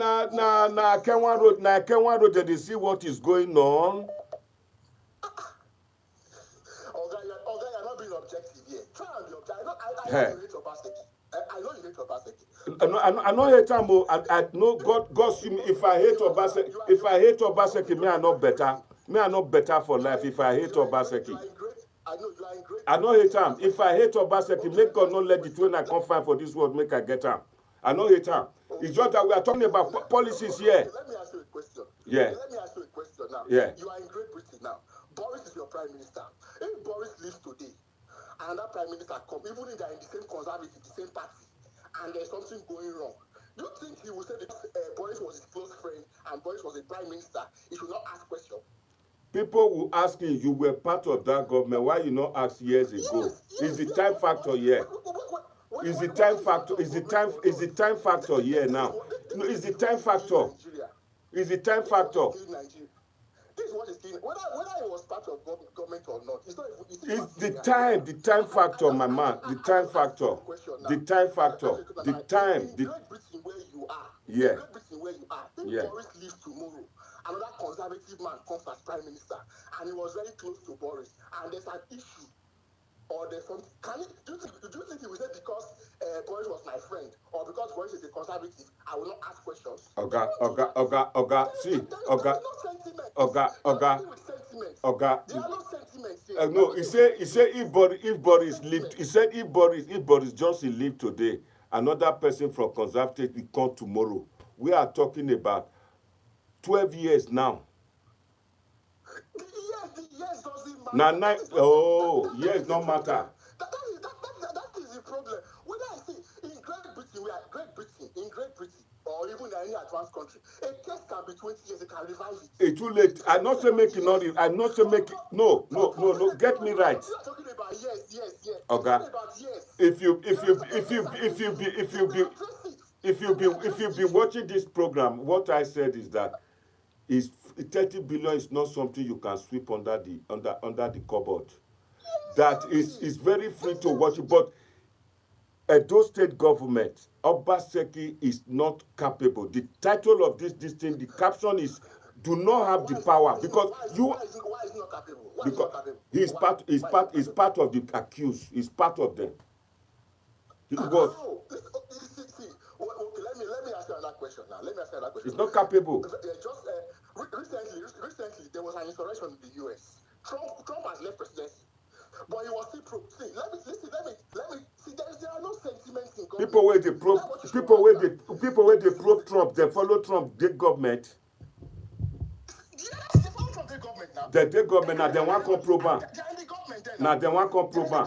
Kenwan Road, they see what is going on. You're not being objective here. Try and be objective. I know you hate Obaseki. I know you hate Obaseki. I know hate him. I know God see me. If I hate Obaseki, me are not better. Me are not better for life if I hate Obaseki. I know hate him. If I hate Obaseki, make God not let the twin I come find for this world make I get him. I know hate him. It's just that we are talking about policies here. Let me ask you a question. Yeah. Let me ask you a question now. Yeah. You are in Great Britain now. Boris is your prime minister. If Boris leaves today, and that prime minister comes, even if they are in the same conservative, the same party, and there's something going wrong, do you think he will say that Boris was his close friend and Boris was the prime minister? He should not ask questions. People will ask him, you were part of that government. Why you not ask years ago? Is the time factor here? Is the time factor? Is the time factor here now? No, is the time factor? Is the time factor? This is what is doing. Whether it was part of government or not, it's not. It's the time factor, my man. The time factor. The time factor. The time. In Great Britain where you are. Yeah. Great Britain where you are. Yeah. If Boris leaves tomorrow, another conservative man comes as prime minister, and he was very close to Boris, and there's an issue, or there's something. Do you think he will say because Boris was my friend, or because Boris is a conservative, I will not ask questions? No, he said if Boris lived, he said if Boris Johnson lived today, another person from conservative will come tomorrow. We are talking about 12 years now. The years doesn't matter. Years don't matter. That is the problem. Whether I say in Great Britain, in Great Britain, or even in any advanced country, a case can be 20 years, it can revive it. It's too late. I'm not saying make it not. I'm not saying make it. No. Get me right. You are talking about yes. Okay. About yes. If you've been watching this program, what I said is that is 30 billion is not something you can sweep under the cupboard. That is very free to watch it, but Edo state government, Obaseki is not capable. The title of this thing, the caption is do not have the power because why is he not capable? He's part of the accused. He's part of them. He was. Okay, let me ask you another question now. He's not capable. Recently, there was an insurrection in the U.S. Trump has left presidency, but he was still pro. See, let me see. There are no sentiments in government. People where they probe Trump, they follow Trump. They government. Yes, they follow Trump. They government now. They government now. They want to probe. They are in the government then. Now they want to probe. I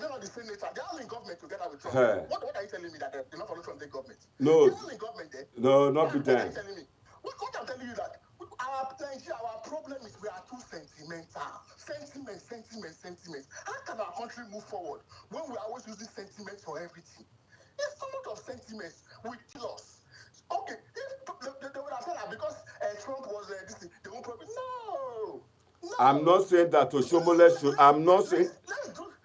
don't know the same nature. They are all in government together with Trump. Hey. What are you telling me that they not follow Trump? They government. No. They are all in government there. No, not be What them. are you telling me? What I'm telling you that our problem is we are too sentimental. Sentiment. How can our country move forward when we are always using sentiments for everything? It's so much of sentiments will kill us. Okay, if they would have said that because Trump was this thing, they won't promise. No. I'm not saying that Oshomoile should. I'm not saying.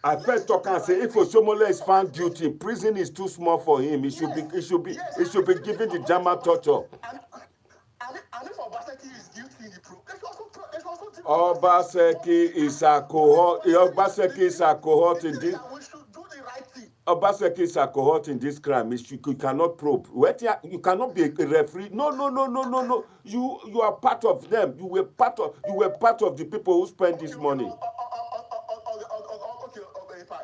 I first talk and say if Oshomoile is found guilty, prison is too small for him. It should be given the German torture. And if Obaseki is guilty in the probe, there's also Obaseki is a cohort. Obaseki is a cohort in this. We should do the right thing. Obaseki is a cohort in this crime. You cannot probe. You cannot be a referee. No. You are part of them. You were part of the people who spend this money.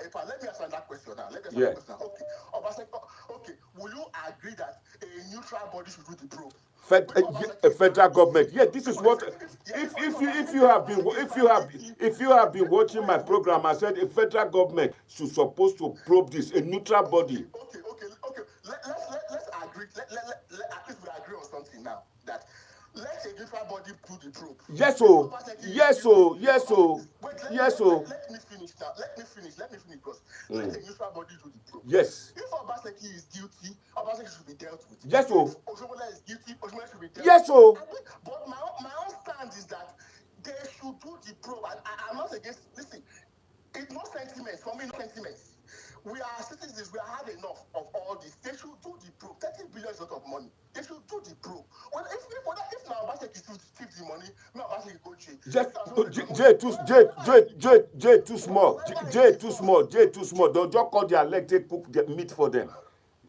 Okay, let me answer that question now. Okay, Obaseki. Okay, will you agree that a neutral body should do the probe? Federal government. Yeah, this is what. If you have been watching my program, I said a federal government should supposed to probe this. A neutral body. Okay. Let's agree. At least we agree on something now. That let's let a neutral body do the probe. Yes, oh. Yes, oh. Yes, oh. Yes, oh. Let me finish now. Let me finish, because let a neutral body do the probe. Yes. If Obaseki is guilty, Obaseki should be dealt with. Yes, oh. If Oshomoile is guilty, Oshomoile should be dealt Yes, with. oh. But my own stand is that they should do the probe. I'm not against, listen, it's no sentiments, for me, no sentiments. We are citizens, we have had enough of all this. They should do the probe. 30 billion is a lot of money. They should do the probe. Well, if now Obaseki keeps the money, no Obaseki go jail. J too small. J too small. J too small. Don't just call their leg, take cook the meat for them.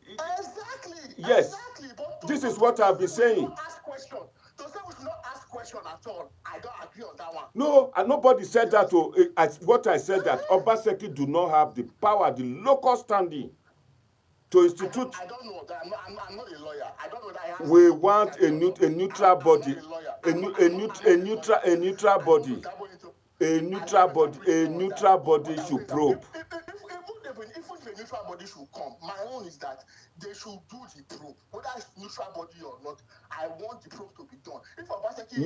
Exactly. Yes. Exactly. But This is what I've been saying. Ask question. To say we should not ask question at all, I don't agree on that one. No, and nobody said that. What I said that Obaseki do not have the power, the local standing to institute. I don't know that. I'm not a lawyer. I don't know that. I have We want a neutral body, a neutral body, a neutral body should probe. Even if a neutral body should come, my own is that they should do the probe, whether it's neutral body or not. I want the probe to be done. If Obaseki,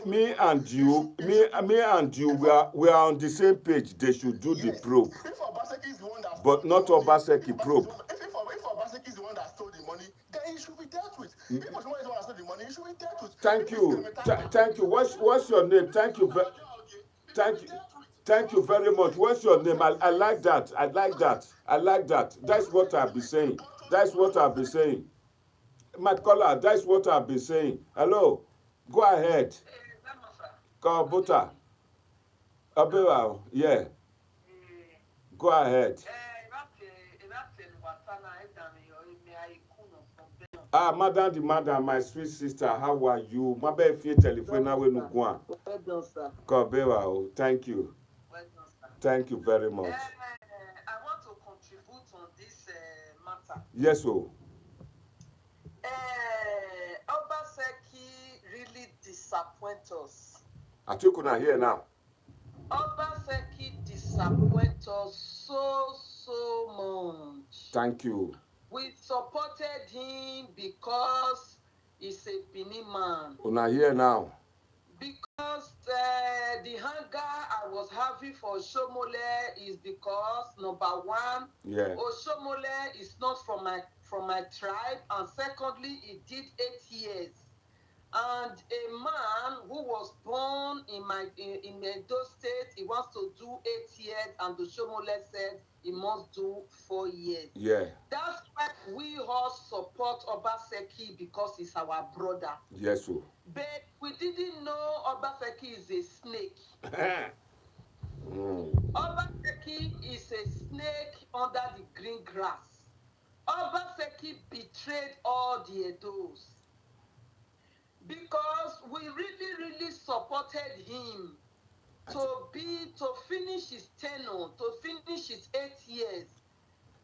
me and you, we are on the same page. They should do the probe, if Obaseki is the one that but not Obaseki probe. If Obaseki is the one that stole the money, then he should be dealt with. If Oshomoile is the one that stole the money, he should be dealt with. Thank you. Thank you. What's your name? Thank you. Thank you very much. What's your name? I like that. I like that. That's what I've been saying. My caller, that's what I've been saying. Hello. Go ahead. Kabuta. Abewa. Yeah. Go ahead. Madam, my sweet sister, how are you? My bad fear telephone now when you go on. Well done, sir. Kabewa, thank you. Well done, sir. Thank you very much. I want to contribute on this matter. Yes, oh. Obaseki really disappoints us. I think we're not here now. Obaseki disappoints us so much. Thank you. We supported him because he's a Benin man. We're not here now. Because the hunger I was having for Oshomoile is because number one, Oshomoile is not from my tribe, and secondly, he did 8 years. And a man who was born in Edo State, he wants to do 8 years, and Oshomoile said he must do 4 years. Yeah. That's why we all support Obaseki, because he's our brother. Yes, sir. But we didn't know Obaseki is a snake. Obaseki is a snake under the green grass. Obaseki betrayed all the Edos. Because we really supported him to finish his tenure, to finish his 8 years.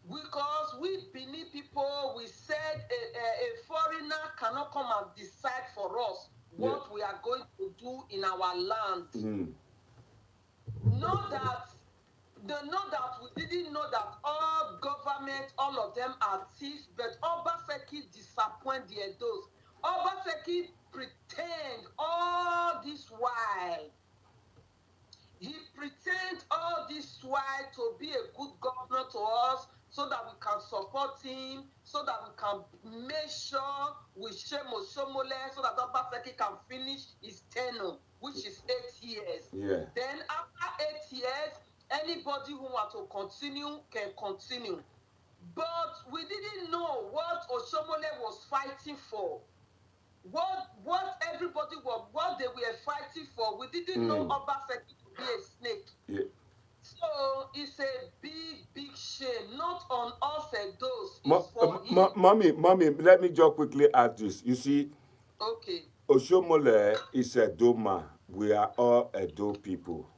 Because we Benin people, we said a foreigner cannot come and decide for us what we are going to do in our land. Know that we didn't know that all government, all of them are thieves, but Obaseki disappoint the Edos. Obaseki pretend all this while. He pretend all this while to be a good governor to us, so that we can support him, so that we can make sure we shame Oshomoile, so that Obaseki can finish his tenure, which is 8 years. Yeah. Then after 8 years, anybody who wants to continue can continue. But we didn't know what Oshomoile was fighting for. What everybody was, what they were fighting for. We didn't know Obaseki to be a snake. Yeah. So it's a big shame, not on us Edos. Mommy, let me just quickly add this. You see, okay. Oshomoile is a Doma. We are all Edo people.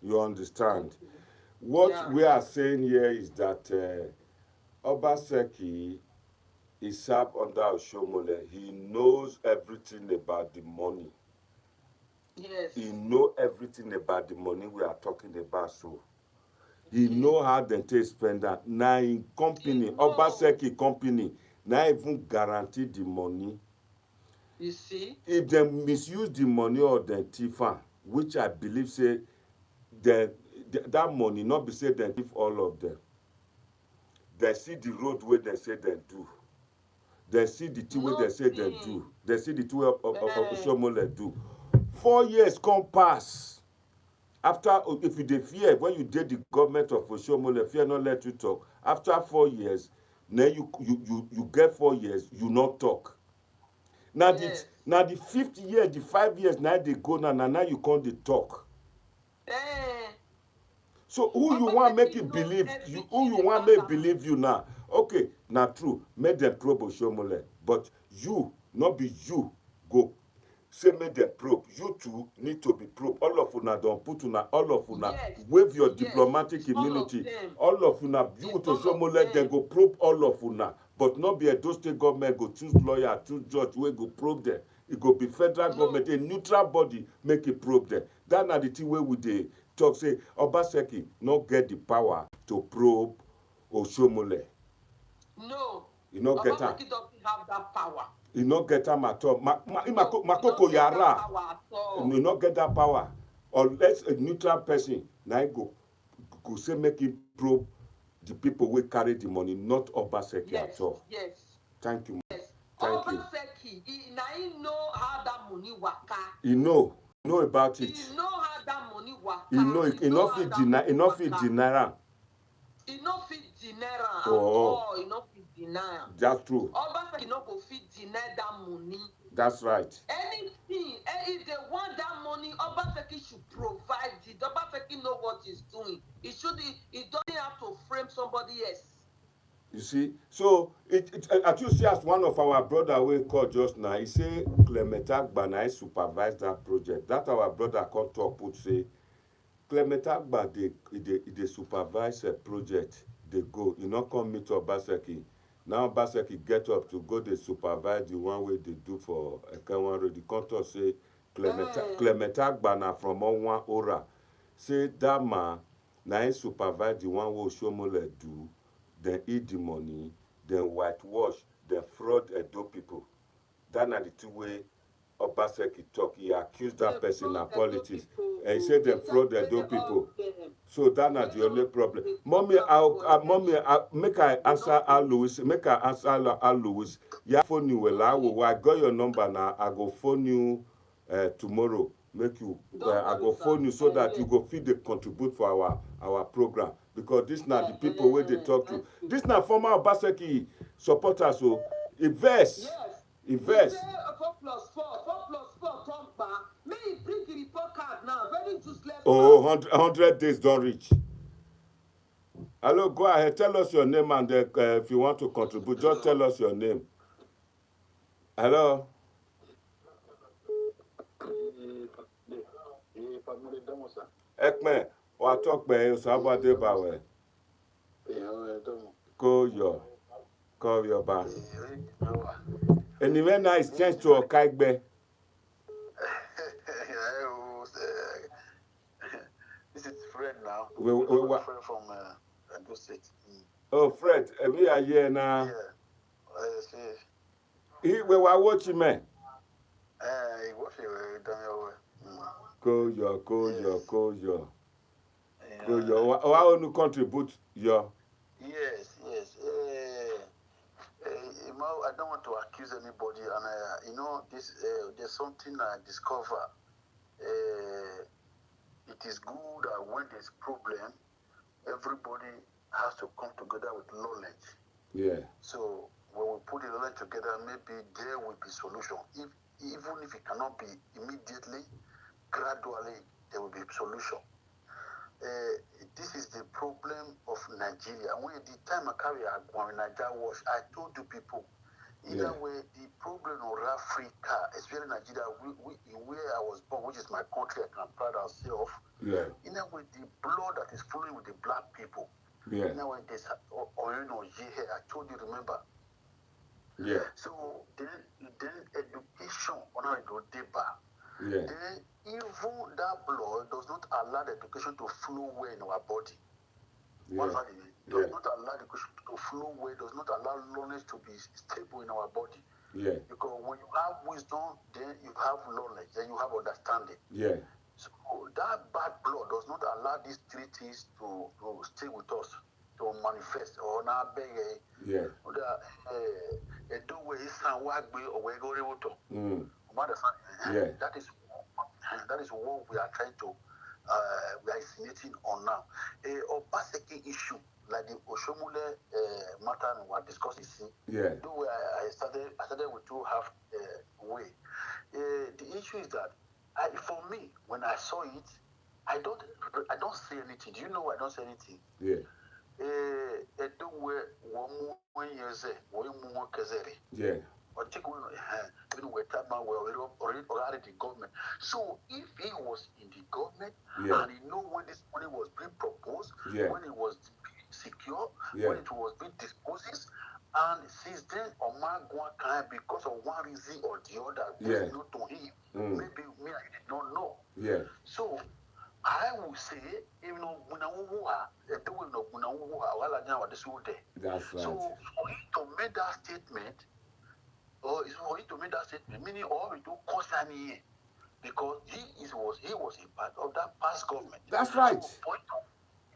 You understand? Okay. What we are saying here is that Obaseki is served under Oshomoile. He knows everything about the money. Yes. He know everything about the money we are talking about. So he know how they take spend that. Now in company, Obaseki company, now even guarantee the money. You see? If they misuse the money or the thief am, which I believe say that money not be say dem give all of them. They see the road wey they say they do. They see the thing wey they say they do. They see the thing wey Oshomoile do. 4 years come pass. After, if you dey fear, when you did the government of Oshomoile, fear not let you talk. After 4 years, then you get 4 years, you not talk. Now Yes. the 5th year, the 5 years now they go now you can't dey talk. So who you want make it believe you? Who you want make believe you now? Okay, now true. Make them probe Oshomoile, but you not be you go say make them probe. You two need to be probed. All of una don't put una. All of una wave your diplomatic immunity. All of una you to Oshomoile then go probe all of una. But not be a those state government go choose lawyer, choose judge, we go probe them. It go be federal government, a neutral body make it probe them. That na the thing where we dey talk say Obaseki not get the power to probe Oshomoile. No. You not get am. Obaseki doesn't have that power. You not get am at all. Makoko yara. You not get that power. Unless a neutral person now go say make it probe the people wey carry the money, not Obaseki at all. Yes. Thank you. Yes. Thank you. Obaseki, he know how that money waka. He know about it. He know how that money waka. He know enough fit deny am. He no fit deny am at all. He no fit deny am. That's true. Obaseki no go fit deny that money. That's right. Anything, if they want that money, Obaseki should provide it. Obaseki know what he's doing. He doesn't have to frame somebody else. You see, so at you see as one of our brother we call just now, he say Clement Agba supervise that project. That our brother come talk put say Clement Agba they supervise a project. They go, you not come meet Obaseki. Now Obaseki get up to go they supervise the one way they do for Ekenwan Road. The contour say Clement Agba na from one Ora. Say that man now he supervise the one way Oshomoile do. Then eat the money, then whitewash, then fraud Edo people. That na the two way Obaseki talk. He accused that person of politics. And he said they fraud Edo people. So that na the only problem. Mommy, make I answer Al Louis. Make I answer Al Louis. Yeah, phone you well. I got your number now. I go phone you tomorrow. Make you. I go phone you so that you go feed the contribute for our program. Because this now the people where they talk to. This now former Obaseki supporters. So invest. Invest. 4+4 come back. May he bring the report card now. Very useless. Oh, 100 days don't reach. Hello, go ahead. Tell us your name and if you want to contribute, just tell us your name. Hello. Ekme, wa talk be so about the bawe. Call your ba. Anyway, now it's changed to Okaigbe. This is Fred now. Fred from Edo State. Oh, Fred, we are here now. Yeah. We were watching, man. Call your. Why want to contribute your? Yes. I don't want to accuse anybody, and this there's something I discover. It is good that when there's problem, everybody has to come together with knowledge. Yeah. So when we put the knowledge together, maybe there will be solution. Even if it cannot be immediately, gradually there will be solution. This is the problem of Nigeria. When the time I carry Nigeria wash, I told you people, either way, the problem of Africa, especially Nigeria, where I was born, which is my country, I can pride ourselves. Yeah. In a way, the blood that is flowing with the black people. Yeah. In a way, there's here. I told you, remember. Yeah. So then education on how it go deeper. Yeah. Then even that blood does not allow the education to flow well in our body. Yeah. Does not allow the education to flow well, does not allow knowledge to be stable in our body. Yeah. Because when you have wisdom, then you have knowledge, then you have understanding. Yeah. So that bad blood does not allow these treaties to stay with us, to manifest or not beg Yeah. a do way is and what we or we go to. Yeah. That is what we are trying to we are insinuating on now. Obaseki issue like the Oshomoile matter we are discussing. Yeah. Though I started with two half way. The issue is that for me, when I saw it, I don't say anything. Do you know I don't say anything? Yeah. Yeah. Already the government. So if he was in the government Yeah. and he know when this money was being proposed, Yeah. when it was secure, Yeah. when it was being disposed, and since then Omar Gwan because of one reason or the other, Yeah. not to him, maybe me I did not know. Yeah. So I would say, even though That's right. so for him to make that statement, meaning all we do concerning him, because he was a part of that past government. That's right. So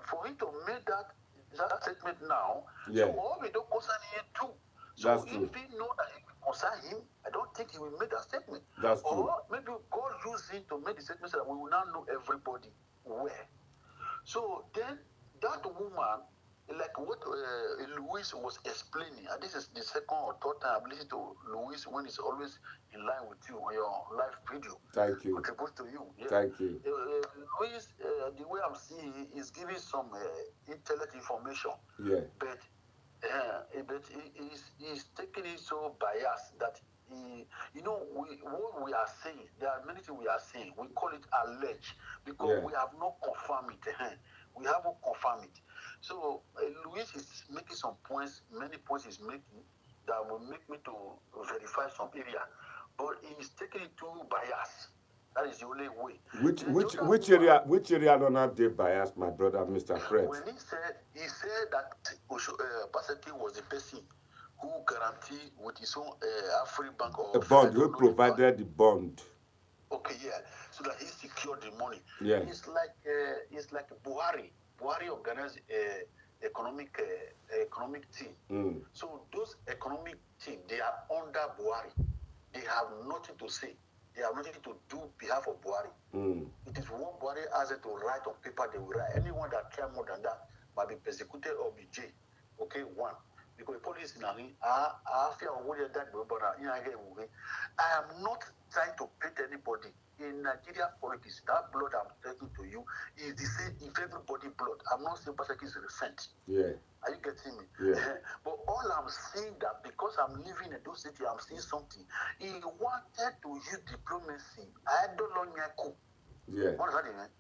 for him to make that statement now, Yeah. so all we do concerning him too. So That's if true. he know that it will concern him, I don't think he will make that statement. That's true. Or maybe God used him to make the statement so that we will now know everybody where. So then that woman, like what Louis was explaining, and this is the second or third time I've listened to Louis when he's always in line with you on your live video. Thank you. Contribute to you. Yeah. Thank you. Louis, the way I'm seeing, is giving some intellect information. Yeah. But he's taking it so biased that what we are saying, there are many things we are saying. We call it alleged because we have not confirmed it. We haven't confirmed it. So Louis is making some points, many points he's making that will make me to verify some area. But he's taking it too biased. That is the only way. Which area don't have the bias, my brother, Mr. Fred? When he said that Obaseki was the person who guaranteed with his own Afri-Bank or a bond, who provided the bond. Okay, yeah. So that he secured the money. Yeah. It's like Buhari. Buhari organized economic team. So those economic team, they are under Buhari. They have nothing to say. They have nothing to do behalf of Buhari. It is what Buhari has to write on paper, they will write. Anyone that try more than that might be persecuted or be jailed. Okay, one. Because the police now, I am not trying to paint anybody. In Nigeria politics, that blood I'm taking to you is the same if everybody blood. I'm not saying Obaseki is recent. Yeah. Are you getting me? Yeah. But all I'm saying that because I'm living in those city, I'm seeing something. He wanted to use diplomacy. I don't know. Yeah. What is that?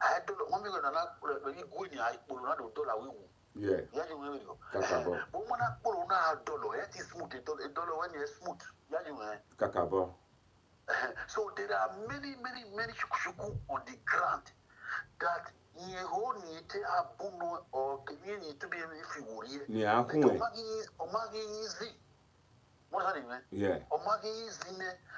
I don't know. One million $1 yeah. Yeah, you will. Kakabo. But when I pull on $1, it is smooth. $1 when you're smooth. Yeah, you will. Kakabo. So there are many shuku on the ground that or community to be if you will hear. Yeah, yeah.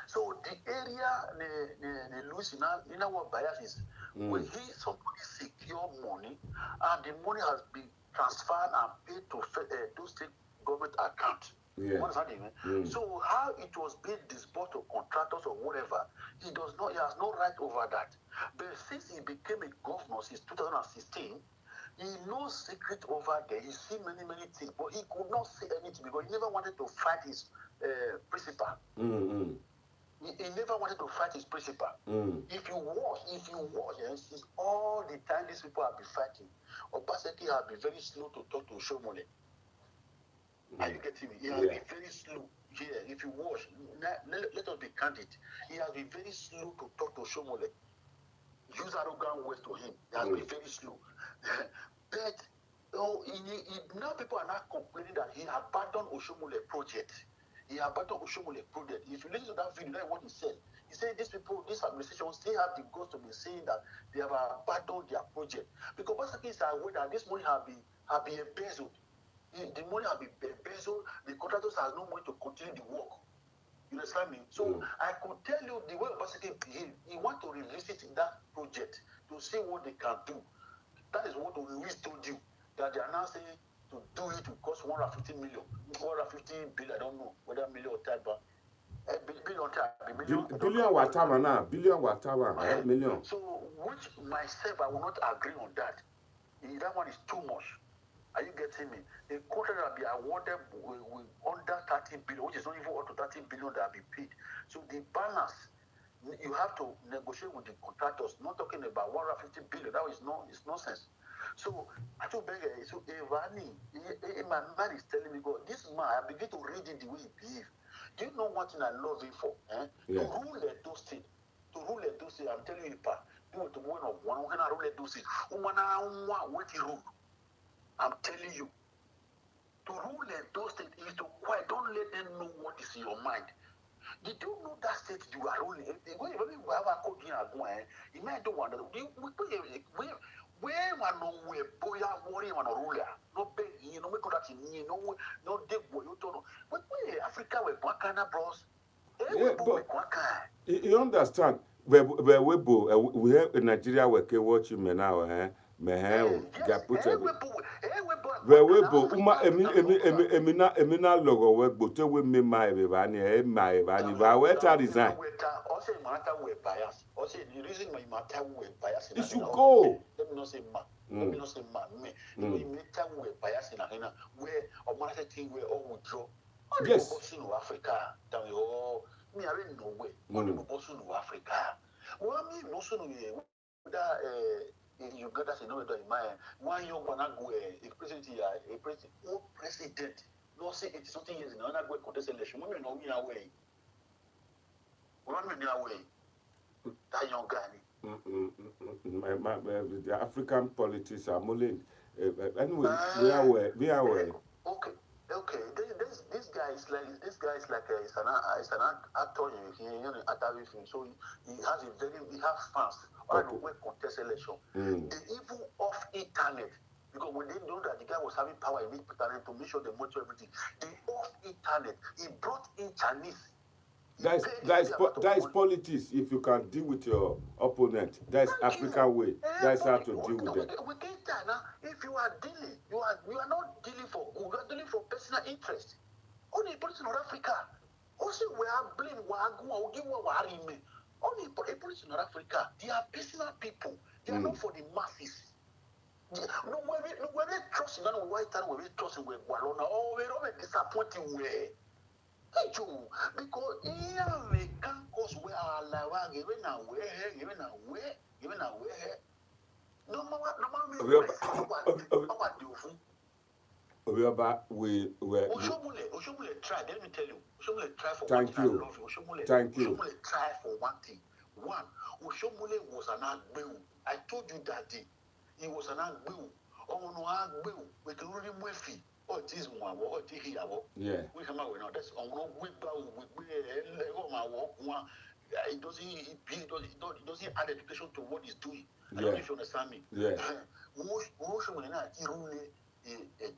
So the area the Louisiana, you know what bias is? When somebody secure money and the money has been transferred and paid to state government account. Yeah. What does that mean? So how it was being disbursed to contractors or whatever, he has no right over that. But since he became a governor since 2016, he knows secret over there. He see many things, but he could not say anything because he never wanted to fight his principal. He never wanted to fight his principal. If you watch, and see all the time these people have been fighting, Obaseki has been very slow to talk to Oshomoile. Are you getting me? He has been very slow here. If you watch, let us be candid. He has been very slow to talk to Oshomoile. Use arrogant words to him. He has been very slow. But now people are not complaining that he abandoned Oshomoile project. He abandoned Oshomoile project. If you listen to that video, that's what he said. He said these people, this administration still have the guts to be saying that they have abandoned their project. Because Obaseki is aware that this money have been embezzled. The money has been embezzled. The contractors have no money to continue the work. understand me? So I could tell you the way Obaseki behaved. He want to revisit that project to see what they can do. That is what Louis told you. That they are now saying to do it will cost 150 million, 150 billion. I don't know whether million or type, but billion type, million. Billion whatever now, billion whatever, million. So, which myself, I will not agree on that. That one is too much. Are you getting me? The contract will be awarded with under 30 billion, which is not even up to 30 billion that will be paid. So the balance, you have to negotiate with the contractors. Not talking about 150 billion. That is nonsense. So I told Beggar, so Evani, my mind is telling me, God, this man, I begin to read it the way he behaves. Do you know one thing I love him for? To rule those things. To rule those things, I'm telling you, pa. Do it to one of one. When I rule those things, what he rule. I'm telling you, to rule those states is to quiet. Don't let them know what is in your mind. Did you know that state you are ruling? When you have a code here, you might don't wonder. Where one no way, boy, worry on a ruler. No pay, you know, make that in no dig boy, you don't know. But where Africa, where Wakana bros? Yeah, but you understand? We have in Nigeria, we can watch him now, Webo emina logo we gbote we me my beba ni e my beba ni ba we ta design. Also matter we bias. Also the reason my matter we bias. It should go. Let me not say ma. Let me not say ma me. We matter we bias in Ghana where or matter thing where all withdraw. Yes. In Africa. Tell me me I don't know way. All the boss in Africa. Well me no so no that in Uganda, say no, in my one young one go a president, no say 80 something years in another go contest election. Women know me away. Women away. That young guy. The African politics are mulling. Anyway, we are aware. Okay. This guy is like he's an actor. He actor film, so he has fans. I don't know contest election. The evil of internet, because when they know that the guy was having power in internet to make sure they monitor everything. The off internet, he brought in Chinese. That is politics. If you can deal with your opponent, that's African way. That's how to deal with them. We get that now. If you are dealing, you are not dealing for good. You are dealing for personal interest. Only politics in North Africa. Also, we are blame. We are going. Only politics in North Africa. They are personal people. They are not for the masses. No, we trust in white and we trust in Guarona. Oh, we don't disappointing way. Because here we can cause we are alive, given away. No matter we Oshomoile tried. Let me tell you, Oshomoile tried for Thank one thing. you. I love you. Thank you. Oshomoile tried for one thing. One, Oshomoile was an Agbeu. I told you that day. He was an Agbeu. Oh no, Agbeu. We can really move it. Oh, it is one. Oh, it is here. Yeah. We come out now. That's on no we it doesn't add education to what he's doing. I don't know if you understand me. Yeah.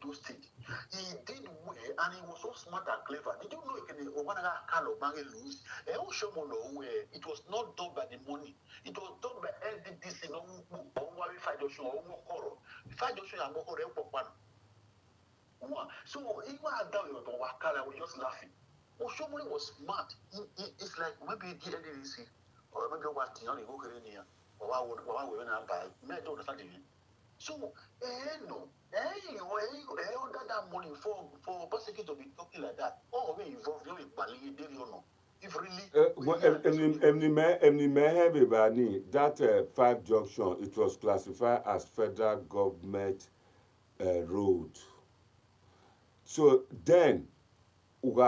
Those things. He did well and he was so smart and clever. Did you know he can lose? It was not done by the money. It was done by LDDC. So even I was just laughing. Oshomoile was smart. It's like maybe the LDDC or maybe what the only go here or what we want to buy. I don't understand it. So, under that money for Obaseki to be talking like that, we involved in Bali, or no? If really, that 5 junction, it was classified as federal government road. So then, you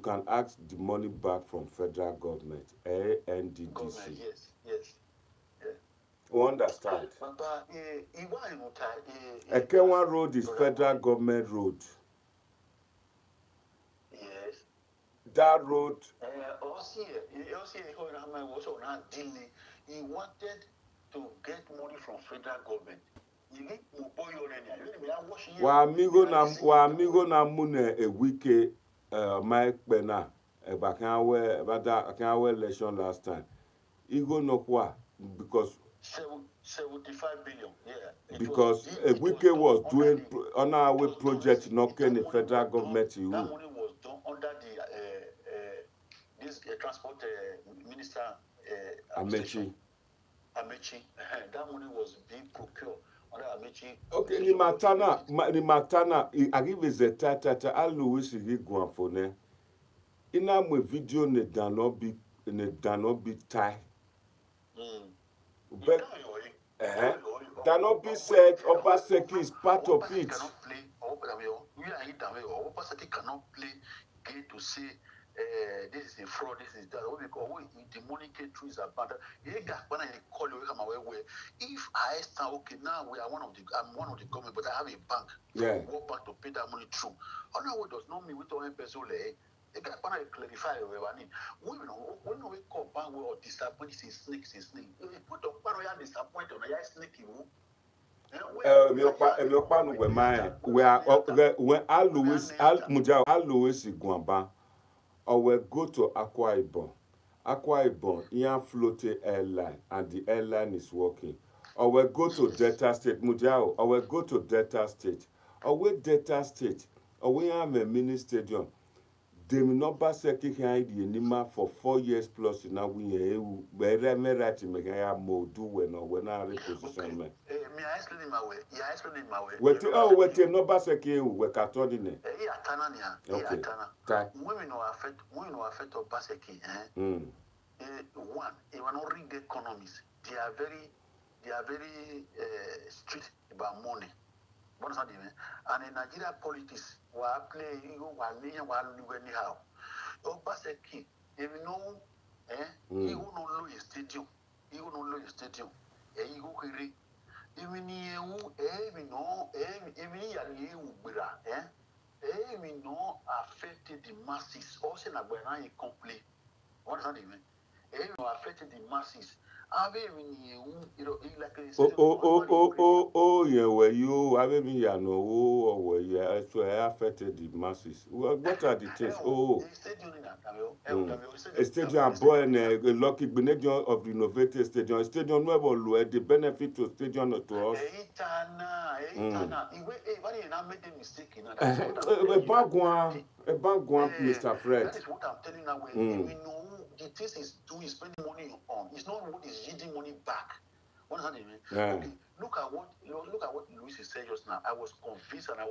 can ask the money back from federal government, NDDC. Yes. You understand? Ekenwa Road is federal government road. Yes. That road. He wanted to get money from federal government. Wa amigo na mune a wiki Mike Bena back our election last time. Ego no kwa because 75 billion, yeah. Because a wiki was doing on our way project knocking the federal government. That money was done under the this transport minister Amechi. Amechi. That money was being procured under Amechi. Okay, ni matana I give is a tata I Louis Guanfone. In our video ne dano be tie. But Danobi said Obaseki is part of it. Obaseki cannot play game to say this is a fraud, this is that. The money came through is about that. When I call you, come away where if I stand okay now, I'm one of the government, but I have a bank. Yeah. Work bank to pay that money through. Oh no, it does not mean we don't have peso. When I clarify, we call bank or disappoint is snake. If you put a paranoia disappoint on a snake, we are when Alois Guamba or we go to Akwa Ibom, Ian floating airline and the airline is working. Or we go to Delta State, Mujao, or we go to Delta State, or we Delta State, or we have a mini stadium. They will not pass a kick Nima for 4 years plus now. We where right to make a more do when I reposition me. May I explain my way? Yeah, explain my way. Wait, no pass a kick, we can't ordinate. Okay. Women are affected of Baseki. One, they will not read the economies. They are very strict about money. And in Nigeria politics, we are playing, we are living anyhow. Obaseki, if you know, he will not lose a stadium. He will not lose a stadium. He will carry. Even you, affected the masses. Also, na when I complain. What does that mean? Affected the masses. Yeah, where you have me, ya know, or where you affected the masses. What are the things? A stadium boy and a lucky benediction of the innovative stadium. Stadium never the benefit to stadium to us. A bad one, Mr. Fred. That is what I'm telling you now. We know the things is doing, spending money on. It's not what is yielding money back. What does that mean? Okay, look at what Luis said just now. I was convinced, and I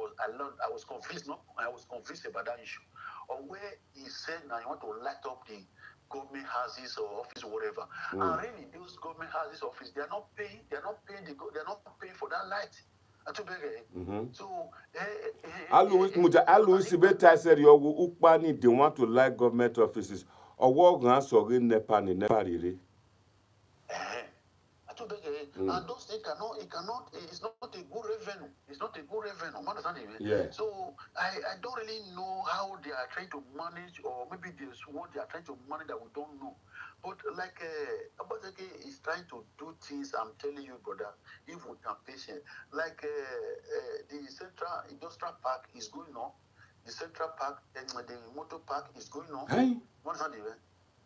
was convinced about that issue. Or where he said now you want to light up the government houses or office or whatever. And really, those government houses office, they're not paying for that light. So, Alois Beta said you Ukpani they want to light government offices or walk around so in Nepal in Nepal. And those things it's not a good revenue. It's not a good revenue. Understand it? Yeah. So I don't really know how they are trying to manage, or maybe there's what they are trying to manage that we don't know. But like Obaseki is trying to do things, I'm telling you, brother, if we are patient. Like the Central Industrial Park is going on. The Central Park and the Motor Park is going on. Hey. What's that even?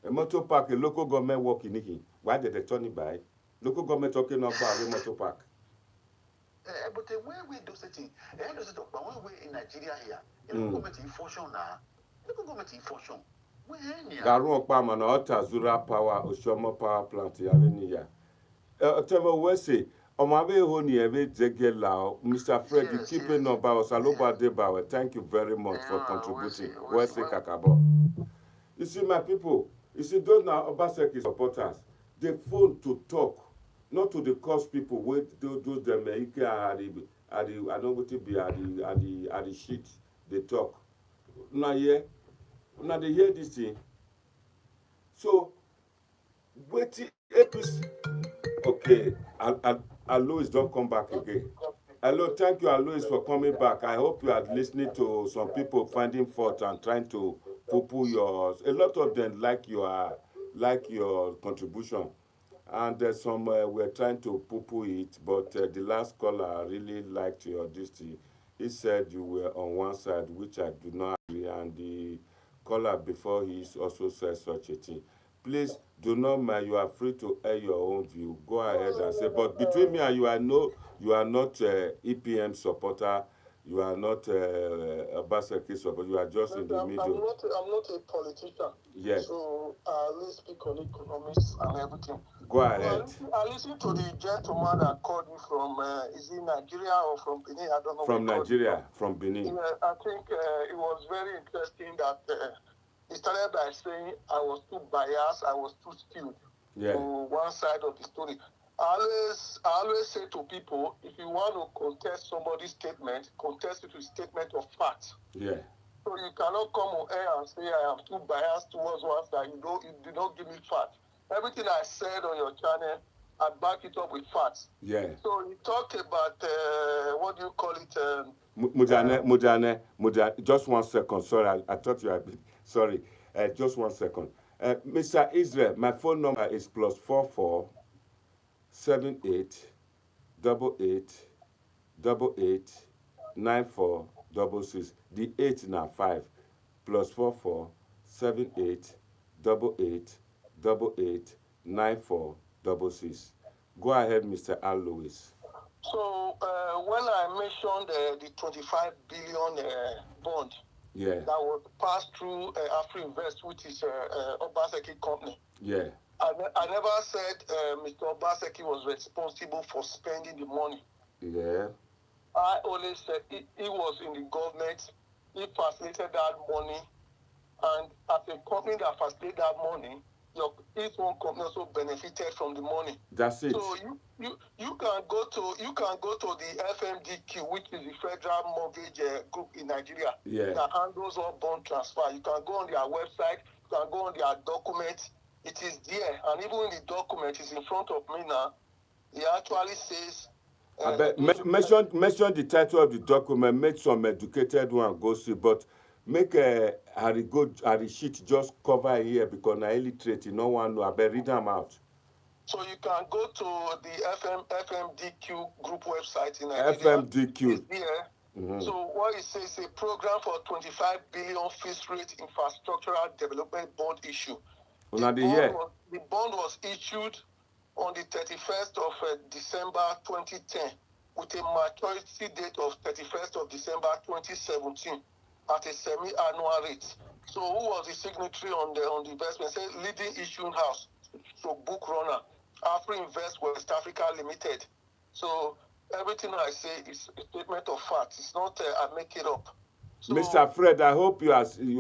A motor park, a local government working Nikki. Why did they turn it by? Local government talking about a motor park. But the way we do something, but when we're in Nigeria here, local government in function now. Local government in function. Garu Okpama na Otazura Power, Oshomoile Power Plant, Yavenia. Tell me what say. Omabe Honi Ebe Zegela, Mr. Fred, you keep it number, Osaloba Debawe. Thank you very much for contributing. Where's the Kakabo? You see, my people, you see, those now Obaseki supporters, they phone to talk, not to the cost people. Wait, those them are I don't want to be at the sheet. They talk. Now they hear this thing. So, wait, APC. Okay, Alois, don't come back again. Hello, thank you, Alois, for coming back. I hope you are listening to some people finding fault and trying to poo-poo yours. A lot of them like your contribution. And some were trying to poo-poo it, but the last caller really liked your distance. He said you were on one side, which I do not agree, and the caller before he also said such a thing. Please do not mind. You are free to air your own view. Go ahead and say. But between me and you, I know you are not EPM supporter. You are not Obaseki supporter. You are just in the middle. I'm not a politician. Yes. So I only speak on economics and everything. Go ahead. I listened to the gentleman that called me from, is it Nigeria or from Benin? I don't know. From Nigeria, from Benin. Yeah, I think it was very interesting that he started by saying I was too biased, I was too skewed to one side of the story. I always say to people, if you want to contest somebody's statement, contest it with statement of fact. Yeah. So you cannot come on air and say I am too biased towards one side. You do not give me facts. Everything I said on your channel, I back it up with facts. Yeah. So you talked about what do you call it? Mujane, just 1 second. Sorry, I thought you had been. Sorry, just 1 second. Mr. Israel, my phone number is +44 78 88 88 94 66. The 8 now 5 +44 78 88 88 94 66. Go ahead, Mr. Al Lewis. So when I mentioned the 25 billion bond that was passed through Afri-Invest, which is Obaseki company. Yeah. I never said Mr. Obaseki was responsible for spending the money. Yeah. I only said he was in the government. He facilitated that money, and as a company that facilitated that money, his own company also benefited from the money. That's it. So you can go to the FMDQ, which is the Federal Mortgage Group in Nigeria, that handles all bond transfer. You can go on their website. You can go on their documents. It is there, and even in the document, it's in front of me now. It actually says. Mention the title of the document. Make some educated one go see, but make a Harry sheet just cover here because I illiterate. No one know. I better read them out. So you can go to the FMDQ group website in Nigeria. FMDQ. It's there. So what it says is a program for 25 billion fixed rate infrastructural development bond issue. The bond was issued on the 31st of December 2010 with a maturity date of 31st of December 2017 at a semi-annual rate. So who was the signatory on the investment? Say leading issuing house, so book runner, Afri-Invest West Africa Limited. So everything I say is a statement of fact. It's not I make it up. So, Mr. Fred, I hope you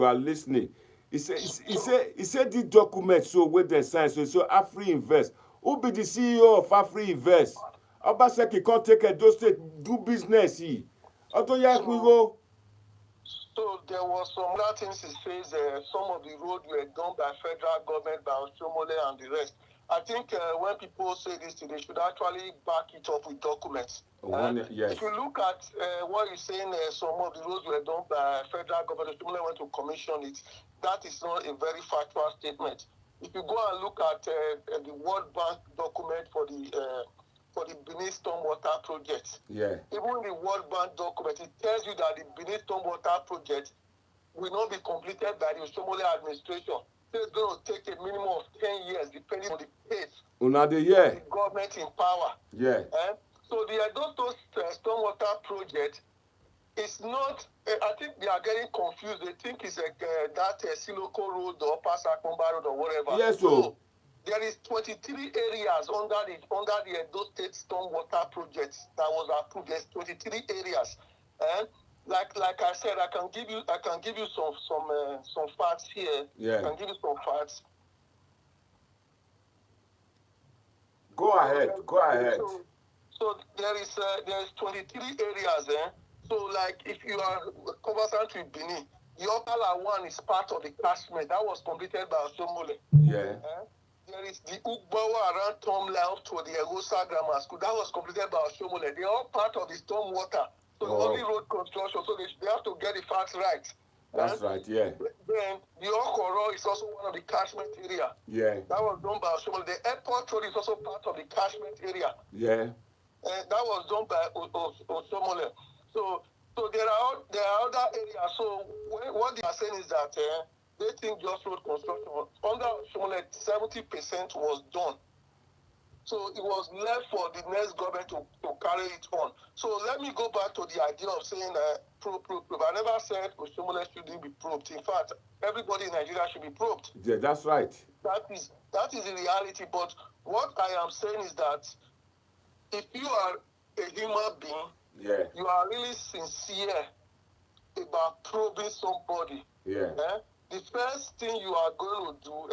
are listening. He said this document so with the sign so Afri-Invest. Who be the CEO of Afri-Invest? Obaseki can't take Edo State do business. So there was some other things. It says some of the roads were done by federal government, by Oshomoile and the rest. I think when people say this, they should actually back it up with documents. If you look at what you're saying, some of the roads were done by federal government, Oshomoile went to commission it. That is not a very factual statement. If you go and look at the World Bank document for the Benin stormwater project, even the World Bank document, it tells you that the Benin stormwater project will not be completed by the Oshomoile administration. So it's going to take a minimum of 10 years, depending on the pace of the government in power. So the Edo stormwater project is not. I think they are getting confused. They think it's like that Siloko Road or Pasakmomba Road or whatever. Yes, so there is 23 areas under the Edo State stormwater project that was approved. There's 23 areas. Like I said, I can give you some facts here. I can give you some facts. Go ahead. So there is 23 areas there. So like if you are conversant with Benin, the Opala one is part of the catchment that was completed by Oshomoile. There is the Ugbawa around Tom Laos to the Egosa Grammar School that was completed by Oshomoile. They are all part of the stormwater. So only road construction. So they have to get the facts right. That's right, yeah. Then the Okoro is also one of the catchment area. Yeah. That was done by Oshomoile. The airport road is also part of the catchment area. Yeah. That was done by Oshomoile. So there are other areas. So what they are saying is that they think just road construction under Oshomoile 70% was done. So it was left for the next government to carry it on. So let me go back to the idea of saying probe. I never said Oshomoile shouldn't be probed. In fact, everybody in Nigeria should be probed. Yeah, that's right. That is the reality. But what I am saying is that if you are a human being, yeah, you are really sincere about probing somebody. Yeah. The first thing you are going to do,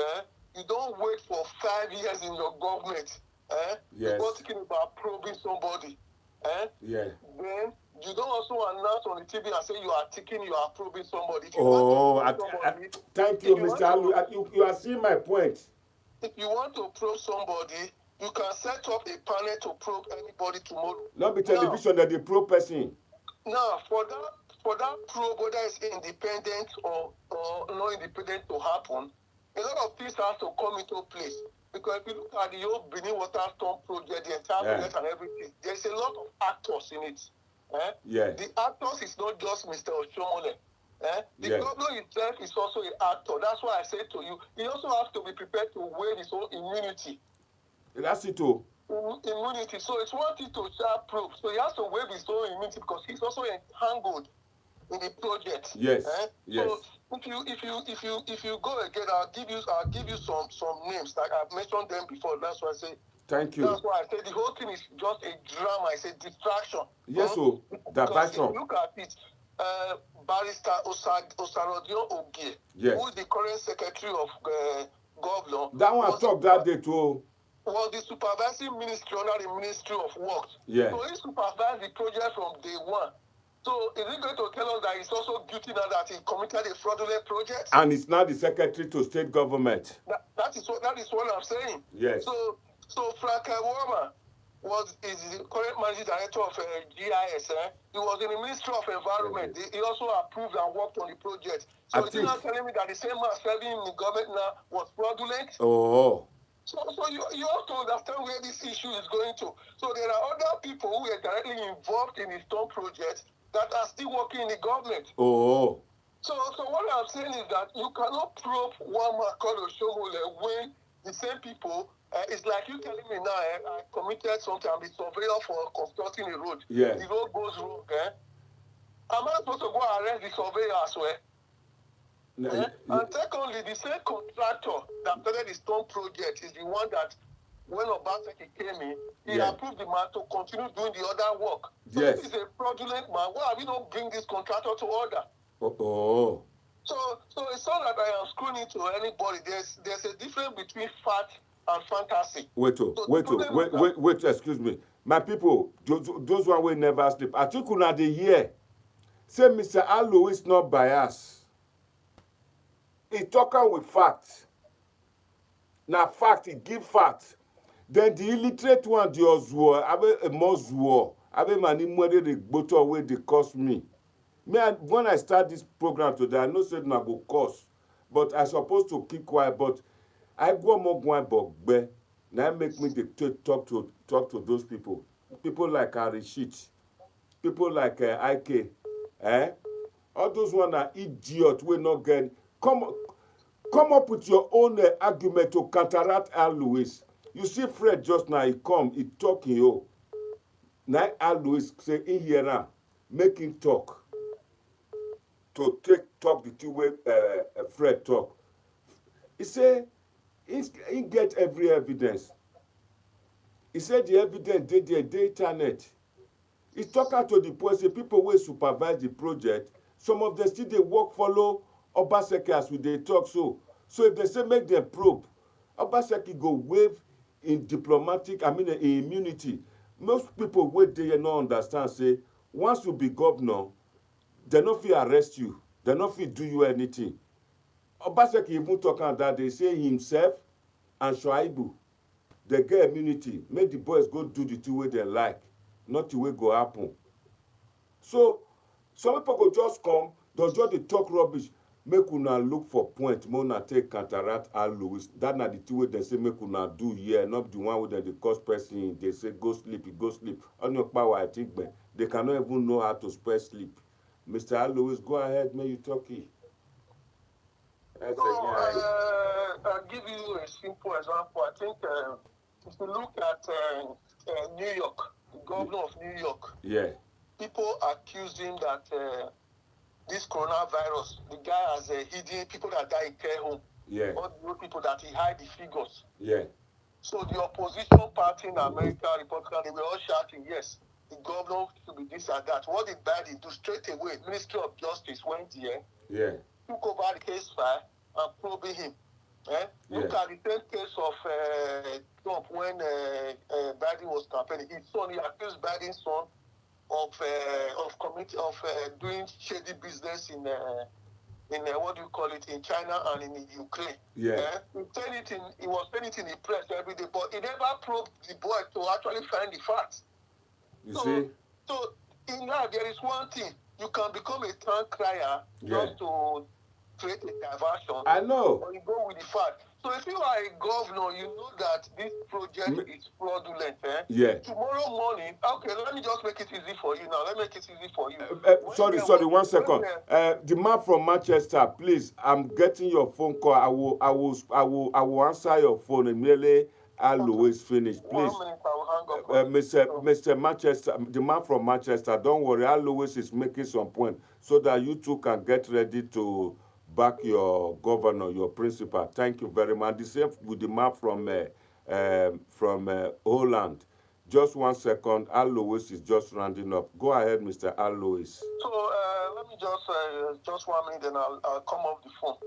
you don't wait for 5 years in your government. Yes. Before thinking about probing somebody. Yeah. Then you don't also announce on the TV and say you are thinking you are probing somebody. Thank you, Mr. Alu. You are seeing my point. If you want to probe somebody, you can set up a panel to probe anybody tomorrow. Not be television that the probe person. Now, for that probe, whether it's independent or not independent to happen, a lot of things have to come into place. Because if you look at the old Benin Water Storm project, the entire project and everything, there's a lot of actors in it. Yeah. The actors is not just Mr. Oshomoile. The governor himself is also an actor. That's why I say to you, he also has to be prepared to waive his own immunity. That's it too. Immunity. So it's one thing to sharp proof. So he has to waive his own immunity because he's also entangled in the project. Yes. Yes. So if you go again, I'll give you some names. Like I've mentioned them before. That's why I say. Thank you. That's why I say the whole thing is just a drama. It's a distraction. Yes, so diversion. Look at it. Barrister Osarodion Ogie, who is the current secretary of governor. That one talked that day too. Was the supervising ministry under the Ministry of Works. Yeah. So he supervised the project from day one. So is he going to tell us that he's also guilty now that he committed a fraudulent project? And he's now the secretary to state government. That is what I'm saying. Yes. So Frank Warmer is the current managing director of GIS. He was in the Ministry of Environment. He also approved and worked on the project. So you're not telling me that the same man serving in the government now was fraudulent? Oh. So you have to understand where this issue is going to. So there are other people who are directly involved in the storm project that are still working in the government. Oh. So what I'm saying is that you cannot probe one man called Oshomoile when the same people, it's like you telling me now, I committed something, I'm the surveyor for constructing a road. Yeah. The road goes wrong. Am I supposed to go arrest the surveyor as well? No, and secondly, the same contractor that started the storm project is the one that, when Obaseki came in, he approved the man to continue doing the other work. So this is a fraudulent man. Why have you not bring this contractor to order? Oh. So it's not that I am screwing to anybody. There's a difference between fact and fantasy. Wait, excuse me. My people, those one will never sleep. I think una dey hear. Say Mr. Alu is not biased. He talking with facts. Now fact, he give facts. Then the illiterate one, the Ozuo, abe a Mozuo, abe mani mwede the boto way they cost me. When I start this program today, I know said na go cost, but I supposed to keep quiet. But I go more going bogbe. Now make me talk to those people. People like Arishit, people like IK, all those one are idiot. We not get. Come up with your own argument to counteract Al Lewis. You see Fred just now, he talking you. Now Al Lewis say in here now, make him talk. To talk the two way Fred talk. He say he get every evidence. He said the evidence the internet. He's talking to the person, people will supervise the project. Some of them still they work follow Obaseki as we they talk so if they say make them probe, Obaseki go waive in immunity. Most people wait they not understand say once you be governor, they not fit arrest you, they not fit do you anything. Obaseki even talking that they say himself and Shoaibu, they get immunity, make the boys go do the two way they like, not the way go happen. So some people go just come. Don't just dey talk rubbish. Make una look for point, make una take counteract Al Lewis. That na the two way they say make una do here, not the one wey dem dey cause person. They say go sleep, you go sleep. On your power, I think, man, they cannot even know how to spell sleep. Mr. Al Lewis, go ahead, may you talk it. I'll give you a simple example. I think if you look at New York, the governor of New York, yeah, people accused him that this coronavirus, the guy has hidden people that die in care home. yeah, all the people that he hide the figures. yeah. So the opposition party in America, Republican, they were all shouting, yes, the governor should be this and that. What did Biden do? Straight away, Ministry of Justice went here, yeah, took over the case file and probing him. Look at the same case of Trump when Biden was campaigning. His son, he accused Biden's son of doing shady business in what do you call it, in China and in Ukraine. Yeah. He was saying it in the press every day, but he never probed the boy to actually find the facts. You see? So in life, there is one thing. You can become a town crier just to create a diversion. I know. Or you go with the fact. So if you are a governor, you know that this project is fraudulent. Yeah. Tomorrow morning, okay, let me just make it easy for you now. Let me make it easy for you. Sorry, 1 second. The man from Manchester, please. I'm getting your phone call. I will answer your phone immediately. I'll always finish, please. 1 minute, I will hang up. Mr. Manchester, the man from Manchester, don't worry. I'll always is making some point so that you two can get ready to back your governor, your principal. Thank you very much. The same with the man from Holland. Just 1 second. Alois is just rounding up. Go ahead, Mr. Alois. So let me just 1 minute, then I'll come off the phone.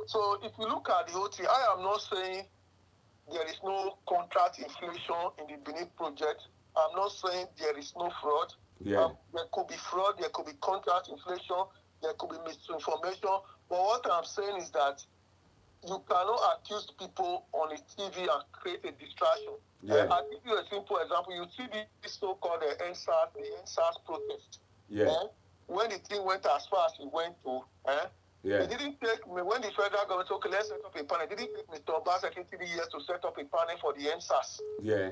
So if you look at the whole thing, I am not saying there is no contract inflation in the Benin project. I'm not saying there is no fraud. Yeah. There could be fraud, there could be contract inflation, there could be misinformation. But what I'm saying is that you cannot accuse people on a TV and create a distraction. Yeah. I'll give you a simple example. You see this so-called NSAS protest. Yeah. When the thing went as far as it went to, it didn't take me, when the federal government said, okay, let's set up a panel, it didn't take Mr. Obaseki 3 years to set up a panel for the NSAS. Yeah.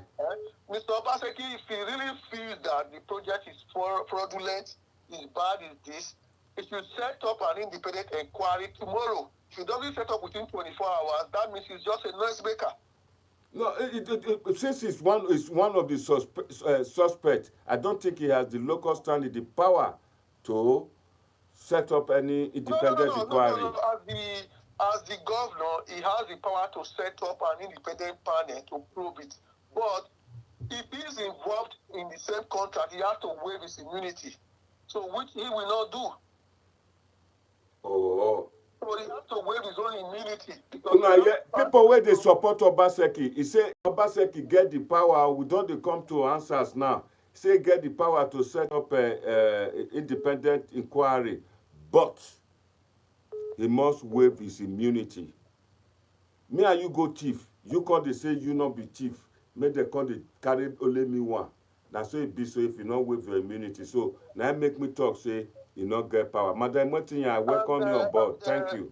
Mr. Obaseki, if he really feels that the project is fraudulent, is bad, is this, he should set up an independent inquiry tomorrow. If he doesn't set up within 24 hours, that means he's just a noise maker. No, since it's one of the suspects, I don't think he has the local standing, the power to set up any independent inquiry. No. As the governor, he has the power to set up an independent panel to prove it. But if he is involved in the same contract, he has to waive his immunity. So which he will not do. Oh. So he has to waive his own immunity. People where they support Obaseki, he say Obaseki get the power. We don't come to answers now. He say get the power to set up a independent inquiry, but he must waive his immunity. Me and you go thief. You come they say you not be thief. Make they come they carry only me one. That's so it be. So if you not waive your immunity, so now make me talk say you not get power. Madam Martin, I welcome you on board. Thank you.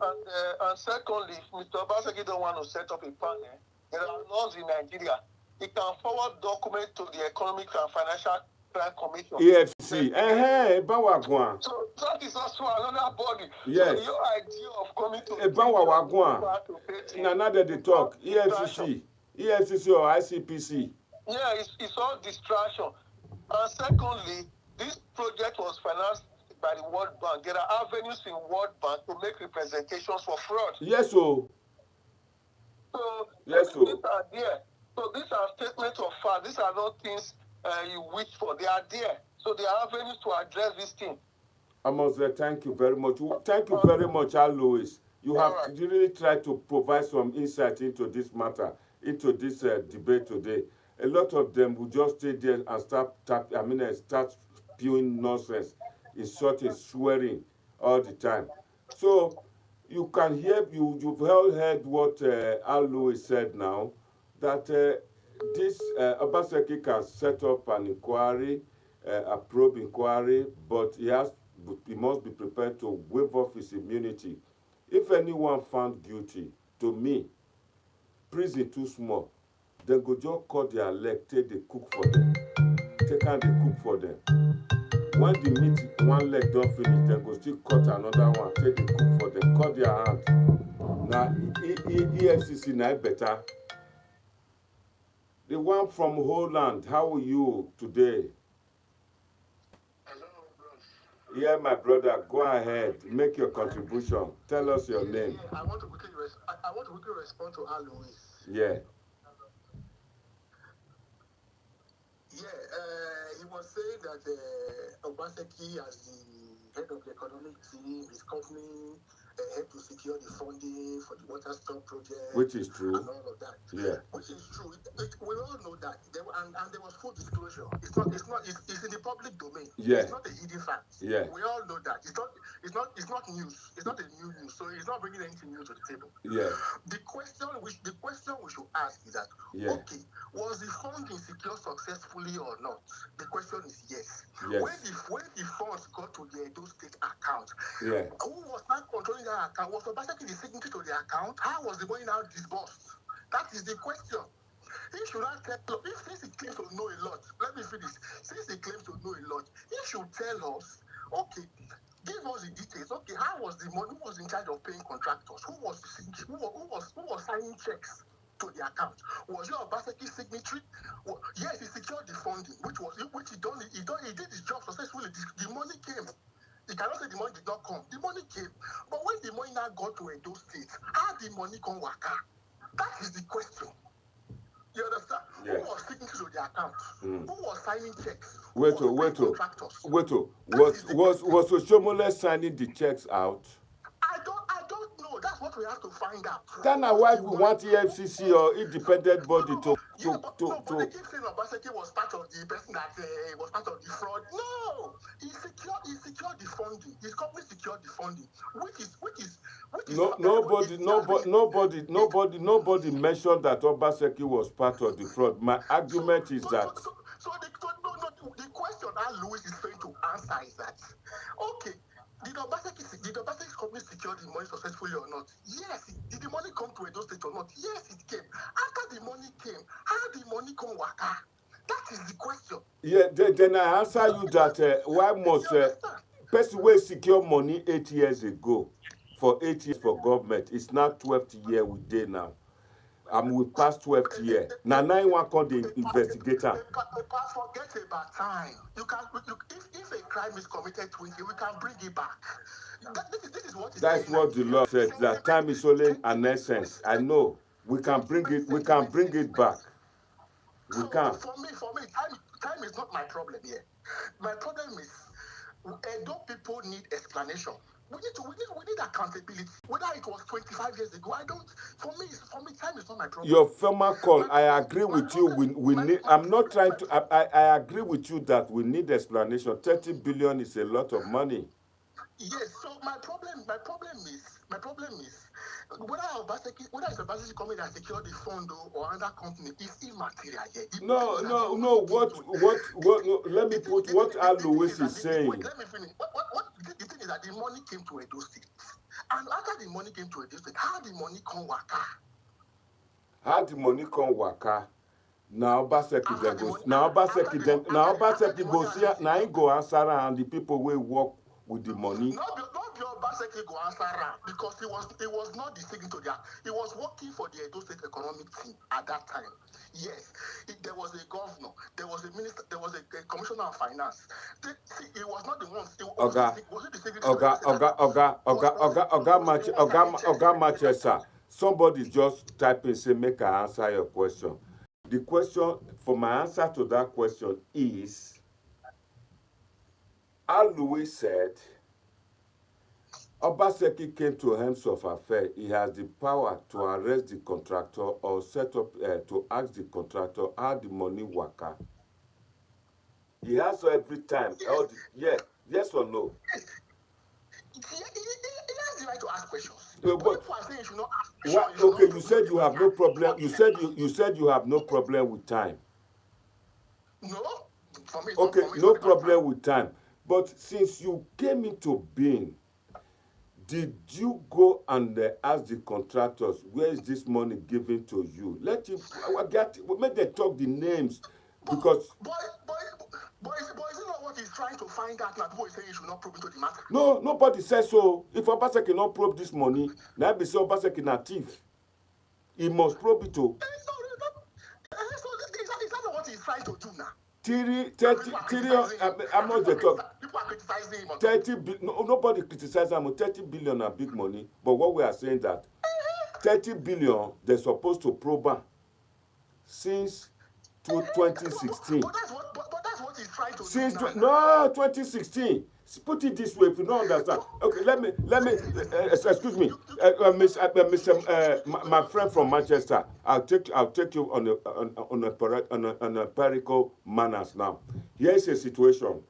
And secondly, if Mr. Obaseki don't want to set up a panel, there are laws in Nigeria. He can forward documents to the Economic and Financial Crime Commission. EFCC. So that is also another body. Yes. So your idea of coming to now they talk. EFCC or ICPC. Yeah, it's all distraction. And secondly, this project was financed by the World Bank. There are avenues in World Bank to make representations for fraud. Yes, so. These are there. So these are statements of fact. These are not things you wish for. They are there. So there are avenues to address this thing. I must say thank you very much. Thank you very much, Alois. You have really tried to provide some insight into this matter, into this debate today. A lot of them will just stay there and start spewing nonsense. It's such a swearing all the time. So you can hear, you've all heard what Alois said now, that this Obaseki can set up an inquiry, a probe inquiry, but he has be prepared to waive off his immunity. If anyone found guilty, to me, prison too small. Then go just cut their leg, take the cook for them. Take and they cook for them. When the meat one leg don't finish, then go still cut another one, take the cook for them, cut their hand. Now EFCC now better. The one from Holland, how are you today? Hello, bros. Yeah, my brother, go ahead, make your contribution. Tell us your name. Yeah, I want to quickly respond to Alois. Yeah. Yeah, he was saying that Obaseki, as the head of the economic team, his company helped to secure the funding for the water storm project, Which is true. and all of that. Yeah. Which is true. We all know that. And there was full disclosure. It's in the public domain. Yeah. It's not a hidden fact. Yeah. We all know that. It's not news. It's not a new news. So it's not bringing anything new to the table. Yeah. The question we should ask is that, Yeah. okay, was the funding secured successfully or not? The question is yes. Yes. When the funds got to the Edo State account, Yeah. who was not controlling that account? Was Obaseki the signatory to the account? How was the money now disbursed? That is the question. He should not tell us. Since he claims to know a lot, let me finish. Since he claims to know a lot, he should tell us, okay, give us the details. Okay, how was the money? Who was in charge of paying contractors? Who was signing checks to the account? Was your Obaseki signatory? Well, yes, he secured the funding, which he did his job successfully. The money came. You cannot say the money did not come. The money came. But when the money now got to Edo State, how did the money come waka? That is the question. You understand? Yeah. Who was signatory to the account? Who was signing checks? Was Oshomoile signing the checks out? I don't know. That's what we have to find out. That's why we want EFCC or independent body to but they keep saying Obaseki was part of the person that was part of the fraud. No, he secured the funding. His company secured the funding, which is nobody mentioned that Obaseki was part of the fraud. My argument is that. The question that Louis is trying to answer is that, okay, did Obaseki's company secure the money successfully or not? Yes. Did the money come to Edo State or not? Yes, it came. After the money came, how did the money come waka? That is the question. Yeah, then I answer you that why must person wey secure money 8 years ago for 8 years for government? It's not 12th year we dey now. We passed 12th year. Now 9-1 called the investigator. Forget about time. If a crime is committed 20, we can bring it back. This is what That's what the law says. That time is only an essence. I know. We can bring it. We can bring it back. We can. For me, time is not my problem here. My problem is, Edo people need explanation. We need accountability. Whether it was 25 years ago, for me, time is not my problem. Your former call, I agree with you. We need. I'm not trying to. I agree with you that we need explanation. 30 billion is a lot of money. Yes. So my problem is whether it's Obaseki coming and secure the fund or another company is immaterial here. No. Let me put what Alois is saying. Let me finish. The thing is that the money came to Edo State, and after the money came to Edo State, how the money come waka? How the money come waka? Now Obaseki then goes. Now Obaseki goes here. Now he go answer and the people will work with the money. Not the Obaseki go answer because he was not the signatory. He was working for the Edo State economic team at that time. Yes, there was a governor, there was a minister, there was a commissioner of finance. He was not the one. Oga Manchester. Somebody just typing say make I answer your question. The question for my answer to that question is, Alois said, Obaseki came to hands of affair. He has the power to arrest the contractor or set up to ask the contractor how the money waka. He has every time. Yes or no? He has the right to ask questions. Okay, you said you have no problem. You said you have no problem with time. No. For me, okay, no problem with time. But since you came into being, did you go and ask the contractors, where is this money given to you? Let him make them talk the names, because Boy, is it not what he's trying to find out now? Boy is saying you should not probe into the matter. no, nobody says so. If Obaseki not probe this money, now be say Obaseki na thief. He must probe it to. Is that not what he's trying to do now? 30, how much they talk? People are criticizing him. 30 no, nobody criticizes him. 30 billion are big money. But what we are saying that 30 billion they're supposed to probe since 2016. But that's what he's trying to Since do now. no 2016. Put it this way, if you don't understand. Okay, let me excuse me, my friend from Manchester. I'll take you on a empirical manners now. Here is a situation.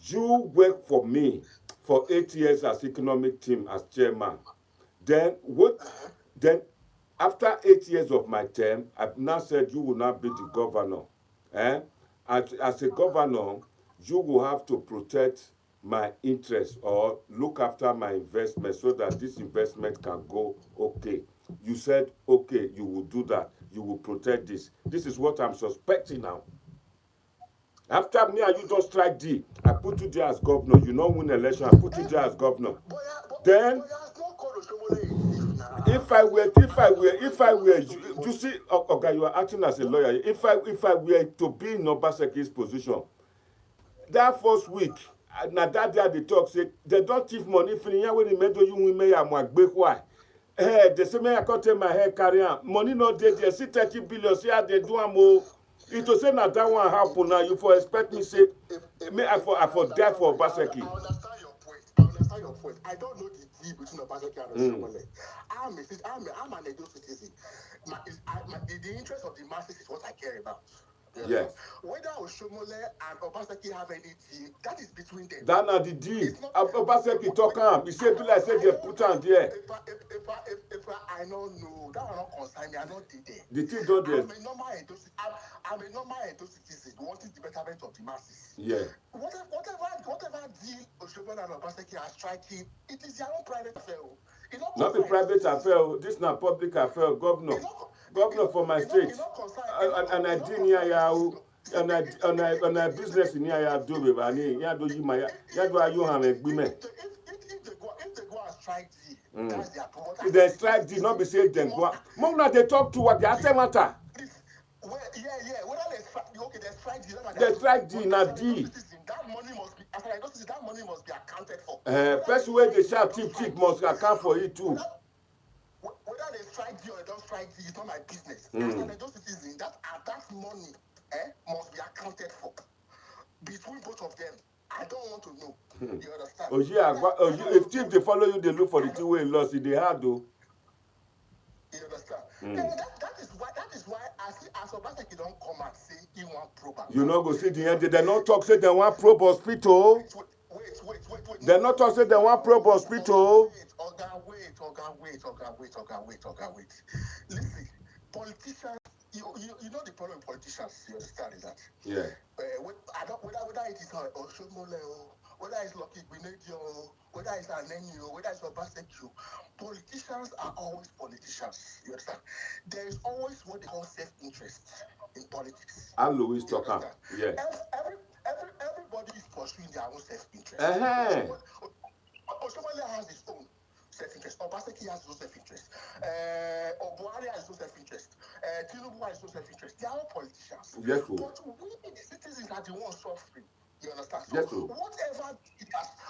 You work for me for 8 years as economic team as chairman. Then what? Then after 8 years of my term, I've now said you will not be the governor. As a governor, you will have to protect my interests or look after my investment so that this investment can go okay. You said, okay, you will do that. You will protect this. This is what I'm suspecting now. After me and you just strike D, I put you there as governor. You don't win election, I put you there as governor. Then, if I were, you see, okay, you are acting as a lawyer. If I were to be in Obaseki's position, that first week, na that day they talk say they don't give money for the when they made you women ya mwagbe why. They say me I can't take my hair carry on. Money not there. They see 30 billion. See how they do am o. It was say na that one happen now. You for expect me say me I for die for Obaseki. I understand your point. I don't know the deal between Obaseki and Oshomoile. I'm an Edo citizen. The interest of the masses is what I care about. Yes. Whether Oshomoile and Obaseki have any deal, that is between them. That na the deal. Obaseki talk am. He say like say they put am there. If I don't know, that will not concern me. I not did there. The thing don't there. I'm a normal Edo citizen wanting the betterment of the masses. Yeah. Whatever deal Oshomoile and Obaseki are striking, it is their own private affair. Not be private affair. This na public affair. Governor for my state. And I did near you. And I business in here do with any. Ya do you my. Ya do you have agreement. If they go and strike deal, that's their problem. If they strike deal, not be saying them go. Mona they talk to what they are matter. Yeah. Whether they strike deal. They strike deal na deal. That money must be. As I don't see that money must be accounted for. Person where they shout thief must account for it too. Whether they strike deal or they don't strike deal, it's not my business. As I don't citizen, that money must be accounted for between both of them. I don't want to know. You understand? If thief they follow you, they look for the two-way loss. They hard though. You understand? That is why as Obaseki don't come and say he want probe. You know, go see the end. They not talk say they want probe hospital. Wait. They not talk say they want probe hospital. Wait. Listen, politicians. You know the problem with politicians. You understand that? Yeah. Whether it is Oshomoile, whether it's Lucky Gbenedio, whether it's Anenio, whether it's Obaseki, politicians are always politicians. You understand? There is always what they call self-interest in politics. And Louis talking. Yeah. Everybody is pursuing their own self-interest. Oshomoile has his own self-interest. Obaseki has his own self-interest. Obuari has his own self-interest. Tinubu has his own self-interest. They are all politicians. Yes, but we, the citizens, are the ones suffering. You understand? So yes,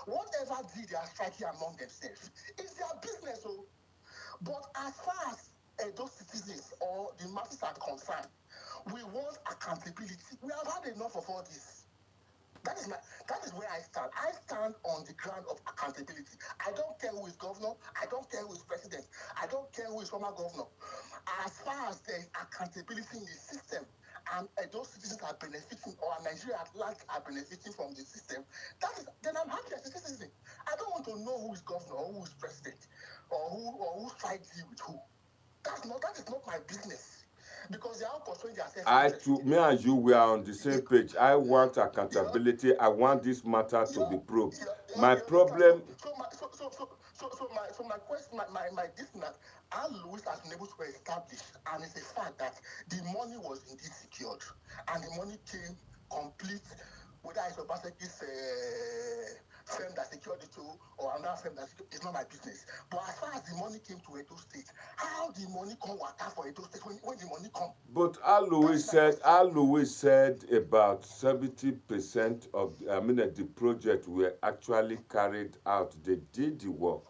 whatever deal they are striking among themselves is their business. But as far as those citizens or the masses are concerned, we want accountability. We have had enough of all this. That is where I stand. I stand on the ground of accountability. I don't care who is governor. I don't care who is president. I don't care who is former governor. As far as there is accountability in the system, and those citizens are benefiting, or Nigeria at large are benefiting from the system, then I'm happy as a citizen. I don't want to know who is governor or who is president or who strikes you with who. That is not my business. Because they are pursuing their me and you were on the same page. I want accountability. I want this matter to be proved. My problem. So my question, my this that Anne Louis has been able to establish, and it's a fact that the money was indeed secured, and the money came complete, whether it's Obaseki's firm that secured it to or another firm that secured, it's not my business. But as far as the money came to Edo State, how the money come work for Edo State when the money come? But Al Louis said about 70% of the project were actually carried out. They did the work,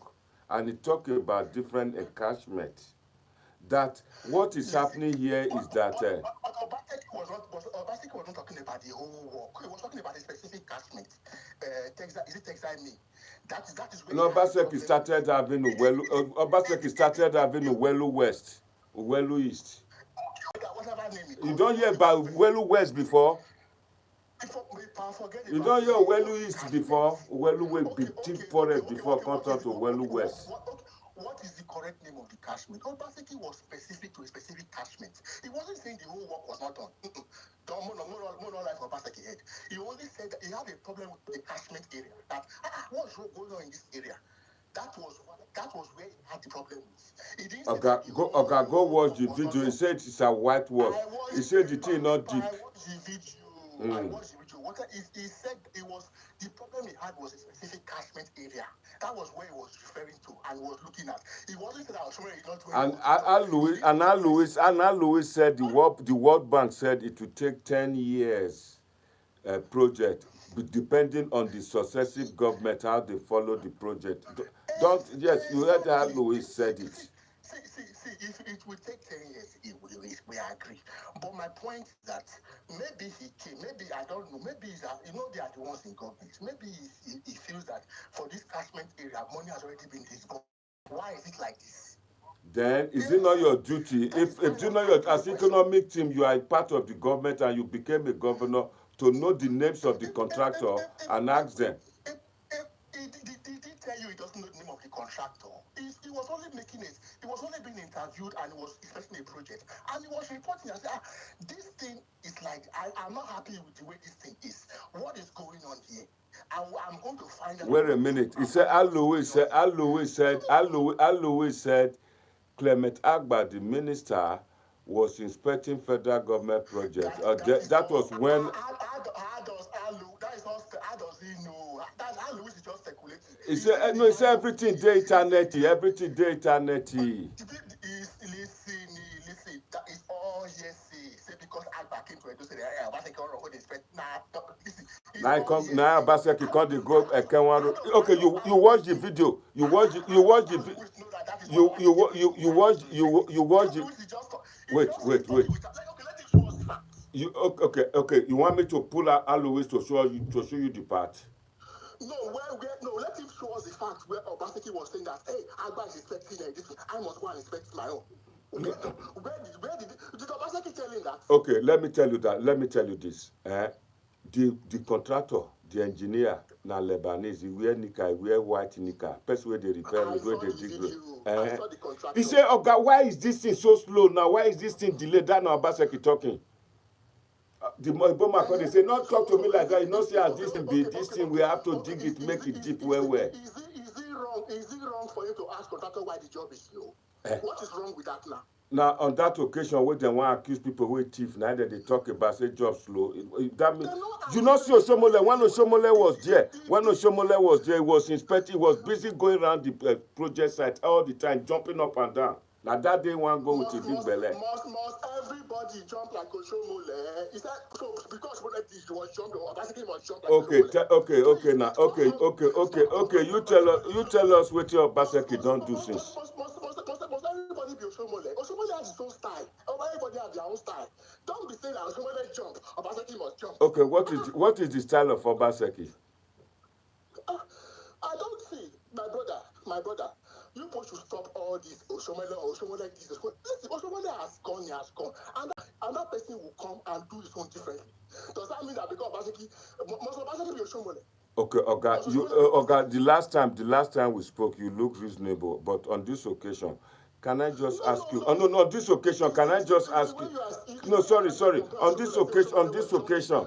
and he talked about different encashments. That what is happening here is that Obaseki was not talking about the whole work. He was talking about a specific catchment. Is it Texas me? That is where Obaseki started having Uwelu West, Uwelu East. You don't hear about Uwelu West before? You don't hear Uwelu East before? Uwelu West, big forest before contact to Uwelu West. What is the correct name of the catchment? Obaseki was specific to a specific catchment. He wasn't saying the whole work was not done. More life Obaseki head. He only said that he had a problem with the catchment area. That what's going on in this area? That was where he had the problem with. He didn't go watch the video. He said it's a whitewash. He said the thing not deep. I watched the video. I watched the video. He said it was the problem he had was a specific catchment area. That was where he was referring to and was looking at. He wasn't saying that Oshomoile is not doing. And Al Louis said the World Bank said it would take 10 years project, depending on the successive government how they follow the project. You heard Al Louis said it. See, if it will take 10 years, we agree. But my point is that maybe he came, maybe, I don't know, maybe they are the ones in government. Maybe he feels that for this catchment area, money has already been disbursed. Why is it like this? Then, is it not your duty? If you know as economic team, you are part of the government and you became a governor, to know the names of the contractor and ask them. Did he tell you he doesn't know the name of the contractor? He was only making it. He was only being interviewed and he was expecting a project. And he was reporting and said, this thing is like, I'm not happy with the way this thing is. What is going on here? I'm going to find out. Wait a minute. He said, Al Louis said, Clement Agba, the minister, was inspecting federal government projects. That was when. How does he know? Al Louis is just speculating. He said, no, he said everything day eternity. Listen, that is all hearsay. Say because Agba came to Edo State, Obaseki already inspect. Listen. Now Obaseki called the go. Okay, you watch the video. You watch the Wait. Okay. You want me to pull out Al Louis to show you the part? No, let him show us the fact where Obaseki was saying that, hey, Agba is expecting this, I must go and inspect my own. Where did Obaseki tell him that? Okay, let me tell you this. The contractor, the engineer, na Lebanese, he wear nika, he wear white nika. Person where they repair, where they dig. He said, "Oh God, why is this thing so slow now? Why is this thing delayed?" That now Obaseki talking. The Iboma they say, "Not talk to me like that. You know, see how this thing be. This thing we have to dig it, make it deep well." Is it wrong for you to ask contractor why the job is slow? What is wrong with that now? Now, on that occasion, where they want to accuse people who thief, now that they talk about say job slow. That means you not see Oshomoile. When Oshomoile was there, he was inspecting, he was busy going around the project site all the time, jumping up and down. Now that day, one go with a big belly. Must everybody jump like Oshomoile? Is that so? Because was jumping, Obaseki was jumping like Okay. You tell us what your Obaseki don't do since. Must everybody be Oshomoile? Oshomoile has his own style. Everybody has their own style. Don't be saying that Oshomoile jump, Obaseki must jump. Okay, what is the style of Obaseki? I don't see, my brother. You supposed to stop all this Oshomoile this. Listen, Oshomoile has gone. And that person will come and do his own differently. Does that mean that because Obaseki, must Obaseki be Oshomoile? Okay, Oga, the last time we spoke, you looked reasonable, but on this occasion, Can I just ask you? Oh, no, on this occasion, can I just ask you? No, sorry. On this occasion, on this occasion.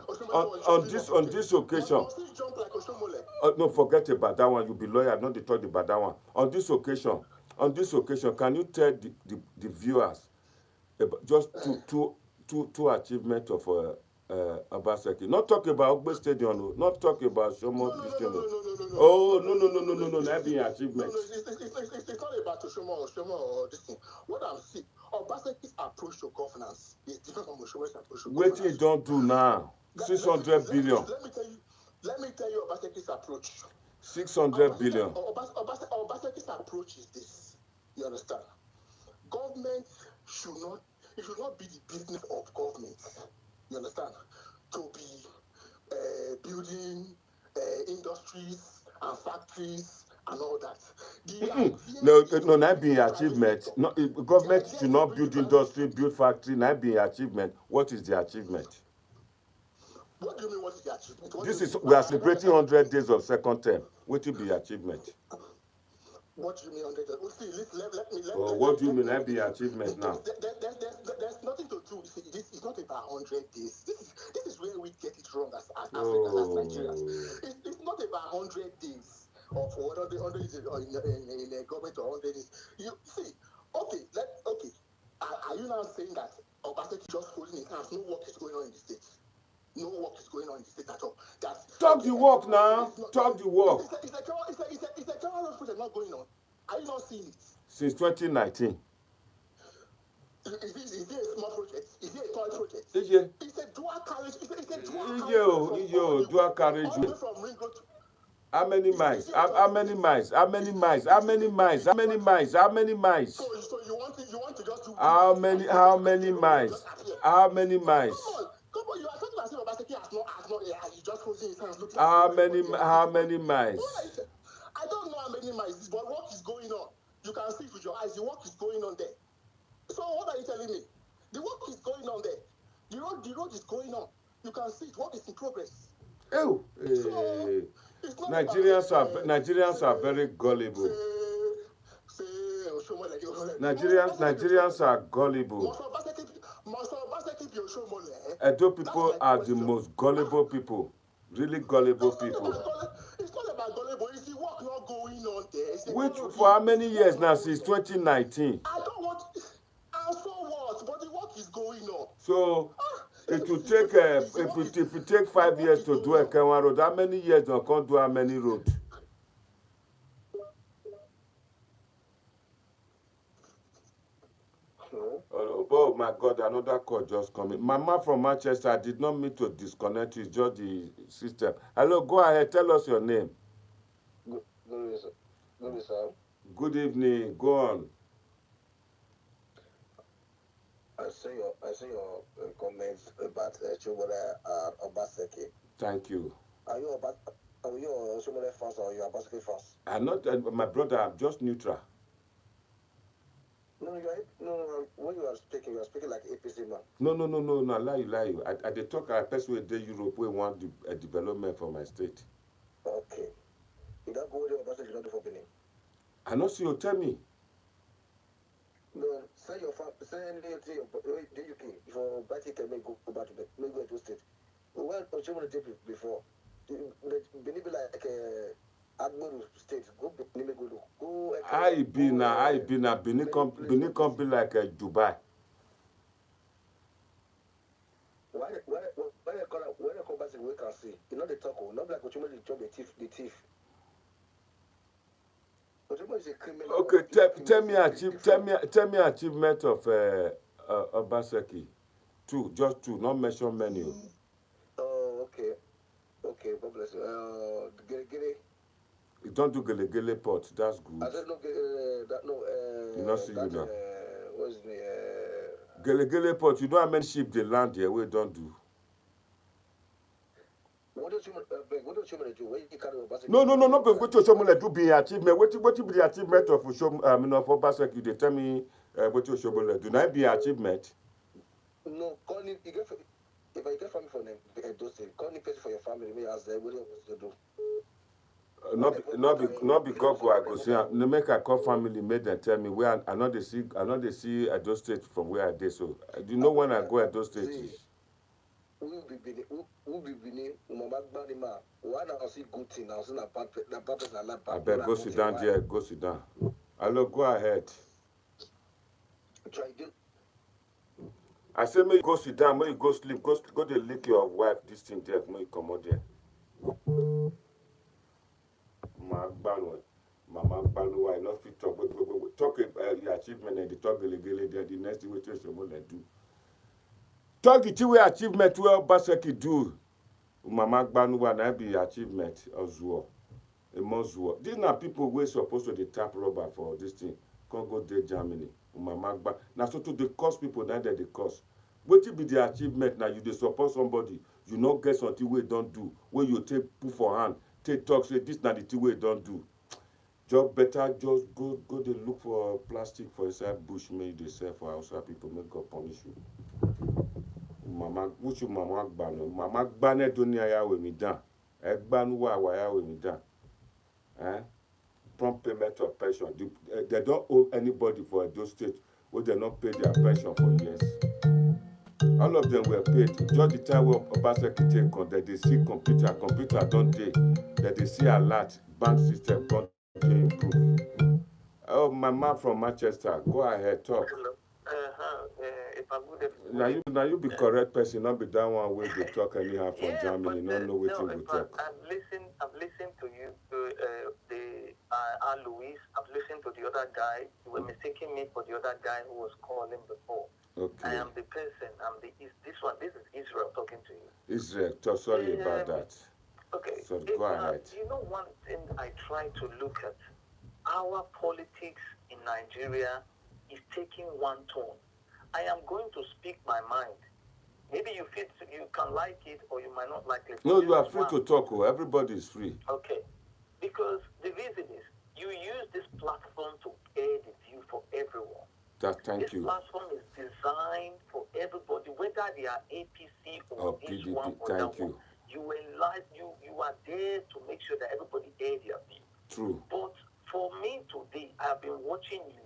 No, forget about that one. You be lawyer, not the talk about that one. On this occasion, can you tell the viewers about just two achievements of Obaseki? Not talk about Ogbe Stadium, not talk about Oshomoile Stadium. Oh, no, that be achievement. It's not about Oshomoile or this thing. What I'm saying, Obaseki's approach to governance is different from Oshomoile's approach to governance. What you don't do now? 600 billion. Let me tell you Obaseki's approach. 600 billion. Obaseki's approach is this. You understand? Government should not be the business of government. You understand? To be building industries and factories and all that. No, that be achievement. No, government should not build industry, build factory. That be achievement. What is the achievement? What do you mean? What is the achievement? We are celebrating 100 days of second term. What will be achievement? What do you mean 100 days? What do you mean that be achievement now? There's nothing to do. See, this is not about 100 days. This is where we get it wrong as Africans, as Nigerians. It's not about 100 days of 100 days in a government or 100 days. You see, okay. Are you now saying that Obaseki just holding his hands? No work is going on in the state. No work is going on in the state at all. Talk the work now. Talk the work. It's a general project not going on. Are you not seeing it? Since 2019. Is it a small project? Is it a toy project? It's a dual carriage. It's a dual carriage. All the way from Ring Road. How many miles? How many miles? So you want to just do how many miles? Come on, you are talking as if Obaseki has not he's just holding his hands looking how many miles? I don't know how many miles, but work is going on. You can see it with your eyes. The work is going on there. So what are you telling me? The work is going on there. The road is going on. You can see it. Work is in progress. Oh, Nigerians are very gullible. Nigerians are gullible. Edo people are the most gullible people. Really gullible people. It's not about gullible. It's the work not going on there. Which for how many years now? Since 2019. I don't want. And so what? But the work is going on. So it will take if you take 5 years to do a Kenwan road, how many years you can't do how many roads? Oh my God, another call just coming. Mama from Manchester, I did not mean to disconnect you, it's just the system. Hello, go ahead, tell us your name. Good evening, sir. Good evening, go on. I see your comments about Obaseki. Thank you. Are you Oshomoile first or you are Obaseki first? I'm not, my brother, I'm just neutral. No, when you are speaking like APC man. No, lie you. I dey talk a person with the Europe we want a development for my state. Okay. You don't go with the Obaseki, you don't do for Benin. I know, so you tell me. No, say anything to your UK. If your party can go back to the go to state. Well, Oshomoile did before. Benin be like Agbabaku state. Go. I be na Benin come be like Dubai. When they come back, we can see. You know they talk. Not like Oshomoile job the thief. Okay, tell me achievement of Obaseki. Just two, not mention many. Oh, okay, God bless you. Gele. You don't do Gele port, that's good. I don't know you not see you now. What's the Gele port, you don't have many ship they land here, we don't do. What do you do when you carry Obaseki? No, but what Oshomoile do be achievement. What be the achievement of of Obaseki? They tell me what Oshomoile do. Not be achievement. No, calling if I get family for them, those things, calling person for your family, me ask them what you do. Not be Google I go see am. No make I call family, make them tell me where I know they see Edo State from where I dey. So do you know when I go Edo State? Who be Benin? Mama Gbanima. Why now see good thing? Now see na bad person like bad. I better go sit down there. Go sit down. Hello, go ahead. Try again. I say may you go sit down, may you go sleep, go to lick your wife this thing there, may you come out there. Mama Gbanu, I not fit talk, talk your achievement and the talk there, the next thing we tell Oshomoile do. Talk the two way achievement where Obaseki do. Mama Gbanu and I be achievement as well. These are people who are supposed to the tap rubber for this thing. Can't go to Germany. Now, so to the cost people, now that they cost. What be the achievement now? You dey support somebody, you not get something we don't do. When you take put for hand, take talk, say this now the thing we don't do. Just better just go they look for plastic for inside bush, make they sell for outside people, make God punish you. Mama, which you Mama Gbanu? Mama Gbanu don't near with me down. Gbanu wa with me down. Prompt payment of pension. They don't owe anybody for those states where they not pay their pension for years. All of them were paid. Just the time where Obaseki take on, that they see computer don't they, that they see alert, bank system don't they improve. Oh, my man from Manchester, go ahead, talk. Now you be correct person, not be that one where they talk anyhow from Germany, not know what you talk. I've listened to you, Louis. I've listened to the other guy. You were mistaking me for the other guy who was calling before. Okay. I am the person. This is Israel talking to you. Israel, sorry about that. Okay. So go ahead. You know, one thing I try to look at, our politics in Nigeria is taking one tone. I am going to speak my mind. Maybe you can like it or you might not like it. No, you are free to talk. Everybody is free. Okay. Because the reason is you use this platform to air the view for everyone. Thank you. This platform is designed for everybody, whether they are APC or this PDP. one or Thank that you. one. You are there to make sure that everybody air their view. True. But for me today, I have been watching you.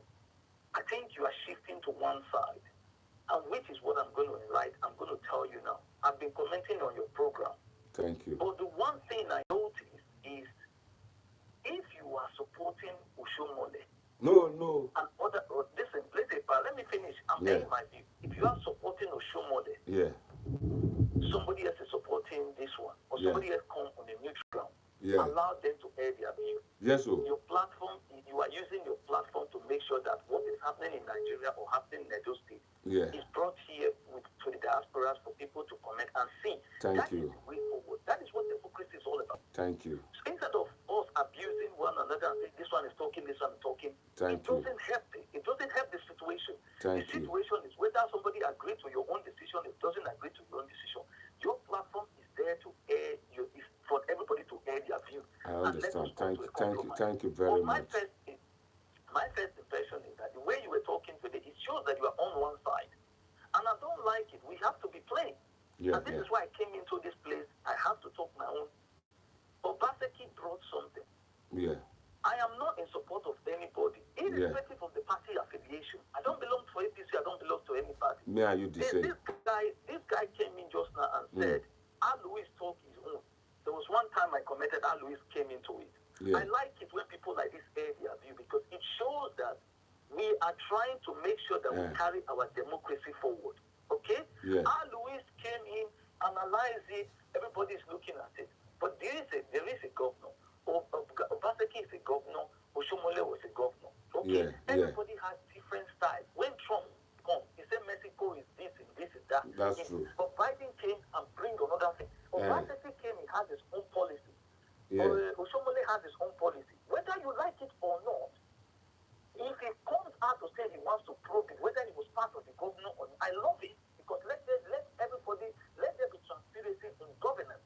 I think you are shifting to one side. And which is what I'm going to write. I'm going to tell you now. I've been commenting on your program. Thank you. But the one thing I noticed is if you are supporting Oshomoile. No. And listen, let me finish. I'm saying my view. If you are supporting Oshomoile, somebody else is supporting this one, or somebody else come on a neutral ground. Allow them to air their view. Yes, sir. Your platform, you are using your platform to make sure that what is happening in Nigeria or happening in Edo State is brought here to the diasporas for people to comment and see. Thank you. That is the way forward. That is what democracy is all about. Thank you. So instead of us abusing one another and saying this one is talking, this one is talking, it doesn't help the situation. The situation is whether somebody agrees to your own decision, it doesn't agree to your own decision. Your platform is there to air for everybody to air their view. I understand. Thank you very much. My first impression is that the way you were talking today, it shows that you are on one side. And I don't like it. We have to be plain. And this is why I came into this place. I have to talk my own. Obaseki brought something. I am not in support of anybody, irrespective of the party affiliation. I don't belong to APC. I don't belong to any party. This guy came in just now and said, Louis talk his own. There was one time I commented, Louis came into it. I like it when people like this air their view because it shows that we are trying to make sure that we carry our democracy forward. Okay? Louis came in, analyzed it, everybody's looking at it. But there is a governor. Obaseki is a governor. Oshomoile was a governor. Okay? Everybody has different styles. When Trump comes, he said Mexico is this and this and that. That's true. But Biden came and bring another thing. Obaseki came, he has his own policy. Oshomoile has his own policy. Whether you like it or not, if he comes out to say he wants to probe it, whether he was part of the governor or not, I love it. Because let everybody, let there be transparency in governance.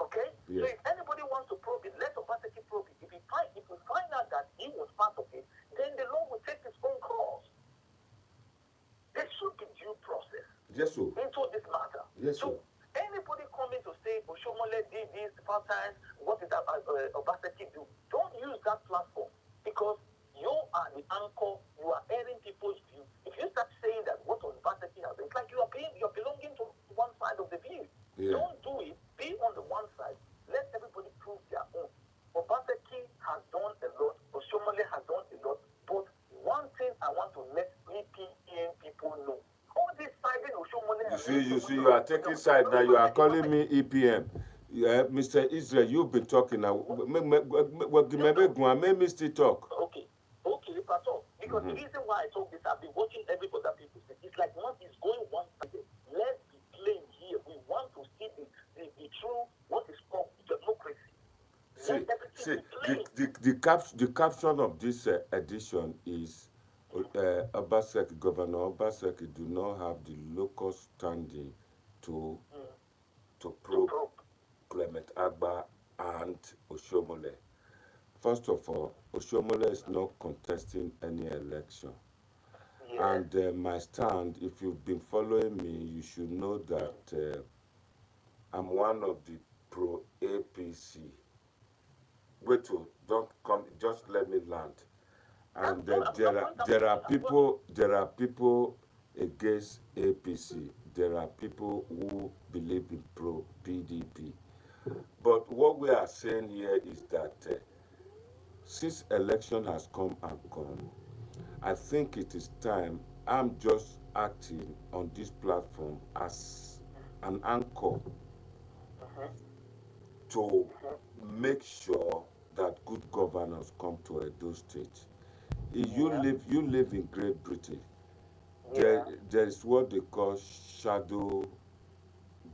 Okay? So if anybody wants to probe it, let Obaseki probe it. If we find out that he was part of it, then the law will take its own course. There should be due process into this matter. So anybody coming to say Oshomoile did this part time, what is Obaseki do. Don't use that platform because you are the anchor. You are airing people's view. If you start saying that what Obaseki has, it's like you're belonging to one side of the view. Yeah. Don't do it. Be on the one side. Let everybody prove their own. Obaseki has done a lot. Oshomoile has done a lot. But one thing I want to let EPN people know. All this siding Oshomoile. You see, you are taking side now. You are calling me EPM. Yeah, Mr. Israel, you've been talking now. Maybe still talk. Okay, Pastor. Because the reason why I talk this, I've been watching every other people say, it's like one is going one sided. Let's be plain here. We want to see the true, what is called democracy. The caption of this edition is Obaseki, Governor Obaseki do not have the local standing to probe Clement Agba and Oshomoile. First of all, Oshomoile is not contesting any election. Yeah. And my stand, if you've been following me, you should know that I'm one of the pro-APC. Wait, don't come, just let me land. And there are people against APC. There are people who believe in pro-PDP. But what we are saying here is that since election has come and gone, I think it is time. I'm just acting on this platform as an anchor to make sure that good governance come to Edo State. You live in Great Britain. Yeah. There is what they call shadow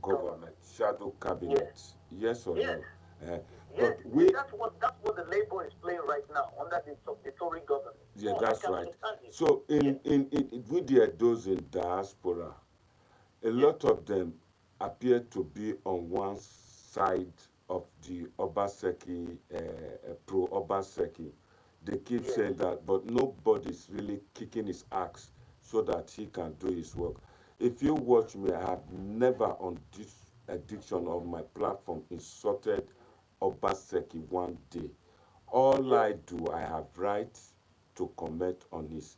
government, shadow cabinet. Yes or no? But that's what the Labour is playing right now under the Tory government. Yeah, that's right. So with those in diaspora, a lot of them appear to be on one side of the Obaseki, pro-Obaseki. They keep saying that, but nobody's really kicking his axe so that he can do his work. If you watch me, I have never on this edition of my platform insulted Obaseki one day. All I do, I have right to comment on his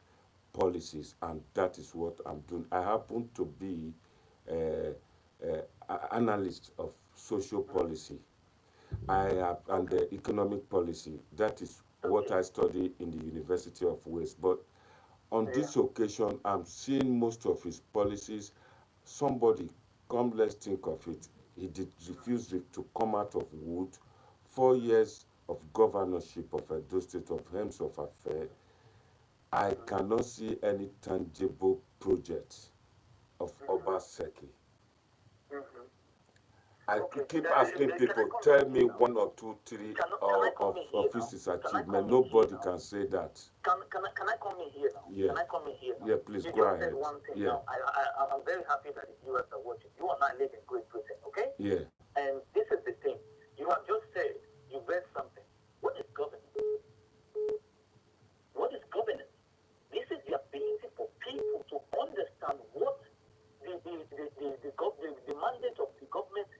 policies, and that is what I'm doing. I happen to be an analyst of social policy. I have and the economic policy. That is what I study in the University of Wales. But on this occasion, I'm seeing most of his policies. Somebody, let's think of it. He refused to come out of wood. 4 years of governorship of Edo State of Hems of Affair. I cannot see any tangible project of Obaseki. I keep asking people, tell me 1 or 2, 3 of his achievement. Nobody can say that. Can I come in here now? Yeah. Can I come in here now? Yeah, please you go just ahead. Said one thing yeah. Now. I'm very happy that the US are watching. You and I live in Great Britain, okay? Yeah. And this is the thing. You have just said, you read something. What is governance? What is governance? This is the ability for people to understand what the mandate of the government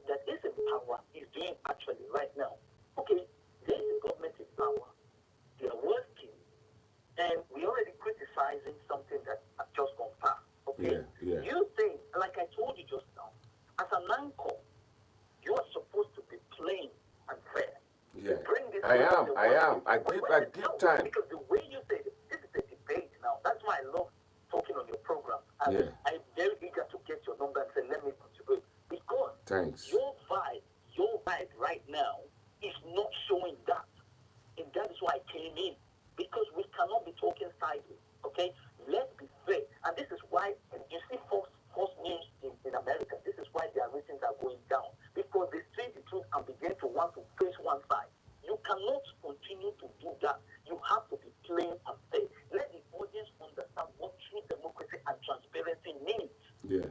that is in power is doing actually right now. Okay, there is a government in power. They are working, and we're already criticizing something that has just gone past. Okay, You think, like I told you just now, as an anchor, you are supposed to be plain and fair. Yeah, I am. I give time. Because the way you say this is a debate now. That's why I love talking on your program. I'm very eager to get your number and say, let me contribute. Because your vibe right now is not showing that. And that is why I came in. Because we cannot be talking sideways. Okay? Let's be fair. And this is why you see false news in America. This is why their ratings are going down. Because they say the truth and begin to want to face one side. You cannot continue to do that. You have to be plain and fair. Let the audience understand what true democracy and transparency means. Yeah.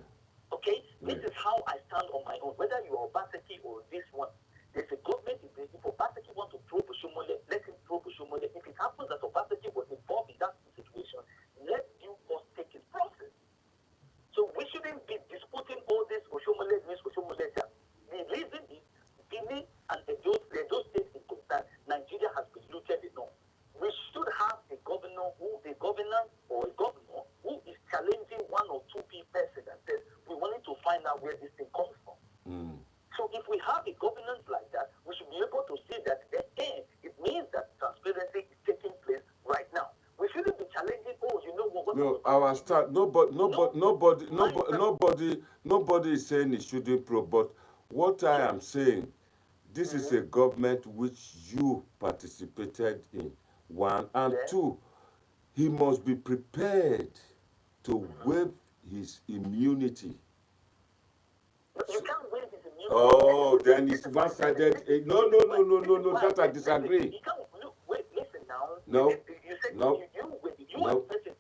Okay? This is how I stand on my own. Whether you are Obaseki or this one, there's a government. If Obaseki wants to probe Oshomoile, let him probe Oshomoile. If it happens that Obaseki was involved in that situation, let due course take his process. So we shouldn't be disputing all this Oshomoile means Oshomoile. The reason is Benin No, our start. Nobody is saying it shouldn't probe. But what I am saying, this is a government which you participated in. One and two, he must be prepared to waive his immunity. You can't waive his immunity. Oh, then it's one-sided. No. That I disagree. You can't. Look, wait, listen now. No. You said No. you listen.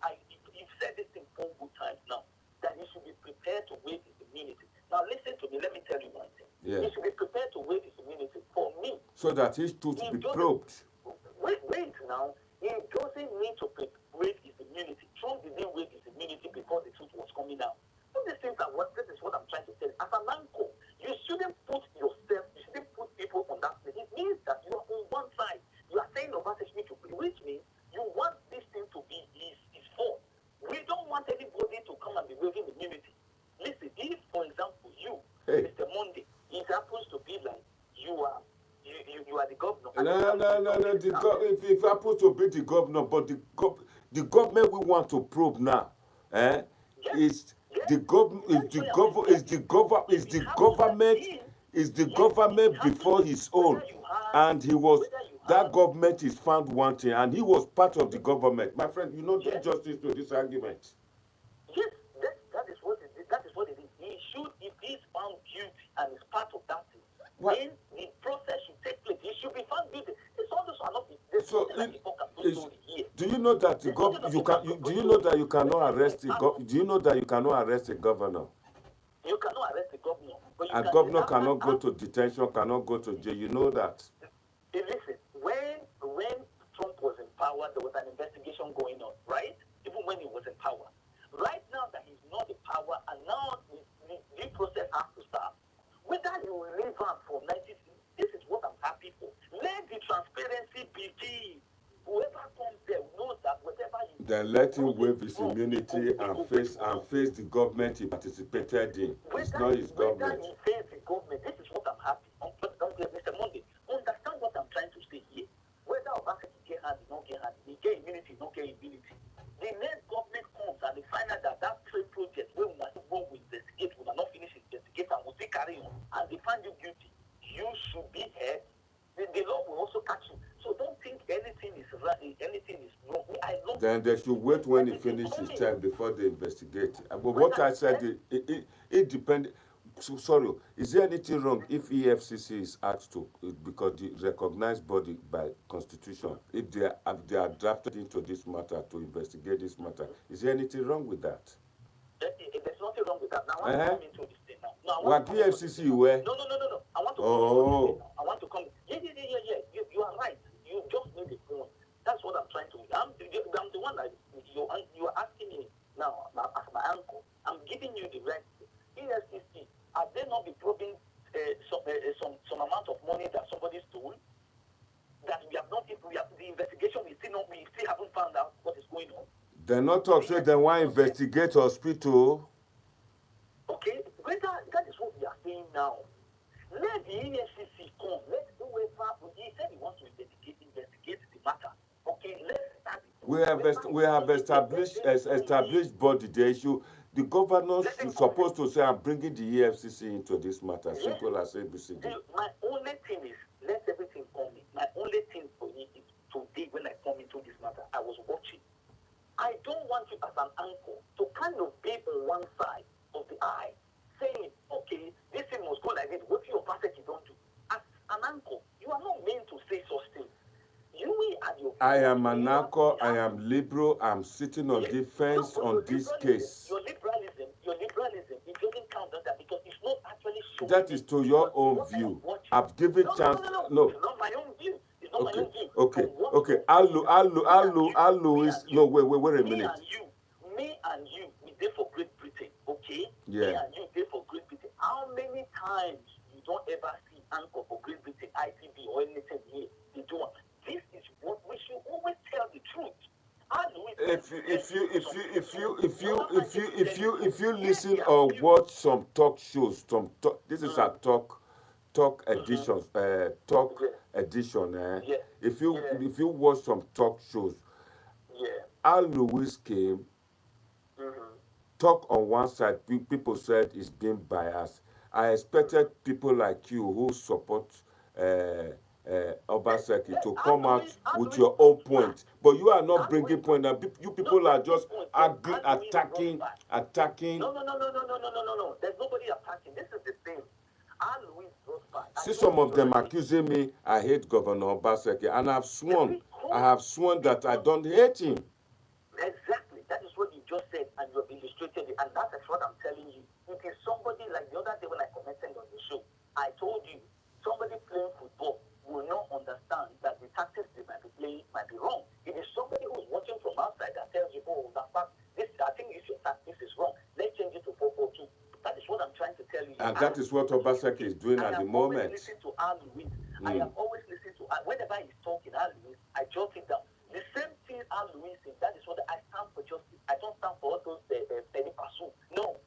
You've said this thing 4 good times now. That you should be prepared to waive his immunity. Now listen to me. Let me tell you one thing. Yeah. You should be prepared to waive his immunity. For me. So that his truth be probed. Wait now. He doesn't need to waive his immunity. Trump didn't waive his immunity because the truth was coming out. So this is what I'm trying to tell you. As an uncle, you shouldn't put people on that place. It means that you are on one side. You are saying Obaseki to be, which means you want this thing to be his fault. We don't want anybody to come and be waiving immunity. Listen, if, for example, Mr. Monday, it happens to be like you are the governor. No. If it happens to be the governor, but the government we want to probe now, is the government before his own, and that government is found wanting, and he was part of the government. My friend, you know, do justice to this argument. Yes, that is what it is. If he is found guilty and is part of that thing, then the process should take place. He should be found guilty. It's all this are not. Do you know that do you know that you cannot arrest a governor? You cannot arrest the governor. A governor cannot go to detention, cannot go to jail. You know that. Listen, when Trump was in power, there was an investigation going on, right? Even when he was in power. Right now that he's not in power, and now the process has to start. Whether you will leave him for 90, this is what I'm happy for. Let the transparency begin. Whoever comes there knows that whatever you then let him waive his immunity and face the government he participated in. It's not his government. He face the government, this is what I'm happy. Mr. Monday, understand what I'm trying to say here. Whether Obaseki get hand, not get hand, he get immunity, not get immunity. The next government comes and they find out that trade project where we must go investigate, we will not finish investigate and we still carry on, and they find you guilty, you should be here. The law will also catch you. So don't think anything is wrong. Then they should wait when he finishes his term before they investigate. But what I said, it depends. So, sorry, is there anything wrong if EFCC is asked to, because the recognized body by constitution, if they are drafted into this matter to investigate this matter, is there anything wrong with that? There's nothing wrong with that. Now I want to come into this thing now. What EFCC you were? No. I want to come into this thing now. I want to come. Yeah. You are right. You just made a point. That's what I'm trying to do. I'm the one that you are asking me now as my uncle. I'm giving you the right. EFCC, are they not be probing some amount of money that somebody stole? That we have not. The investigation we still haven't found out what is going on. They're not talking. They want to investigate hospital. Okay, that is what we are saying now. Let the EFCC come. Let whoever he said he wants to investigate the matter. Okay, let's start. We have established body. The issue. The governors is supposed to say, I'm bringing the EFCC into this matter. Yes. Simple as ABCD. My only thing is, let everything come in. My only thing for me is today when I come into this matter, I was watching. I don't want you as an uncle to kind of be on one side of the eye, saying, okay, this thing must go like this. What your Obaseki don't do? As an uncle, you are not meant to say such things. I am an uncle, I am liberal, I'm sitting on defense on this case. Your liberalism, it doesn't count on that because it's not actually showing. That is to your own view. I've given chance. No. It's not my own view. It's not my own view. Okay. Alu is no. Wait a minute. Me and you, we did for Great Britain, okay? Yeah. Me and you did for Great Britain. How many times you don't ever see anchor for Great Britain, ITB or anything here? They do. This is what we should always tell the truth. If you listen or watch some talk shows, this is a talk edition. If you watch some talk shows, Al Lewis came talk on one side. People said it's being biased. I expected people like you who support Obaseki to come out with your own point, but you are not bringing point. And you people are just attacking. No. There's nobody attacking. This is the thing. See, some of them accusing me I hate Governor Obaseki, and I have sworn that I don't hate him. Exactly. That is what you just said, and you have illustrated it, and that is what I'm telling you. It is somebody like the other day when I commented on the show. I told you, somebody playing football will not understand that the tactics they might be playing might be wrong. It is somebody who is watching from outside that tells you, oh, that fact, this, I think this your tactics is wrong. Let's change it to 4-4-2. That is what I'm trying to tell you. And that is what Obaseki is doing at the moment. I have always listened to whenever he's talking, I jot it down. The same thing Louis said, that is what I stand for justice. I don't stand for all those penny pursue. No.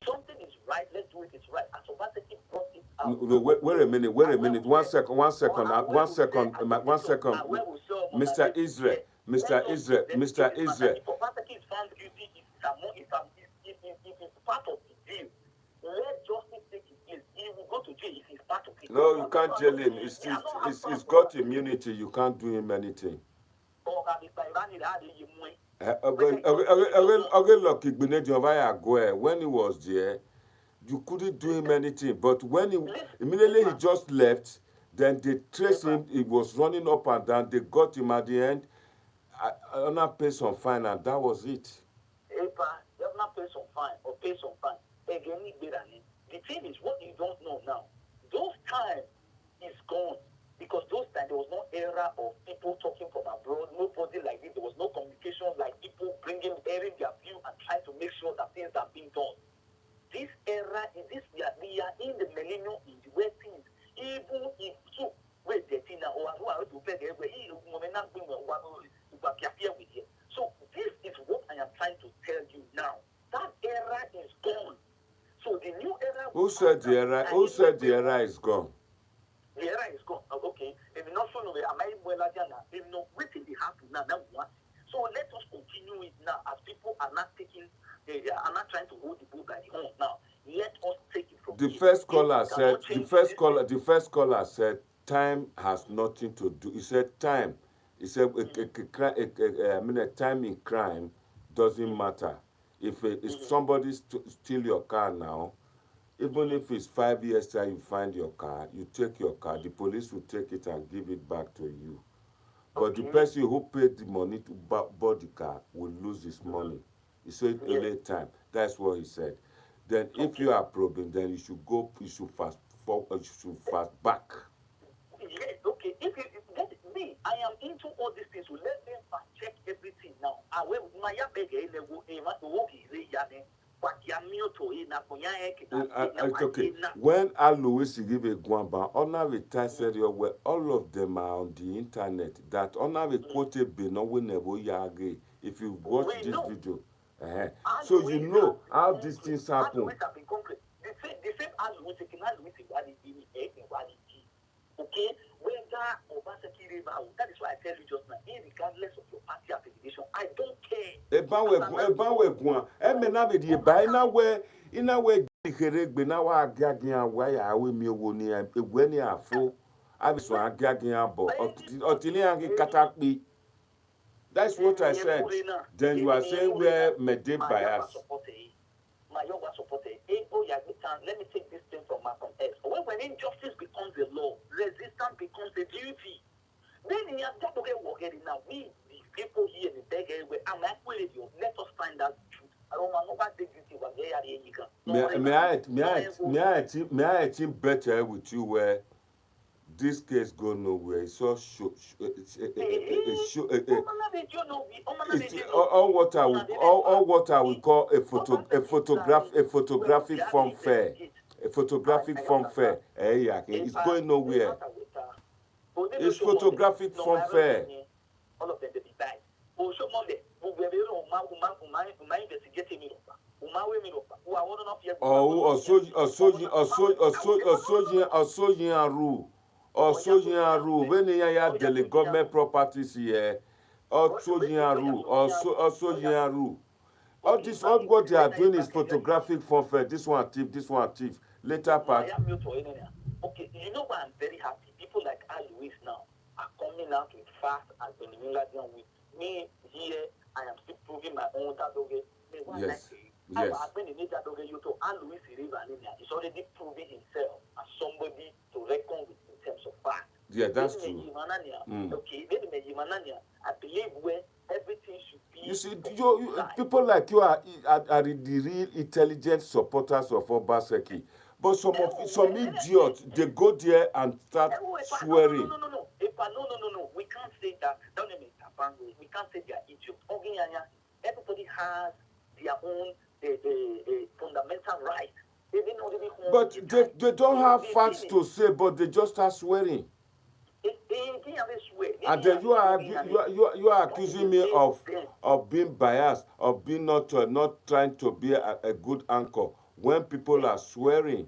Something is right, let's do it, it's right. As Obaseki brought it out. No, wait a minute. One second. Mr. Israel. If Obaseki is found guilty, if it's part of the deal, let justice take its place. He will go to jail if he's part of it. No, you can't jail him. He's got immunity. You can't do him anything. When he was there, you couldn't do him anything. But when immediately he just left, then they traced him. He was running up and down. They got him at the end. Honor paid some fine, and that was it. Not pay some fine or pay some fine. Again, the thing is, what you don't know now, those times is gone. Because those times there was no era of people talking from abroad, nobody like this. There was no communication like people airing their view and trying to make sure that things are being done. This era is this we are in the millennium in the way things, even if you wait the thing or who are to pay the way so this is what I am trying to tell you now. That era is gone. So the new era. Who said the era? Who said the era is gone? The era is gone. Okay. If not so, am I well again? If no, waiting the happen now. So let us continue it now, as people are not taking. They are not trying to hold the bull by the horn now. Let us take it from the first caller said. The first caller said time has nothing to do. He said time. He said time in crime doesn't matter. If somebody steal your car now, even if it's 5 years time you find your car, you take your car, the police will take it and give it back to you. But the person who paid the money to buy the car will lose his money. He said only time. That's what he said. Then if you are probing, then you should fast back. Yes, okay. If me, I am into all these things. So let them fact check everything now. Okay. When Alois give a guamba, honor said all of them are on the internet. That honor quoted be no whenever you if you watch this video. So you know how these things happen. Okay, whether Obaseki River, that is why I tell you just now, regardless of your party affiliation, I don't care. That's what I said. Then you are saying we're made bias. Let me take this thing from Malcolm X. When injustice becomes a law, resistance becomes a duty. Then you have to get working now. We, the people here in the big area, I'm actually let us find out the truth. I don't know what the duty was there. May I think better with you where this case go nowhere? It's so all what I would call a photographic form fair. A photographic form fair. It's going nowhere. It's photographic form fair. All of them they be bad. Oshomoile, also when you have the government properties here, also All this, all what they are doing is photographic fanfare. This one thief, this one thief. Later part. Okay, you know why I'm very happy? People like Alois now are coming out with fast and Benimiladian with me here. I am still proving my own that Yes. Yes. He's already proving himself as somebody to reckon with in terms of fact. Yeah, that's true. Okay, I believe where everything should be. You see, people like you are the real intelligent supporters of Obaseki. But some idiots, they go there and start swearing. No. We can't say that. We can't say they are idiots. Everybody has their own fundamental right. But they don't have facts to say, but they just start swearing. And then you are accusing me of being biased, of being not trying to be a good anchor when people are swearing.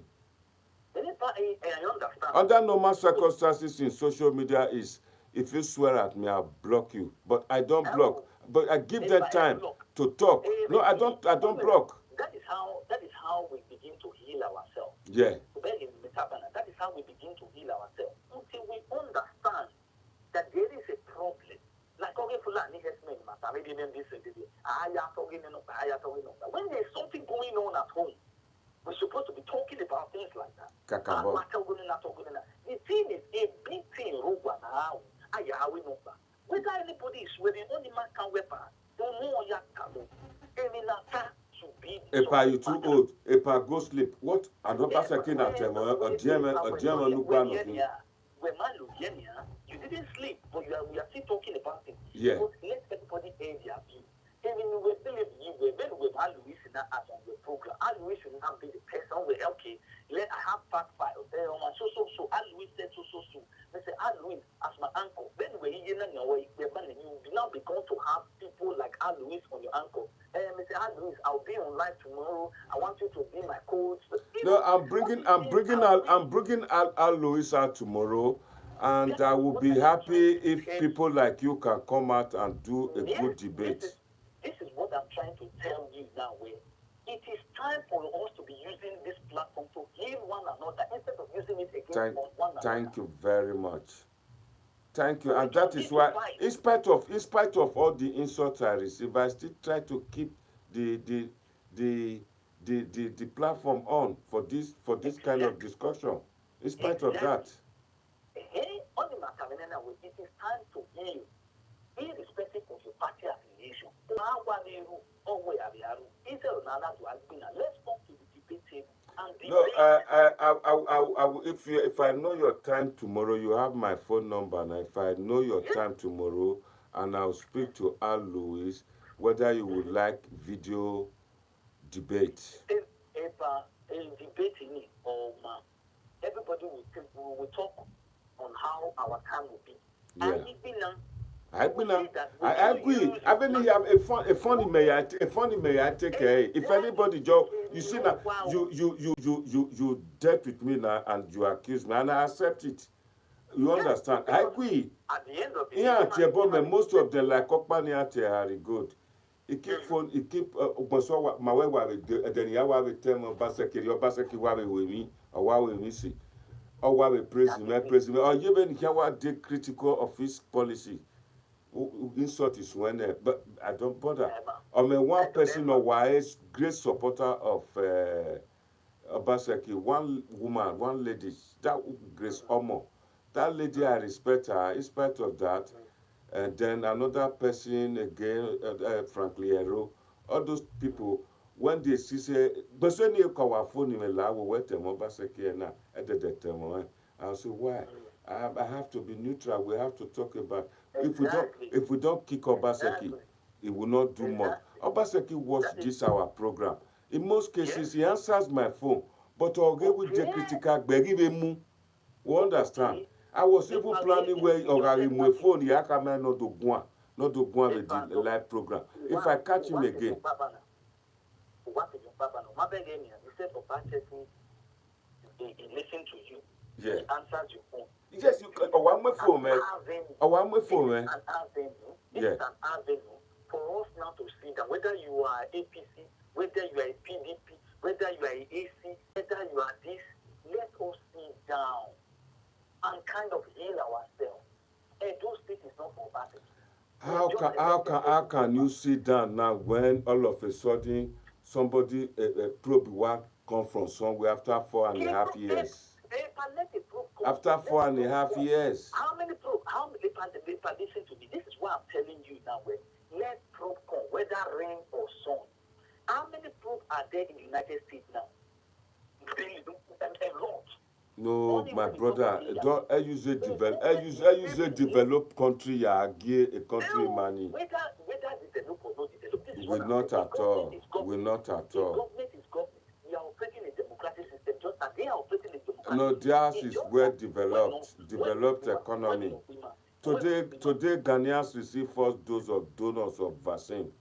Under normal circumstances in social media is if you swear at me, I'll block you. But I don't block. But I give them time to talk. No, I don't block. That is how we begin to heal ourselves. Yeah. That is how we begin to heal ourselves. Until we understand that there is a problem. Like when there's something going on at home, we're supposed to be talking about things like that. The thing is a big thing. Whether anybody is swearing, only man can weapon. Don't know what if I you too old, if I go sleep, what? I don't pass a king at a German look bad of me. You didn't sleep, but we are still talking about it. Yeah. But let everybody air their view. Even we believe you, when we have Alois as on the program, Alois should not be the person where, okay, I have fact files. So Alois said so. They say, Alois, as my uncle, when we you now begin to have people like Alois on your uncle. I say, Alois, I'll be on live tomorrow. I want you to be my coach. No, I'm bringing Alois out tomorrow. And I will be happy if people like you can come out and do a good debate. This is what I'm trying to tell you now. It is time for us to be using this platform to heal one another instead of using it against one another. Thank you very much. Thank you. And that is why, in spite of all the insults I receive, I still try to keep the platform on for this kind of discussion. In spite of that. It is time to heal, irrespective of your party affiliation. Let's come to the debate table and No, if I know your time tomorrow, you have my phone number, and if I know your time tomorrow, and I'll speak to Alois whether you would like video debate. If debating or everybody will talk on how our time will be. Yeah. I agree. I mean, you have a funny may I take if anybody joke, you see now, you dealt with me now and you accuse me and I accept it. You understand? I agree. At the end of the day, most of them like Okpani are good. He keep my way then you have a term of Obaseki with me or why we miss it. Or why we praise him, or even hear what they critical of his policy. Insult is when but I don't bother. I mean, one person or wise great supporter of Obaseki, one woman, one lady, that Grace Omo. That lady, I respect her, in spite of that. And then another person again, frankly, Hero. All those people, when they see say, but when you call our phone in a we wait them Obaseki and I'll say why? I have to be neutral. We have to talk about if we don't kick Obaseki, he will not do much. Obaseki watched this our program. In most cases, he answers my phone, but I'll get with the critical we understand. I was even planning where my phone he can not do one with the live program. If I catch him again. Instead of Obaseki, he listen to you. Yeah. He answers your phone. Yes, you can. Oh, I'm my phone, man. Oh, I'm my phone, man. This is an avenue for us now to sit down, whether you are APC, whether you are a PDP, whether you are a AC, whether you are this, let us sit down and kind of heal ourselves. Edo State is not for Obaseki. How can you sit down now when all of a sudden somebody probe one come from somewhere after 4.5 years? After 4.5 years. How many probe? How many listen to me? This is what I'm telling you now. Let probe come, whether rain or sun. How many probe are there in the United States now? A lot. No, my brother, don't I use a developed country, a country money. Whether develop or not develop, this is We're not at all. We're not at all. Government is government. We are operating a democratic system, just as they are operating a democratic system. No, theirs is well developed economy. Today, Ghanaians receive first dose of donors of vaccine.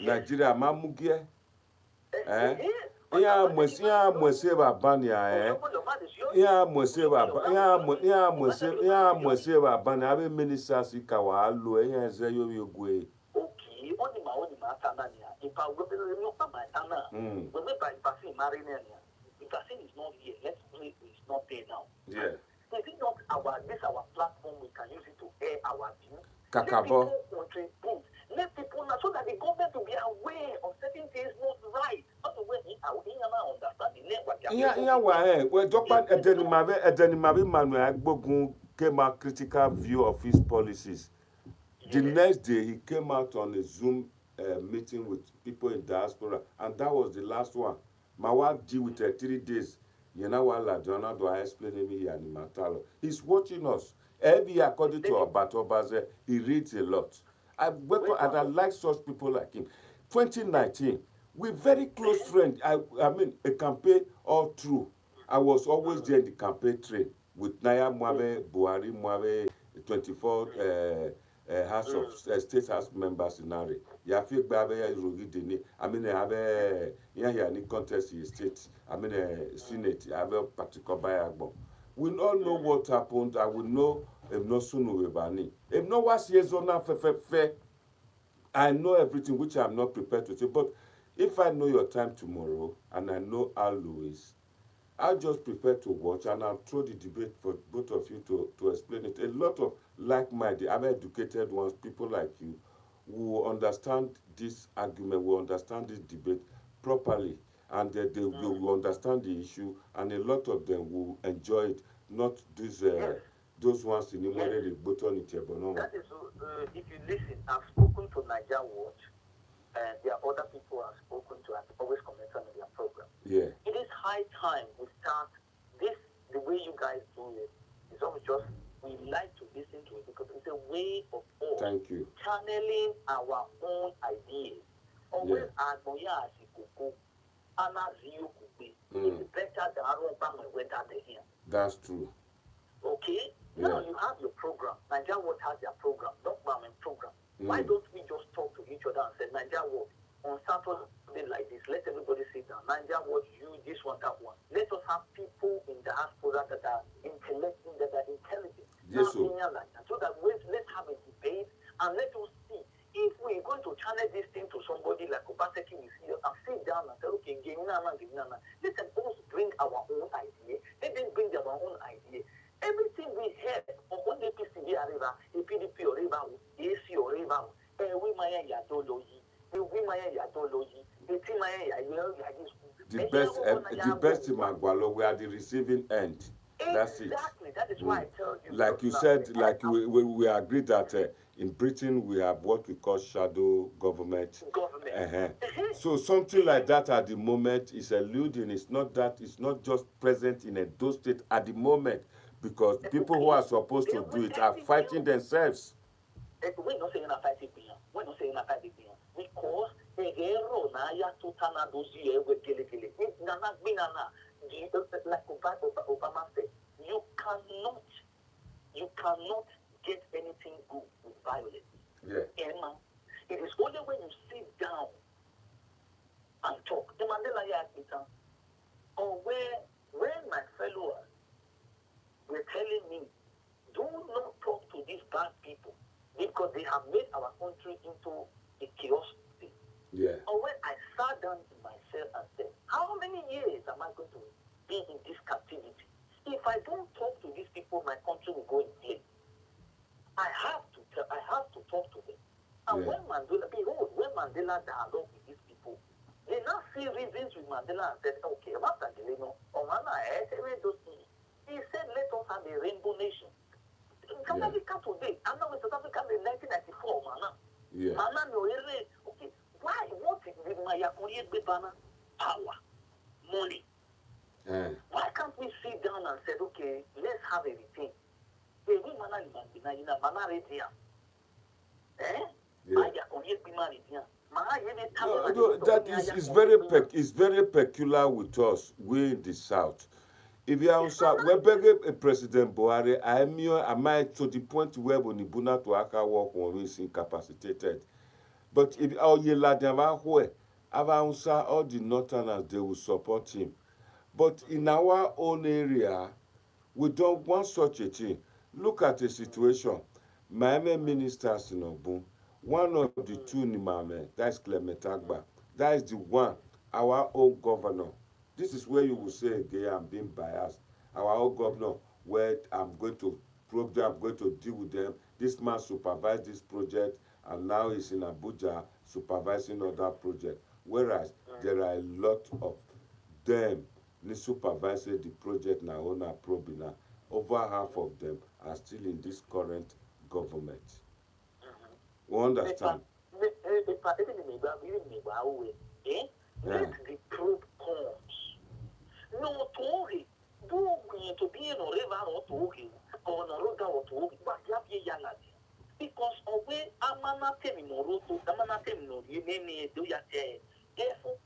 Nigeria, mamugie. Yeah, monsieur Babania, Babania, have ministers ikawa alo, zeyo yogwe. Okay, only my Tanzania. If I will not my Tana, when we buy vaccine, the vaccine is not here. Let's say it's not there now. Yeah. Is it not our platform? We can use it to air our view. Kakabo. Let people know so that the government will be aware of certain things not right. Not the way well, Dr. Edenimabe Manuel Agbogun came out critical view of his policies. The next day, he came out on a Zoom meeting with people in diaspora, and that was the last one. My wife deal with 3 days. You know what, Ladonna, do I explain him here in Matalo? He's watching us. Every according to Obatobaze, he reads a lot. I like such people like him. 2019, we're very close friends. I mean, a campaign all through. I was always there in the campaign train with Naya Mwabe, Buhari Mwabe, 24 House of State House members in Ari. Yafik Babe Rogi Dini. I mean, I have a contest in state. I mean, Senate. I have a particular Bayagbo. We all know what happened. I will know if no sooner Webani. If no was Yezona Fefe. I know everything which I'm not prepared to say. But if I know your time tomorrow and I know how Louis, I'll just prepare to watch and I'll throw the debate for both of you to explain it. A lot of like-minded, I'm educated ones, people like you, who understand this argument, will understand this debate properly, and they will understand the issue, and a lot of them will enjoy it, not these those ones in the modern button in Tebono. That is, if you listen, I've spoken to NIGERIAN Watch, and there are other people I've spoken to, I've always commented on their program. Yeah. It is high time we start this, the way you guys do it. It's always just, we like to listen to it because it's a way of us channeling our own ideas. Always admire it's better than I don't find my weather here. That's true. Okay? Now you have your program. NIGERIAN Watch has their program, not my program. Why don't we just talk to each other and say, NIGERIAN Watch, on Saturday like this, let everybody sit down. NIGERIAN Watch, you, this one, that one. Let us have people in the diaspora that are intellectual, that are intelligent. Yes, like that. So that let's have a debate and let us see if we're going to channel this thing to somebody like Obaseki, we see and sit down and say, okay, let them also bring our own idea. Let them bring their own idea. Everything we have on the PCB Arriva, a PDP or Riva, AC or Riva, we Maya Yatology, we Maya Yatology, the best in Magwalo, we are the receiving end. That's it. Exactly. That is why I tell you. Like you said, like we agreed that in Britain we have what we call shadow government. So something like that at the moment is eluding. It's not just present in Edo State at the moment because people who are supposed to do it are fighting themselves. We're not saying fighting because like Obama said, you cannot get anything good with violence. Yeah. And it is only when you sit down and talk. The Mandela Effect, or when my followers were telling me, do not talk to these bad people because they have made our country into a chaos state. Yeah. Or when I sat down to myself and said, how many years am I going to be in this captivity? If I don't talk to these people, my country will go in flames. I have to talk to them. And Yeah. when Mandela dialogued with these people, they now see reasons with Mandela and said, okay, after the he said, let us have a rainbow nation. South Africa today, I'm not with South Africa in 1994, man. Yeah. Okay, why? What is the Maya power, money? Why can't we sit down and say, okay, let's have everything? That is very peculiar with us. We in the South. If you are we beg a President Buhari, I might to the point where when Ibuna to Aka work when we incapacitated. But if all ye ladama where all the Northerners they will support him. But in our own area, we don't want such a thing. Look at the situation. Miami ministers in Ogun, one of the two Nimame, that's Clement Agba. That is the one, our own governor. This is where you will say again, I'm being biased. Our own governor, where I'm going to probe them, I'm going to deal with them. This man supervised this project, and now he's in Abuja supervising other projects. Whereas there are a lot of them supervising the project now on our probing. Over half of them are still in this current government. We understand. Let the probe comes. No, Tori, do we to be in a river or Tori, or a road or Tori, but Yapi because of where Amana Temino, Amana Temino, you may do ya therefore.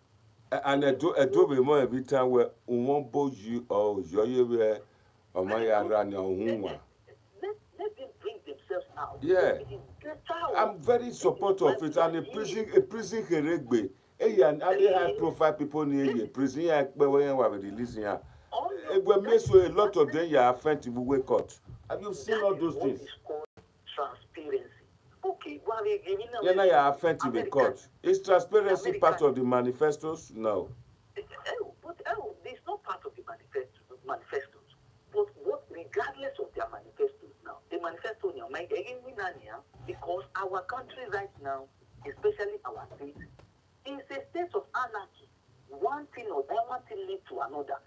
And I do be more every time where won't both you or Joye or my run your home. Let them bring themselves out. Yeah. I'm very supportive of it. And a prison heregbe. And other high profile people near a prison when we releasing her. It will make so a lot of them are offended to wake up. Have you seen all those things? Transparency. Okay, well, yeah, now you are offended to be caught. Is transparency part of the manifestos? No. But it's not part of the manifestos. But what, regardless of their manifestos now, the manifesto now, because our country right now, especially our state, is a state of anarchy. One thing lead to another.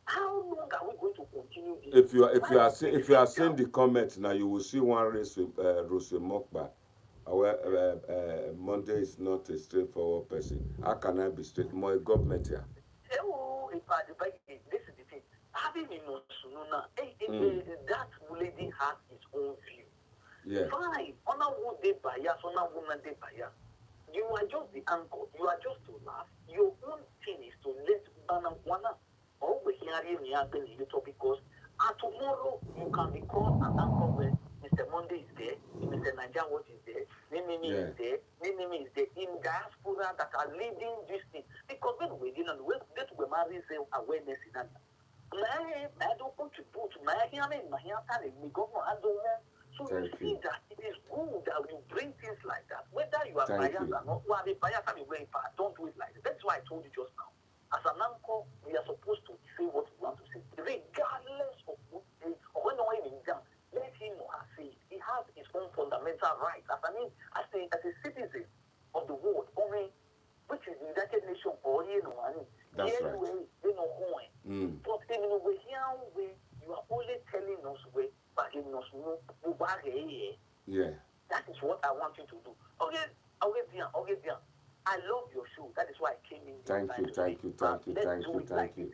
How long are we going to continue this? If you are seeing the comments now, you will see one race with Rose Mokba. Monday is not a straightforward person. How can I be straight? More government here. This is the thing. Having that lady has its own view. Yeah. Fine. Honor would they bias, honor woman they bias. You are just the anchor. You are just to laugh. Your own thing is to let Banakwana always hearing me because tomorrow you can be called an anchor when Mr. Monday is there, Mr. NIGERIAN what is there, Mimi is there, Mimi is there in diaspora that are leading this thing. Because when we didn't get to marry awareness in that. I don't contribute. So you see that it is good that you bring things like that. Whether you are biased or not, well, the bias and don't do it like that. That's why I told you just now. As an anchor, we are supposed to say what we want to say, regardless of what it is, or when no one is done. Let him or her say it. He has his own fundamental rights. As a citizen of the world, which is the United Nations, or that's right. But you are only telling us where, but giving us no. Yeah. That is what I want you to do. Okay, I love your show. That is why I came in. Thank you.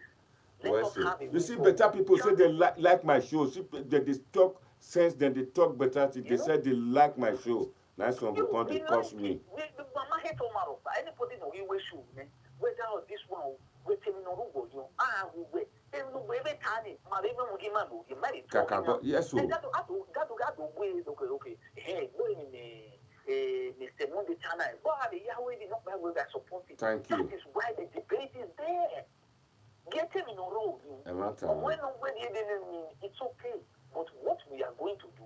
Well, you see, better people say they like my show. See, they talk sense, then they talk better. They say they like my show. Nice one, because they cost me. Anybody know you wish you, whether this one, waiting in a room, yes, okay. Hey, Mr. Monday Channel. Thank you. That is why the debate is there. Get him in a row. It's okay. But what we are going to do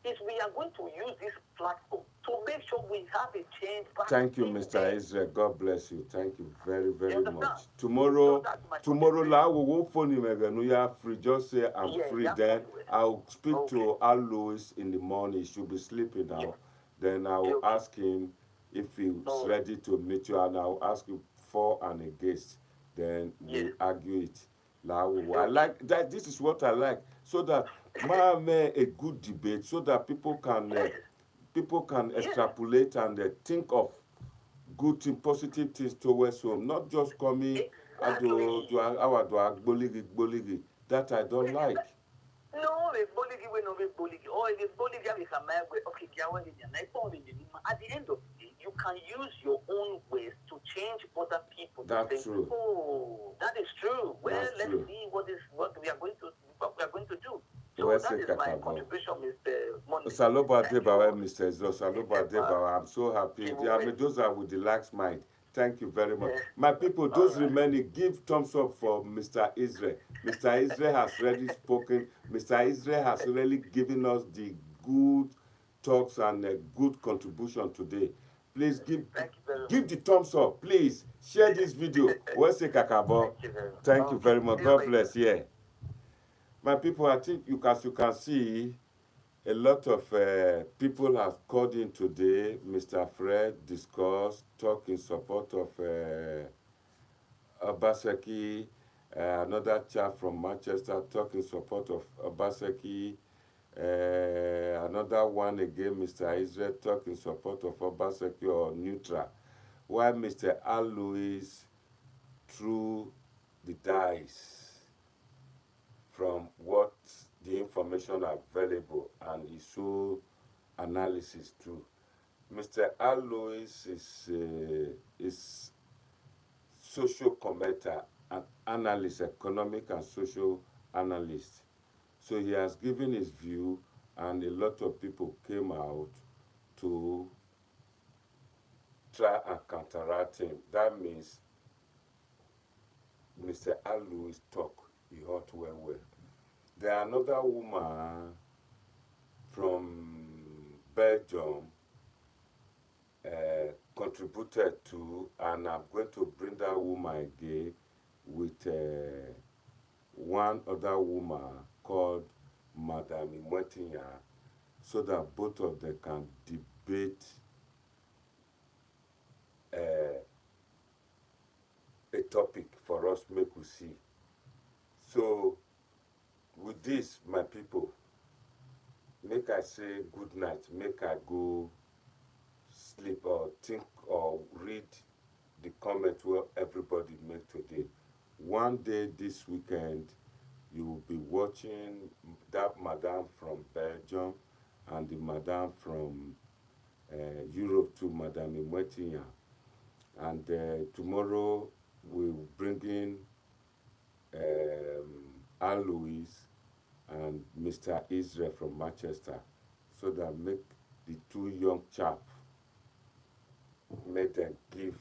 is we are going to use this platform to make sure we have a change back. Thank you, in Mr. there. Israel. God bless you. Thank you very, very understand? much. So Tomorrow, that's my tomorrow, contribution. la we will phone him again. We are free. Just say I'm Yeah, free. yeah, Then anyway. I'll speak Okay. to Al Lewis in the morning. He should be sleeping now. Yeah. Then I'll Okay. ask him if he's Oh. ready to meet you, and I'll ask you for and against. Then Yeah. we argue it. La we will. I Okay. like that. This is what I like, so that a good debate, so that people can Yes. extrapolate and think of good thing, positive things towards home, not just coming Exactly. that I don't like. No, it's boligi we no it's boligi. Or if it's boligi we can make okay, at the end of the day, you can use your own ways to change other people. That's true. Oh, that is true. Well, That's let's true. see what we are going to do. So Well, that is my contribution, Mr. Money. Saloba Debawa, Mr. Ezra. Saloba Debawa. I'm so happy. I mean, those are with the lax mind. Thank you very much. My people, those remaining, give thumbs up for Mr. Israel. Mr. Israel has already spoken. Mr. Israel has really given us the good talks and a good contribution today. Please give the thumbs up. Please share this video. Thank you very much. God bless. Yeah. My people, I think as you can see, a lot of people have called in today. Mr. Fred discussed, talk in support of Obaseki. Another chap from Manchester talk in support of Obaseki. Another one again, Mr. Israel, talk in support of Obaseki or neutral. While Mr. Alois threw the dice from what the information available, and he saw analysis too. Mr. Alois is social commentator and analyst, economic and social analyst. So he has given his view, and a lot of people came out to try and counteract him. That means Mr. Alois talk, he hurt well. There are another woman from Belgium contributed to, and I'm going to bring that woman again with one other woman called Madame Imwetinya, so that both of them can debate a topic for us, make we see. So with this, my people, make I say good night, make I go sleep or think or read the comment where everybody made today. One day this weekend, you will be watching that madam from Belgium and the madam from Europe too, Madame Imwetinya. And tomorrow we'll bring in Anne Louise and Mr. Israel from Manchester, so that make the two young chaps, make them give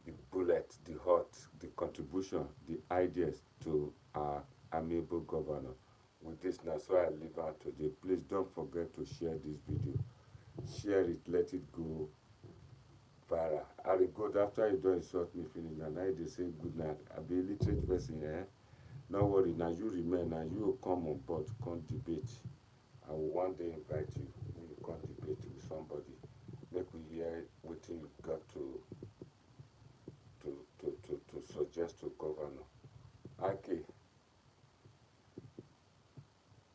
the bullet, the heart, the contribution, the ideas to our amiable governor. With this now, so I leave out today. Please don't forget to share this video. Share it, let it go viral. I will go after you don't insult me finish, and I they say good night. I be a literate person, eh? No worry, now you remain, now you will come on board, come debate. I will one day invite you, when you come debate with somebody. Make we hear what you got to suggest to governor. Okay.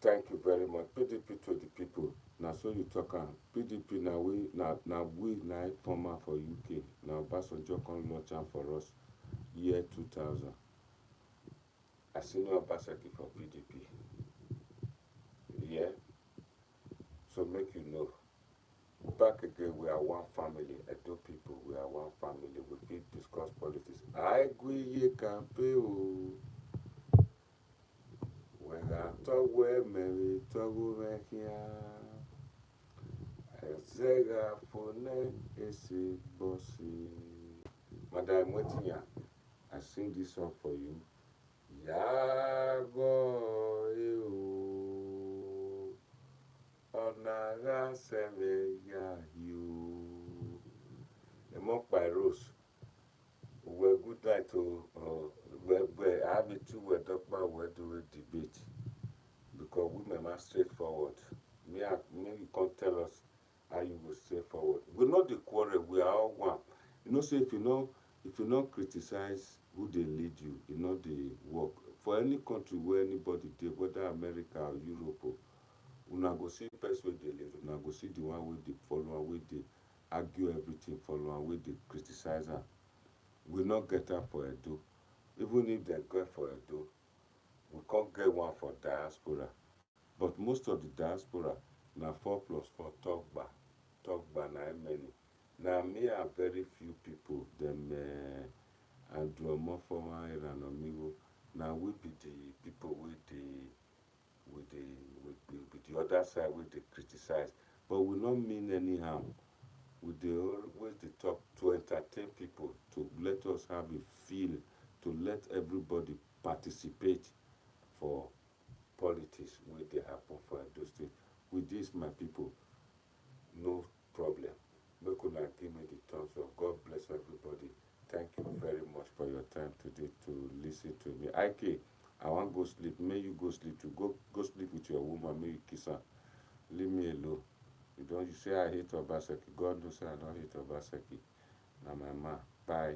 Thank you very much. PDP to the people. Now so you talk PDP now we former for UK. Now Obasanjo can launch for us year 2000. I senior Obaseki for PDP. Yeah. So make you know. Back again, we are one family. Edo people, we are one family. We fit discuss politics. I agree, campaign. When I talk where Mary talk over here, Zega phone is a bossy. Madam Wetinya, I sing this song for you. Yago you, Onaga Seme ya you. say forward. We know the quarrel, we are all one. You know, say if you not criticize who they lead you, you know the work. For any country where anybody did, whether America or Europe, una go see person wey dey lead, una go see the one wey dey follow am, wey dey argue everything, follow am, wey dey criticize am. We not get am for Edo. Even if they get for Edo, we can't get one for diaspora. But most of the diaspora na 4+4 talk ba na many. Now me and very few people, them and Dromofoma and Omigo. Now we be the people with the other side with the criticize. But we not mean any harm. We dey always dey talk to entertain people, to let us have a feel, to let everybody participate for politics wey dey happen for Edo State. With this, my people, no problem. Make una give me the thumbs up. God bless everybody. Thank you very much for your time today to listen to me. IK, I want go sleep. May you go sleep too. Go sleep with your woman. May you kiss her. Leave me alone. You say I hate Obaseki. God knows I don't hate Obaseki. Now my man. Bye.